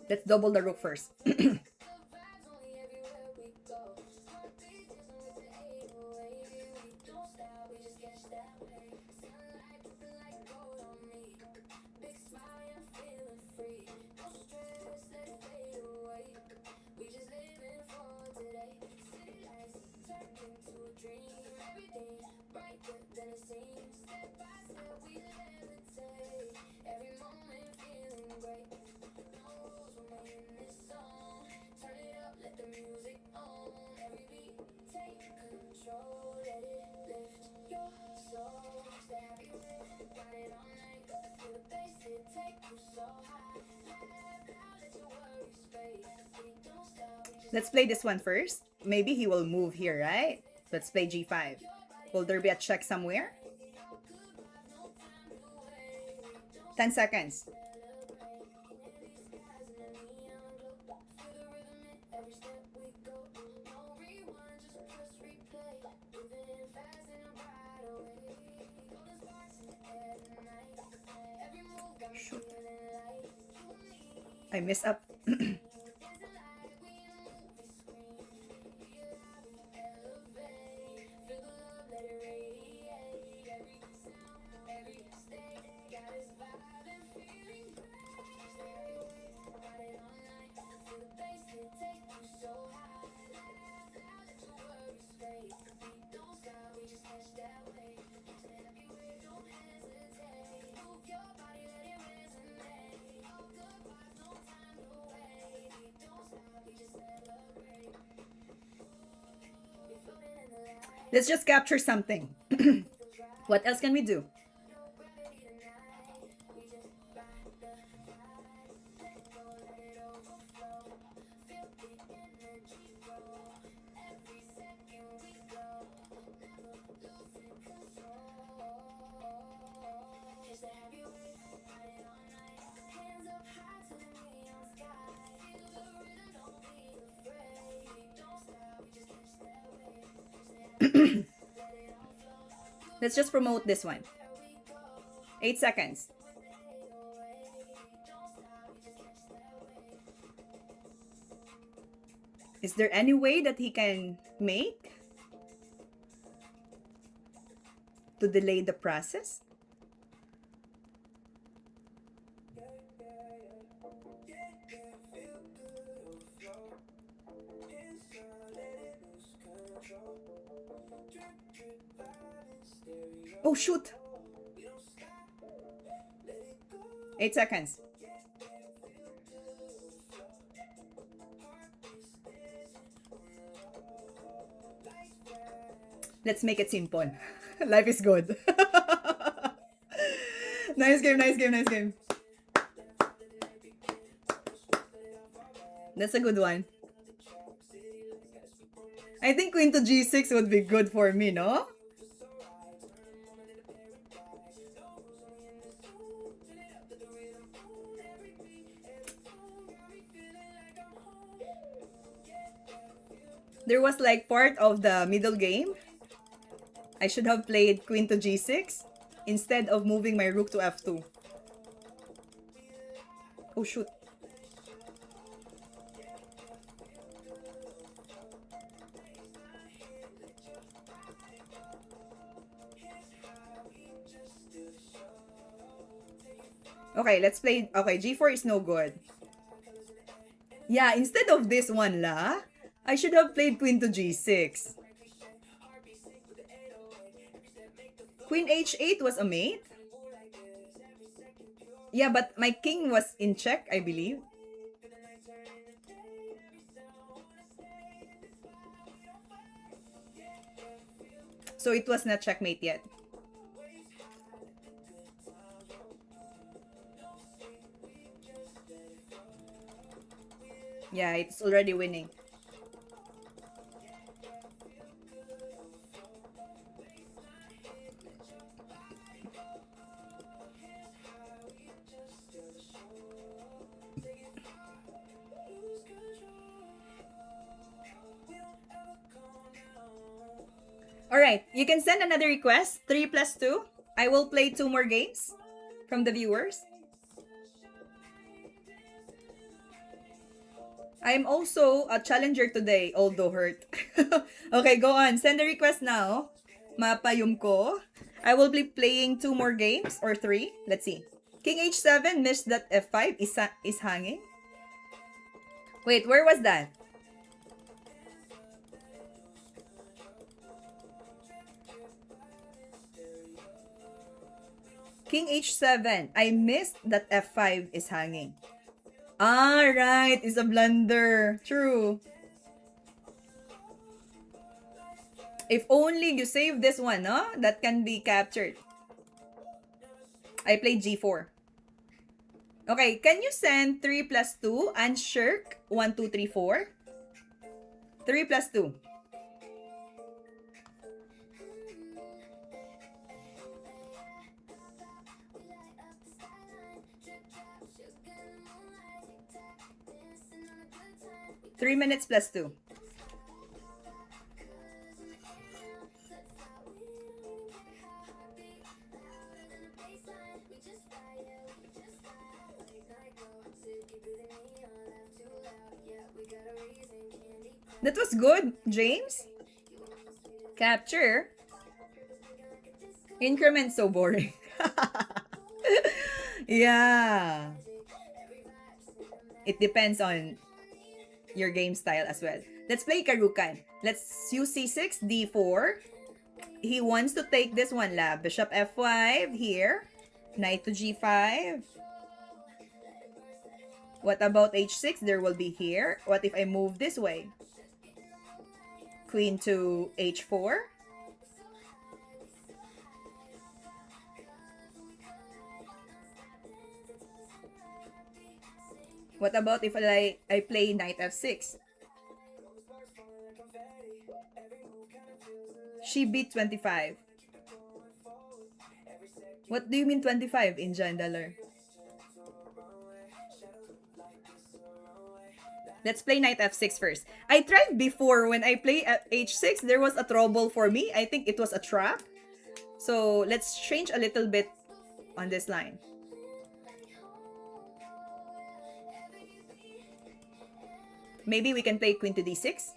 Let's double the rook first. Let's play this one first. Maybe he will move here, right? Let's play g5. Will there be a check somewhere? 10 seconds. Shoot. I messed up. Let's just capture something. What else can we do? Let's just promote this one. 8 seconds. Is there any way that he can make to delay the process? Oh, shoot. 8 seconds. Let's make it simple. Life is good. Nice game, nice game, nice game. That's a good one. I think queen to g6 would be good for me, no? There was like part of the middle game. I should have played queen to g6 instead of moving my rook to f2. Oh shoot. Okay, let's play. Okay, g4 is no good. Yeah, instead of this one la, I should have played queen to g6. Queen h8 was a mate. Yeah, but my king was in check, I believe. So it was not checkmate yet. Yeah, it's already winning. Alright, you can send another request, 3 plus 2. I will play 2 more games from the viewers. I'm also a challenger today, although hurt. Okay, go on. Send the request now. Mapayum ko. I will be playing 2 more games or 3. Let's see. King h7, missed that f5 is hanging. Wait, where was that? King h7. I missed that f5 is hanging. Ah, right. It's a blunder. True. If only you save this one, no? That can be captured. I played g4. Okay, can you send 3 plus 2 and shirk 1, 2, 3, 4? 3 plus 2. Three minutes plus 2. That was good, James. Capture. Increment so boring. Yeah. It depends on your game style as well. Let's play Karukan. Let's use c6, d4. He wants to take this one la. Bishop f5 here. Knight to g5. What about h6? There will be here. What if I move this way? Queen to h4. What about if I play knight f6? She beat 25. What do you mean 25 in Jandalar? Let's play knight f6 first. I tried before when I play at h6, there was a trouble for me. I think it was a trap. So let's change a little bit on this line. Maybe we can play queen to d6.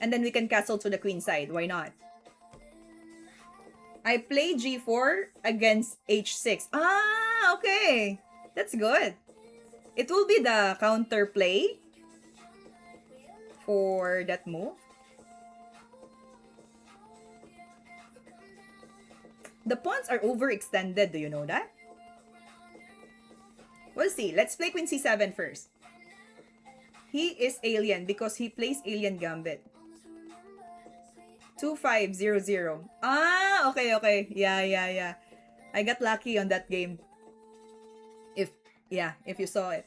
And then we can castle to the queen side. Why not? I play g4 against h6. Ah, okay. That's good. It will be the counter play for that move. The pawns are overextended. Do you know that? We'll see. Let's play queen c7 first. He is alien because he plays alien gambit. 2500. Ah, okay, okay. Yeah. I got lucky on that game. If you saw it.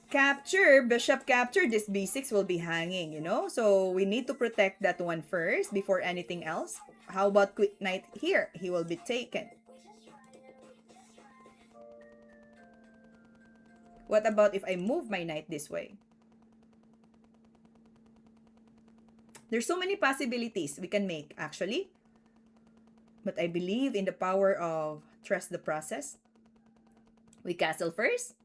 Capture, bishop capture, this b6 will be hanging, you know? So we need to protect that one first before anything else. How about quick knight here? He will be taken. What about if I move my knight this way? There's so many possibilities we can make, actually. But I believe in the power of trust the process. We castle first.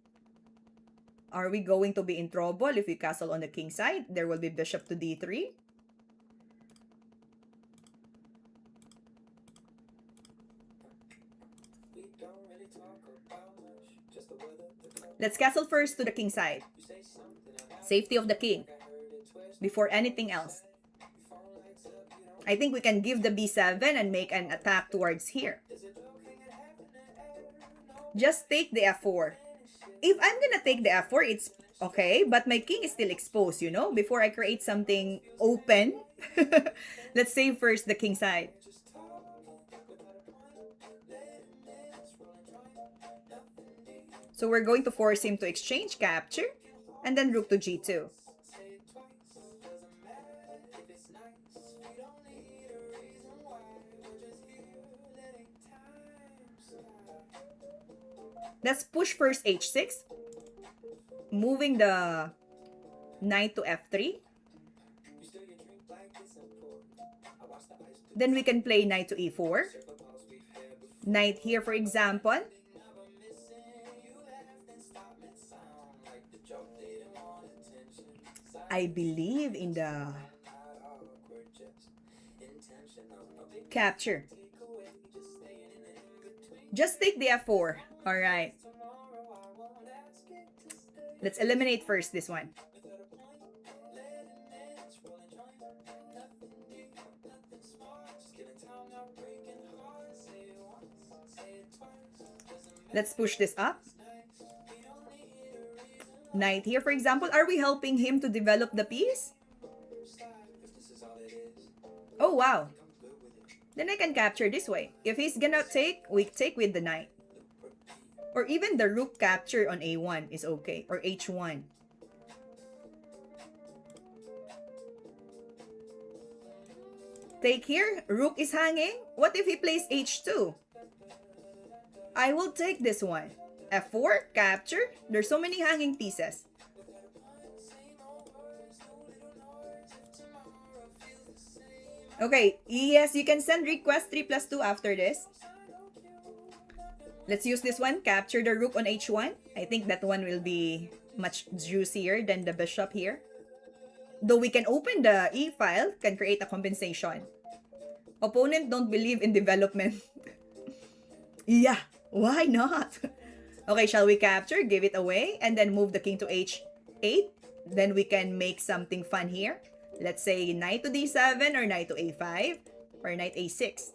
Are we going to be in trouble if we castle on the king side? There will be bishop to d3. Let's castle first to the king side. Safety of the king. Before anything else. I think we can give the b7 and make an attack towards here. Just take the f4. If I'm gonna take the f4, it's okay, but my king is still exposed, you know, before I create something open. Let's save first the king side. So we're going to force him to exchange capture, and then rook to g2. Let's push first h6. Moving the knight to f3. Then we can play knight to e4. Knight here, for example. I believe in the capture. Just take the f4. Alright. Let's eliminate first this one. Let's push this up. Knight here, for example. Are we helping him to develop the piece? Oh, wow. Then I can capture this way. If he's gonna take, we take with the knight. Or even the rook capture on a1 is okay. Or h1. Take here. Rook is hanging. What if he plays h2? I will take this one. f4, capture. There's so many hanging pieces. Okay, yes, you can send request 3+2 after this. Let's use this one. Capture the rook on h1. I think that one will be much juicier than the bishop here. Though we can open the e file, can create a compensation. Opponent don't believe in development. Yeah, why not? Okay, shall we capture? Give it away and then move the king to h8. Then we can make something fun here. Let's say knight to d7 or knight to a5 or knight a6.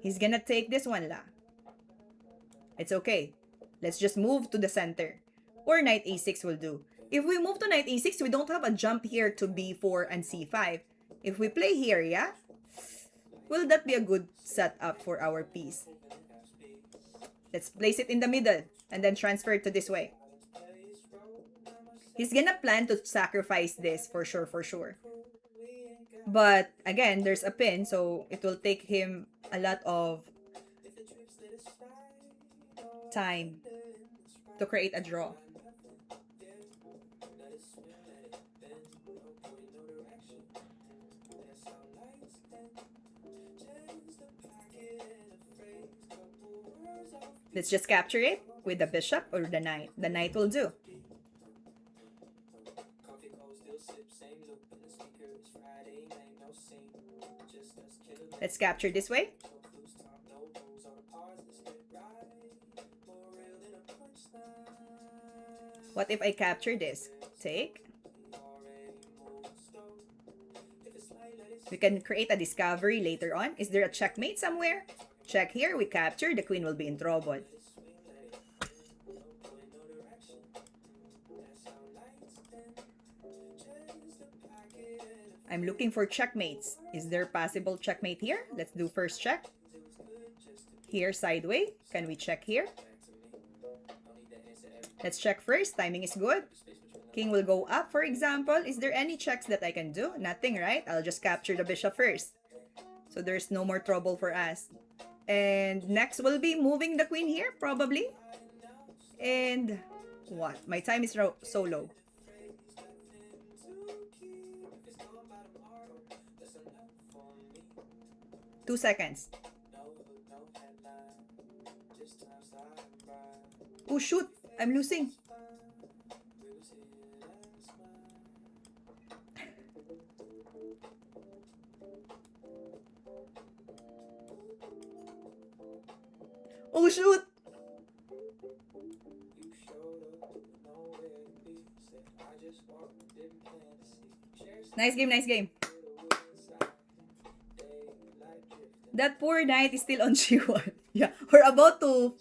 He's gonna take this one la. It's okay. Let's just move to the center. Or knight a6 will do. If we move to knight a6, we don't have a jump here to b4 and c5. If we play here, yeah? Will that be a good setup for our piece? Let's place it in the middle and then transfer it to this way. He's gonna plan to sacrifice this for sure. But again, there's a pin, so it will take him a lot of time to create a draw. Let's just capture it with the bishop or the knight. The knight will do. Let's capture this way. What if I capture this? Take. We can create a discovery later on. Is there a checkmate somewhere? Check here. We capture. The queen will be in trouble. I'm looking for checkmates. Is there possible checkmate here? Let's do first check. Here, sideway. Can we check here? Let's check first. Timing is good. King will go up, for example. Is there any checks that I can do? Nothing, right? I'll just capture the bishop first. So there's no more trouble for us. And next will be moving the queen here, probably. And what? My time is so low. Two seconds. Oh shoot! I'm losing. Oh shoot! Nice game, nice game. That poor knight is still on G1. Yeah, we're about to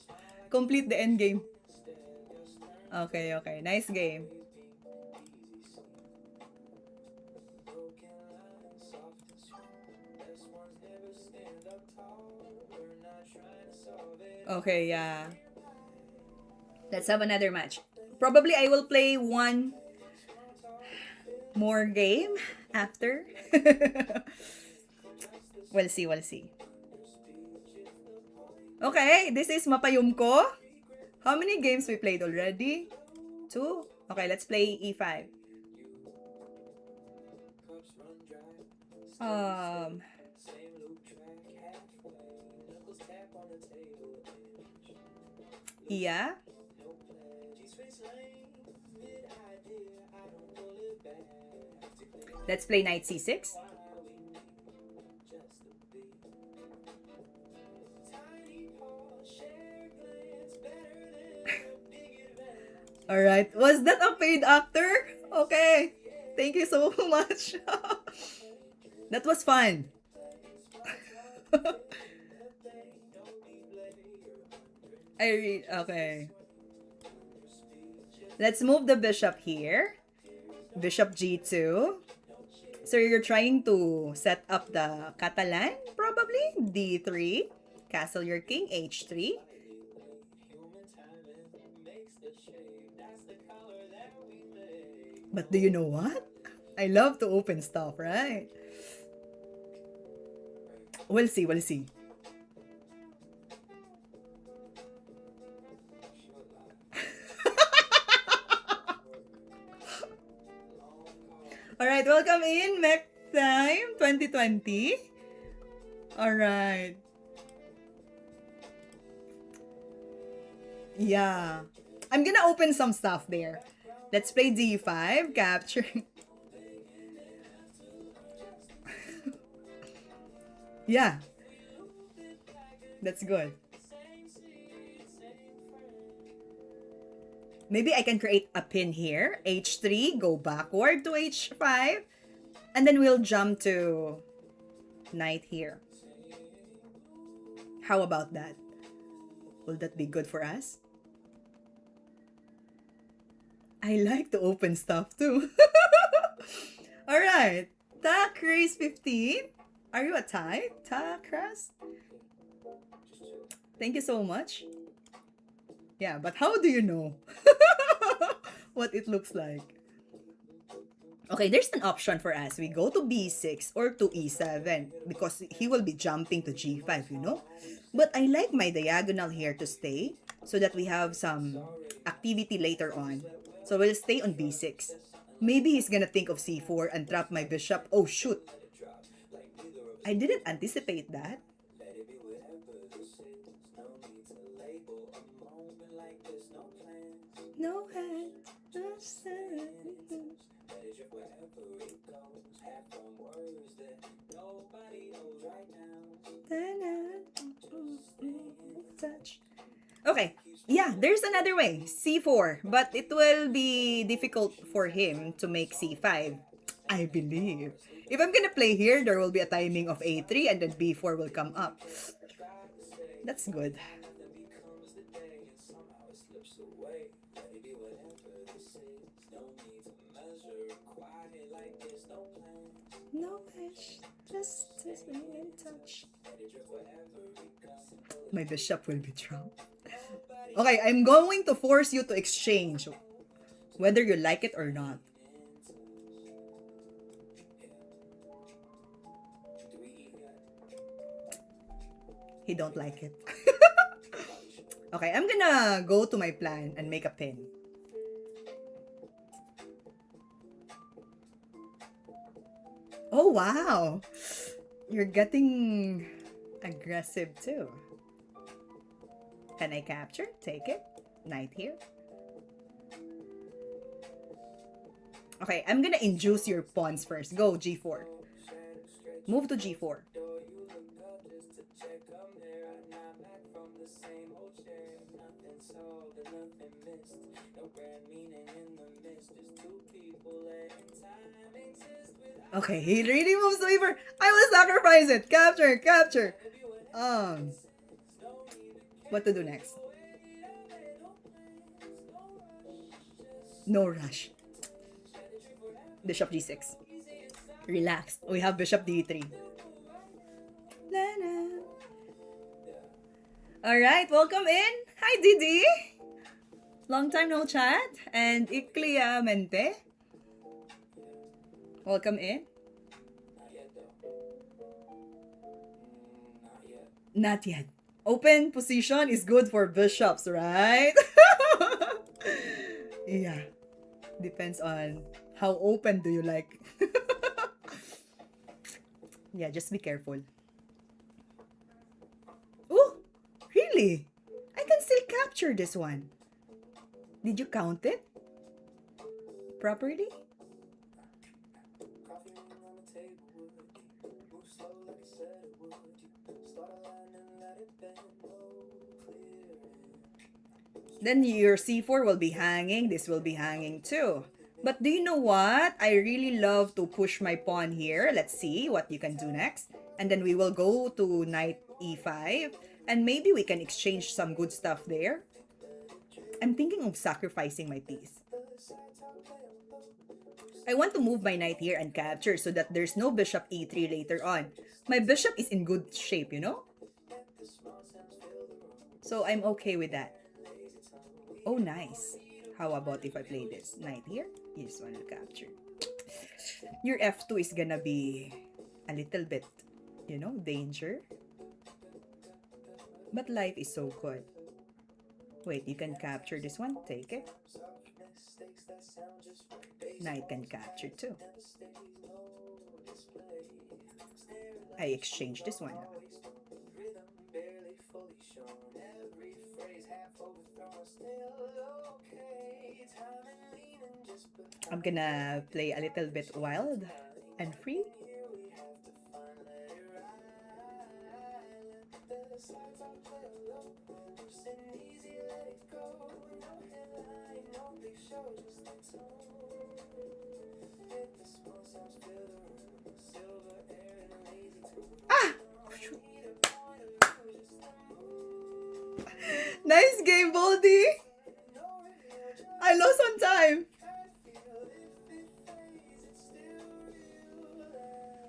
complete the end game. Okay, okay. Nice game. Okay, yeah. Let's have another match. Probably I will play one more game after. We'll see, we'll see. Okay, this is Mapayum ko. How many games we played already? 2? Okay, let's play E5. Yeah. Let's play knight C6. Alright. Was that a paid actor? Okay. Thank you so much. That was fun. Okay. Let's move the bishop here. Bishop G2. So you're trying to set up the Catalan, probably? D3. Castle your king, H3. But do you know what? I love to open stuff, right? We'll see, we'll see. Alright, welcome in. Mech Time 2020. Alright. Yeah. I'm gonna open some stuff there. Let's play D5, capture. Yeah. That's good. Maybe I can create a pin here. H3, go backward to H5. And then we'll jump to knight here. How about that? Will that be good for us? I like to open stuff too. Alright. Tak race 15. Are you a type? Takras? Thank you so much. Yeah, but how do you know what it looks like? Okay, there's an option for us. We go to B6 or to E7 because he will be jumping to G5, you know? But I like my diagonal here to stay so that we have some activity later on. So we'll stay on B6. Maybe he's gonna think of C4 and trap my bishop. Oh, shoot. I didn't anticipate that. No hand, no sun. Touch. Okay, yeah, there's another way. C4, but it will be difficult for him to make C5. I believe. If I'm gonna play here, there will be a timing of a3 and then b4 will come up. That's good. No wish, just to be in touch. My bishop will be trumped. Okay, I'm going to force you to exchange, whether you like it or not. He don't like it. Okay, I'm gonna go to my plan and make a pin. Oh, wow. You're getting aggressive too. Can I capture? Take it. Knight here. Okay, I'm gonna induce your pawns first. Go, g4. Move to g4. Okay, he really moves to e4. I will sacrifice it. Capture, capture. What to do next? No rush. Bishop g6. Relax. We have bishop d3. Alright, welcome in. Hi, Didi. Long time no chat. And Ikliamente. Welcome in. Not yet. Open position is good for bishops, right? Yeah. Depends on how open do you like. Yeah, just be careful. Oh, really? I can still capture this one. Did you count it properly? Then your c4 will be hanging. This will be hanging too. But do you know what? I really love to push my pawn here. Let's see what you can do next. And then we will go to knight e5. And maybe we can exchange some good stuff there. I'm thinking of sacrificing my piece. I want to move my knight here and capture so that there's no bishop e3 later on. My bishop is in good shape, you know? So I'm okay with that. Oh, nice. How about if I play this? Knight here? You just want to capture. Your f2 is gonna be a little bit, you know, danger. But life is so good. Wait, you can capture this one. Take it. Knight can capture too. I exchange this one. I'm gonna play a little bit wild and free. Ah! Nice game, Baldy! I lost on time.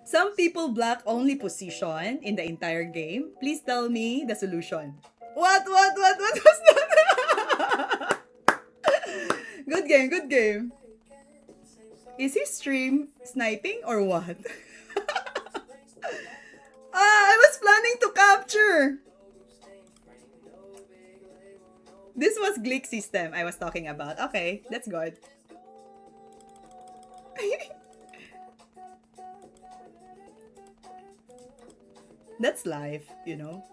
Some people block only position in the entire game. Please tell me the solution. What was that? Good game, good game. Is he stream sniping or what? I was planning to capture. This was Glick system I was talking about. Okay, that's good. That's life, you know.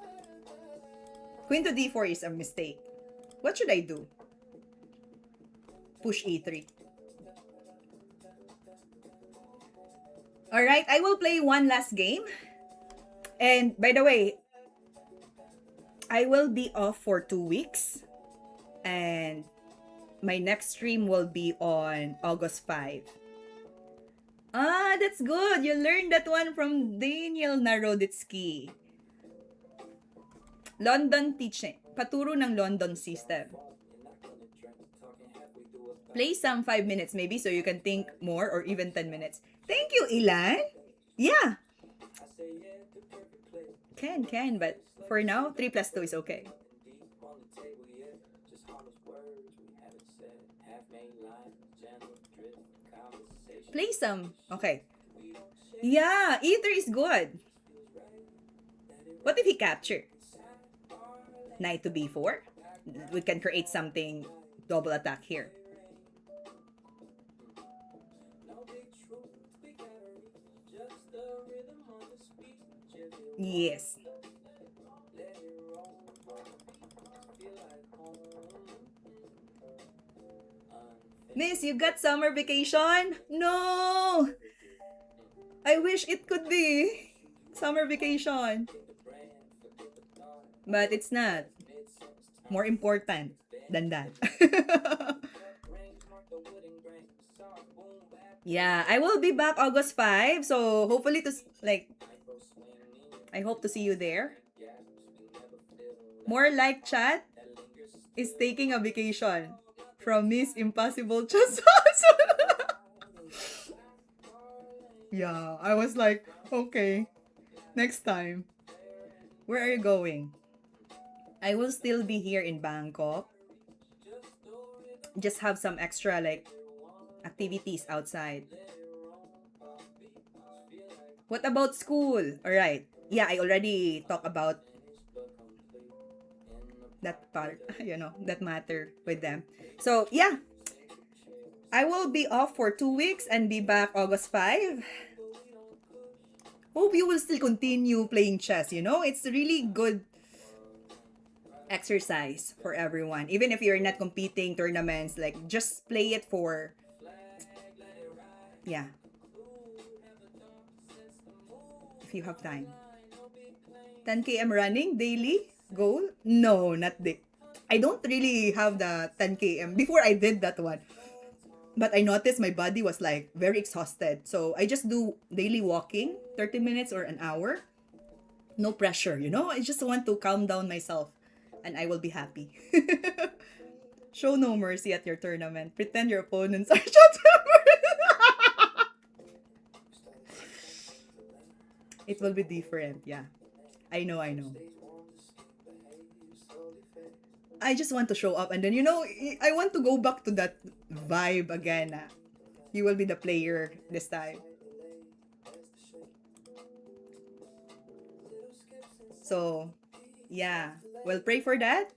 Queen to d4 is a mistake. What should I do? Push e3. Alright, I will play one last game. And by the way, I will be off for 2 weeks. And my next stream will be on August 5. Ah, that's good. You learned that one from Daniel Naroditsky. London teaching. Paturo ng London system. Play some 5 minutes maybe so you can think more or even 10 minutes. Thank you, Ilan. Yeah. Can, but for now, 3 plus 2 is okay. Play some. Okay. Yeah, either is good. What if he capture? Knight to b4. We can create something double attack here. Yes. Miss, you got summer vacation? No! I wish it could be summer vacation. But it's not. More important than that. Yeah, I will be back August 5. So hopefully I hope to see you there. More like chat is taking a vacation from Miss Impossible Chasas. Yeah, I was like, okay, next time. Where are you going? I will still be here in Bangkok. Just have some extra activities outside. What about school? Alright. Yeah, I already talked about that part, that matter with them. So, yeah. I will be off for 2 weeks and be back August 5. Hope you will still continue playing chess, It's really good exercise for everyone. Even if you're not competing tournaments, just play it for, yeah. If you have time. 10 km running daily goal? No, not I don't really have the 10 km. Before I did that one. But I noticed my body was very exhausted. So I just do daily walking, 30 minutes or an hour. No pressure, I just want to calm down myself and I will be happy. Show no mercy at your tournament. Pretend your opponents are chat members. It will be different, yeah. I know. I just want to show up and then, I want to go back to that vibe again. You will be the player this time. So, yeah. Well, pray for that.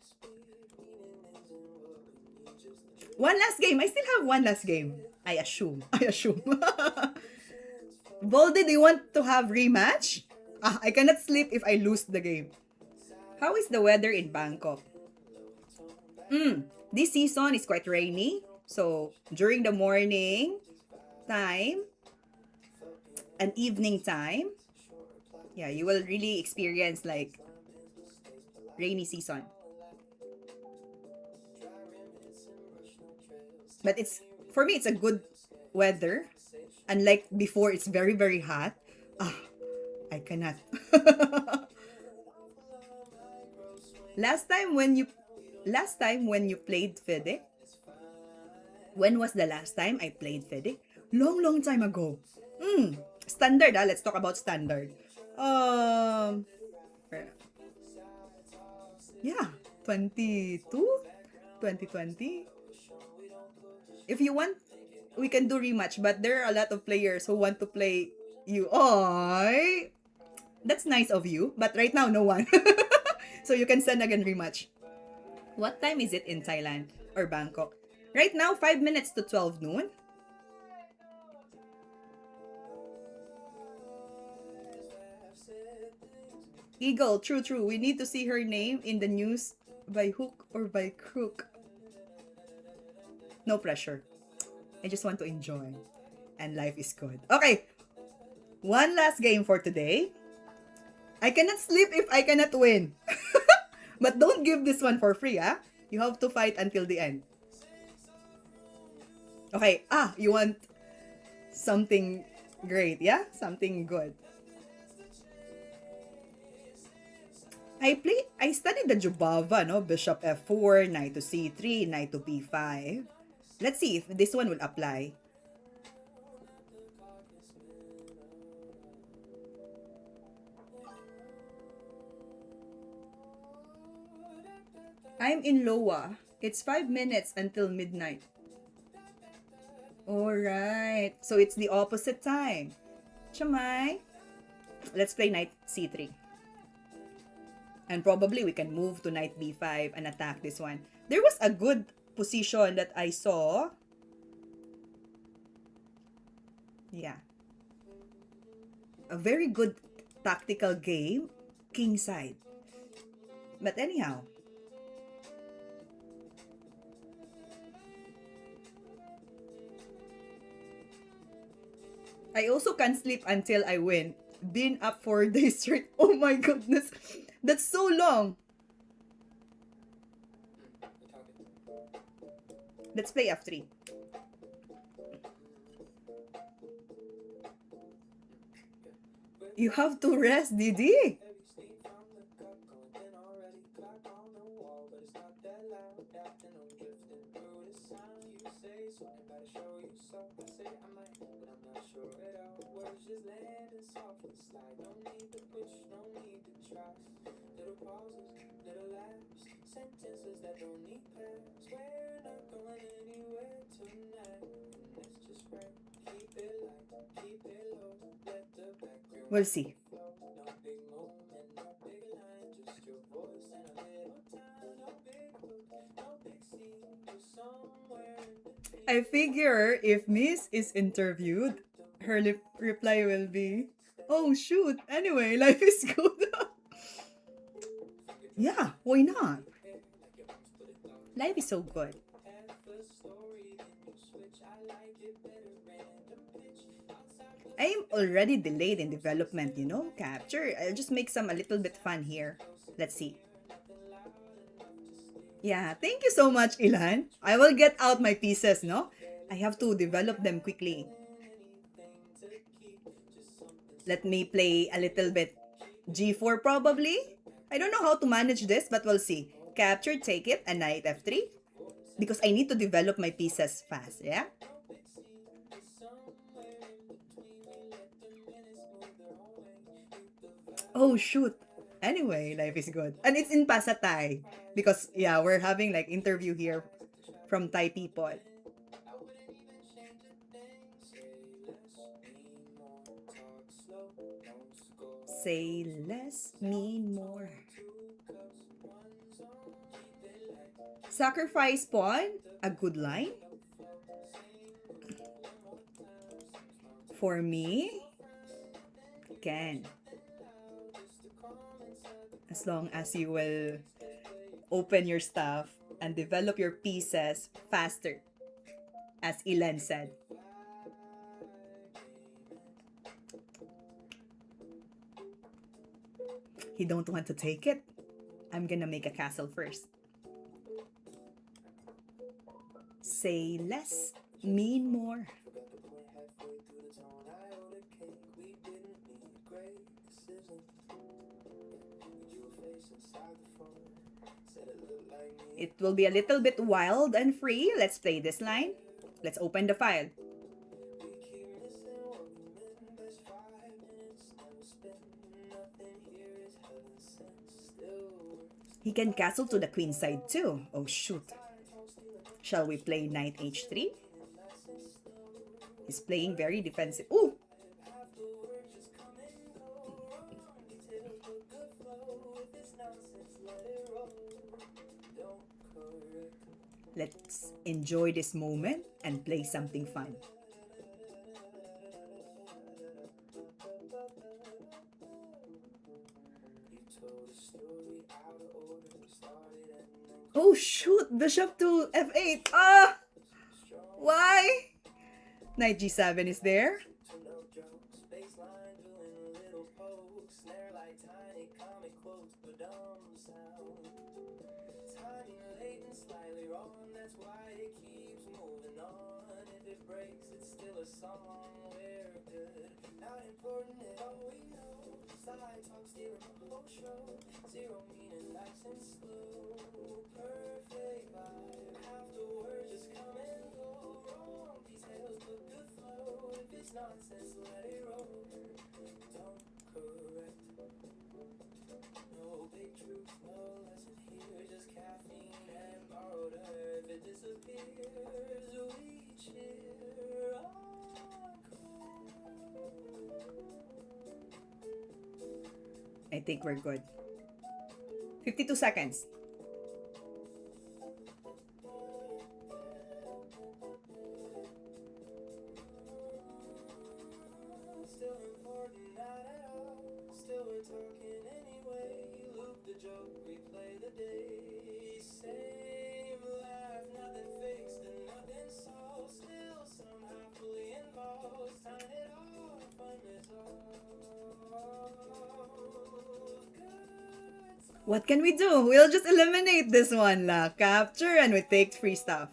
One last game. I still have one last game. I assume. Voldy, do you want to have rematch? I cannot sleep if I lose the game. How is the weather in Bangkok? This season is quite rainy. So, during the morning time and evening time, yeah, you will really experience rainy season. But for me, it's a good weather. Unlike before, it's very, very hot. I cannot. Last time when you played FIDE, when was the last time I played FIDE? Long time ago. Standard, let's talk about standard. Yeah, 2020. If you want, we can do rematch, but there are a lot of players who want to play you. Oy! That's nice of you, but right now, no one. So you can send again rematch. What time is it in Thailand or Bangkok? Right now, 5 minutes to 12 noon. Eagle, true. We need to see her name in the news by hook or by crook. No pressure. I just want to enjoy. And life is good. Okay. One last game for today. I cannot sleep if I cannot win. But don't give this one for free, ah. You have to fight until the end. Okay. You want something Great, yeah? Something good. I studied the Jubava, no? Bishop F4, knight to C3, knight to B5. Let's see if this one will apply. I'm in Loa. It's 5 minutes until midnight. Alright. So it's the opposite time. Chamay. Let's play knight C3. And probably we can move to knight B5 and attack this one. There was a good position that I saw. Yeah. A very good tactical game. King side. But anyhow. I also can't sleep until I win. Been up 4 days straight. Oh my goodness. That's so long. Let's play F3. You have to rest, Didi. We'll see. I figure if Miss is interviewed, her reply will be, "Oh shoot, anyway, life is good." Yeah, why not? Life is so good. I am already delayed in development, capture. I'll just make some a little bit fun here. Let's see. Yeah, thank you so much, Ilan. I will get out my pieces, no? I have to develop them quickly. Let me play a little bit G4 probably. I don't know how to manage this, but we'll see. Capture, take it, and knight F3. Because I need to develop my pieces fast, yeah? Oh, shoot. Anyway, life is good. And it's in Pasatay. Because, yeah, we're having like interview here from Thai people. Say less, mean more. Sacrifice pawn, a good line. For me, can. As long as you will open your stuff and develop your pieces faster, as Ilan said. He don't want to take it. I'm gonna make a castle first. Say less, mean more. It will be a little bit wild and free. Let's play this line. Let's open the file. He can castle to the queen side too. Oh shoot. Shall we play knight h3? He's playing very defensive. Ooh! Let's enjoy this moment and play something fun. Oh shoot! Bishop to f8! Ah! Why? Knight g7 is there. it breaks, it's still a song. We're good. Not important at all, we know. Side talk steering the whole show. Zero meaning, nice and slow. Perfect vibe. Afterwards, just come and go. Wrong details, but good flow. If it's nonsense, let it roll. Don't correct. No big truth, no lesson here. Just caffeine and borrowed air. If it disappears, we cheer on. I think we're good. 52 seconds. Still important, not at all. Still we're talking anyway. Loop the joke, replay the day. Same laugh, nothing fixed and nothing solved. Still somehow fully involved. Sign it off, unresolved. Good. What can we do? We'll just eliminate this one la. Capture and we take free stuff.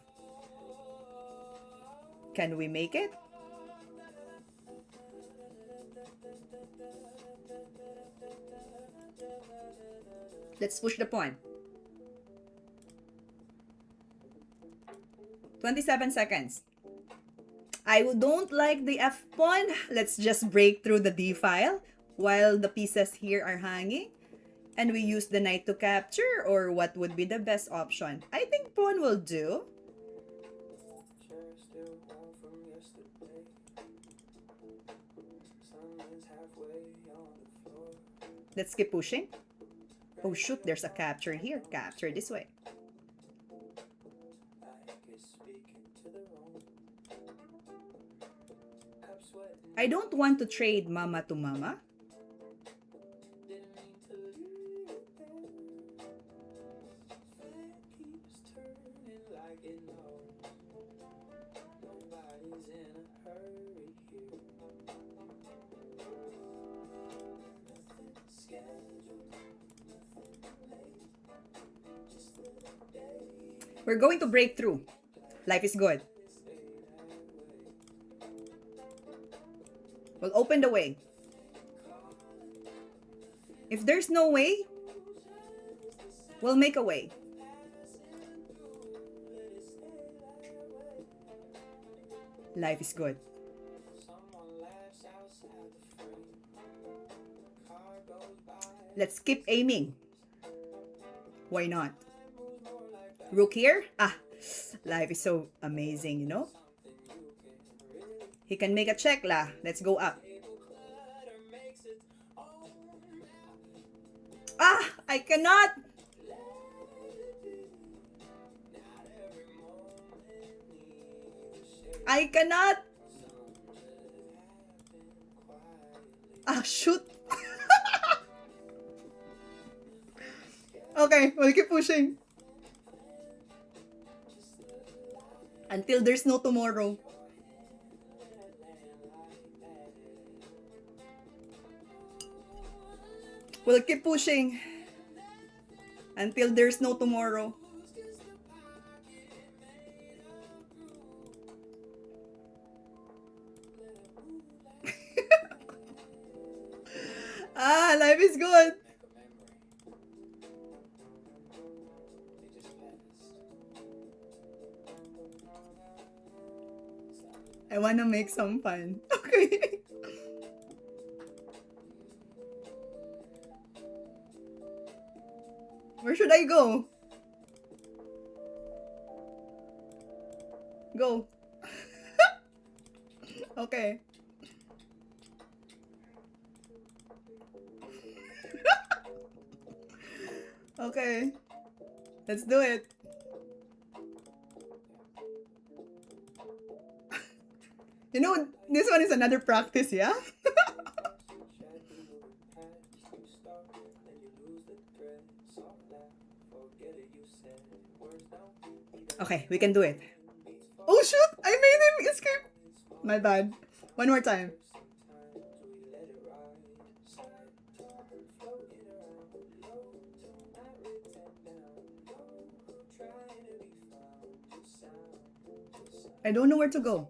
Can we make it? Let's push the pawn. 27 seconds. I don't like the F pawn. Let's just break through the D file while the pieces here are hanging. And we use the knight to capture, or what would be the best option? I think pawn will do. Chair still warm from yesterday. Sun is halfway on the floor. Let's keep pushing. Oh shoot, there's a capture here. Capture this way. I don't want to trade mama to mama. We're going to break through. Life is good. We'll open the way. If there's no way, we'll make a way. Life is good. Let's keep aiming. Why not? Rook here? Ah, life is so amazing, you know? He can make a check lah. Let's go up. Ah, I cannot. I cannot. Ah, shoot. Okay, we'll keep pushing. Until there's no tomorrow. We'll keep pushing until there's no tomorrow. Ah, life is good. I wanna make some fun. Okay. Where should I go? Go. Okay. Okay. Let's do it. You know, this one is another practice, yeah? Okay, we can do it. Oh shoot! I made him escape! My bad. One more time. I don't know where to go.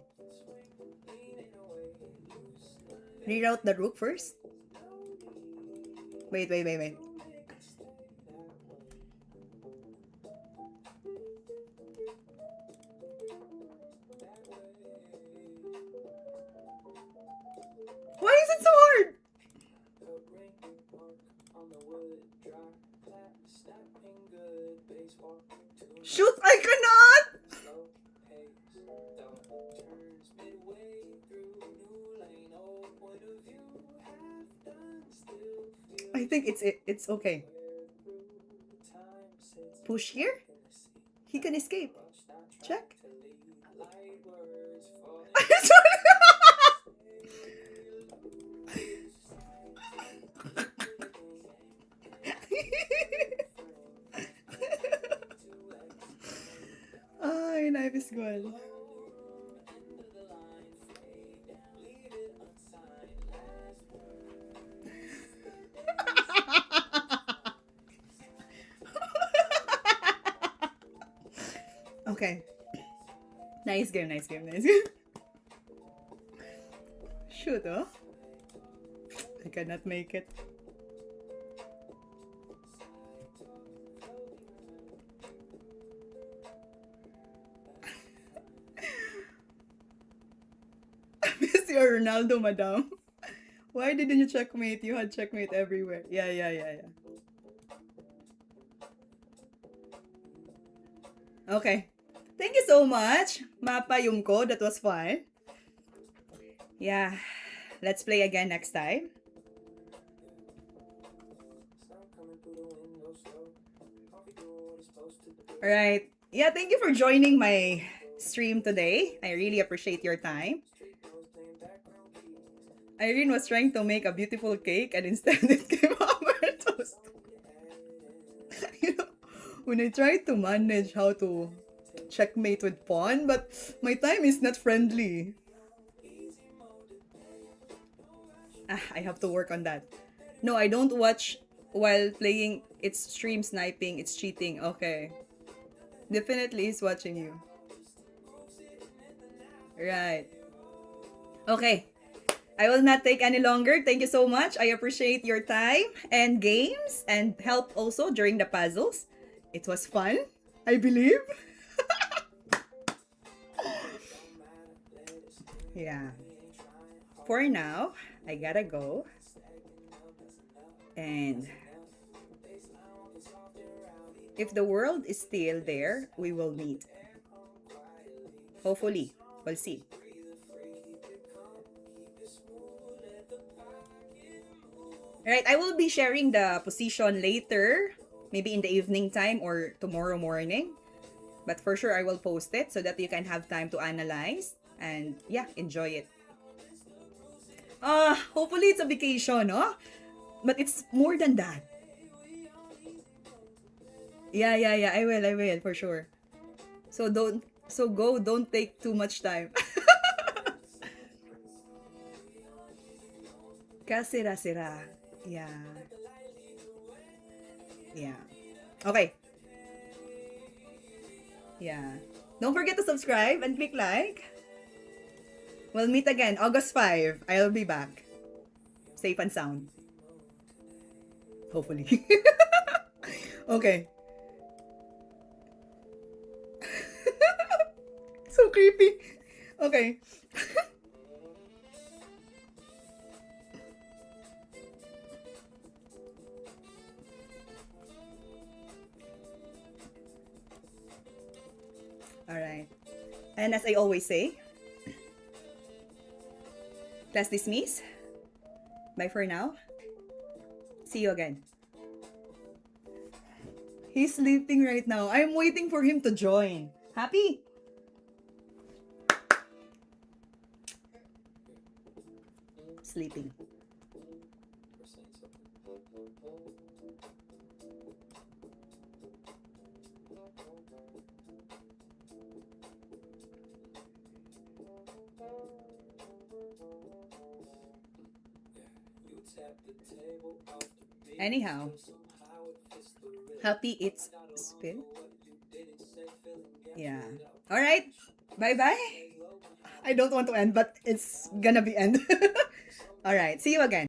Reroute the rook first. Wait. Why is it so hard? Shoot, I cannot! I think it's okay. Push here? He can escape. Check. Sorry. Ay, life is good. Okay. Nice game. Shoot, oh. I cannot make it. Miss your Ronaldo, madam. Why didn't you checkmate? You had checkmate everywhere. Yeah. Okay. Thank you so much, Mapa Yumko. That was fun. Yeah. Let's play again next time. Alright. Yeah, thank you for joining my stream today. I really appreciate your time. Irene was trying to make a beautiful cake and instead it came out toast. You know, when I tried to manage how to checkmate with pawn, but my time is not friendly. I have to work on that. No, I don't watch while playing. It's stream sniping. It's cheating. Okay. Definitely is watching you. Right. Okay. I will not take any longer. Thank you so much. I appreciate your time and games and help also during the puzzles. It was fun, I believe. Yeah. For now, I gotta go. And if the world is still there, we will meet. Hopefully. We'll see. Right, I will be sharing the position later, maybe in the evening time or tomorrow morning. But for sure, I will post it so that you can have time to analyze and yeah, enjoy it. Hopefully it's a vacation, no? But it's more than that. Yeah, I will, for sure. Don't take too much time. Kasira-sira. Yeah. Yeah. Okay. Yeah. Don't forget to subscribe and click like. We'll meet again August 5. I'll be back. Safe and sound. Hopefully. Okay. So creepy. Okay. Alright. And as I always say, class dismiss. Bye for now. See you again. He's sleeping right now. I'm waiting for him to join. Happy? Sleeping. Anyhow, happy it's spin. Yeah. All right. Bye bye. I don't want to end, but it's gonna be end. All right. See you again.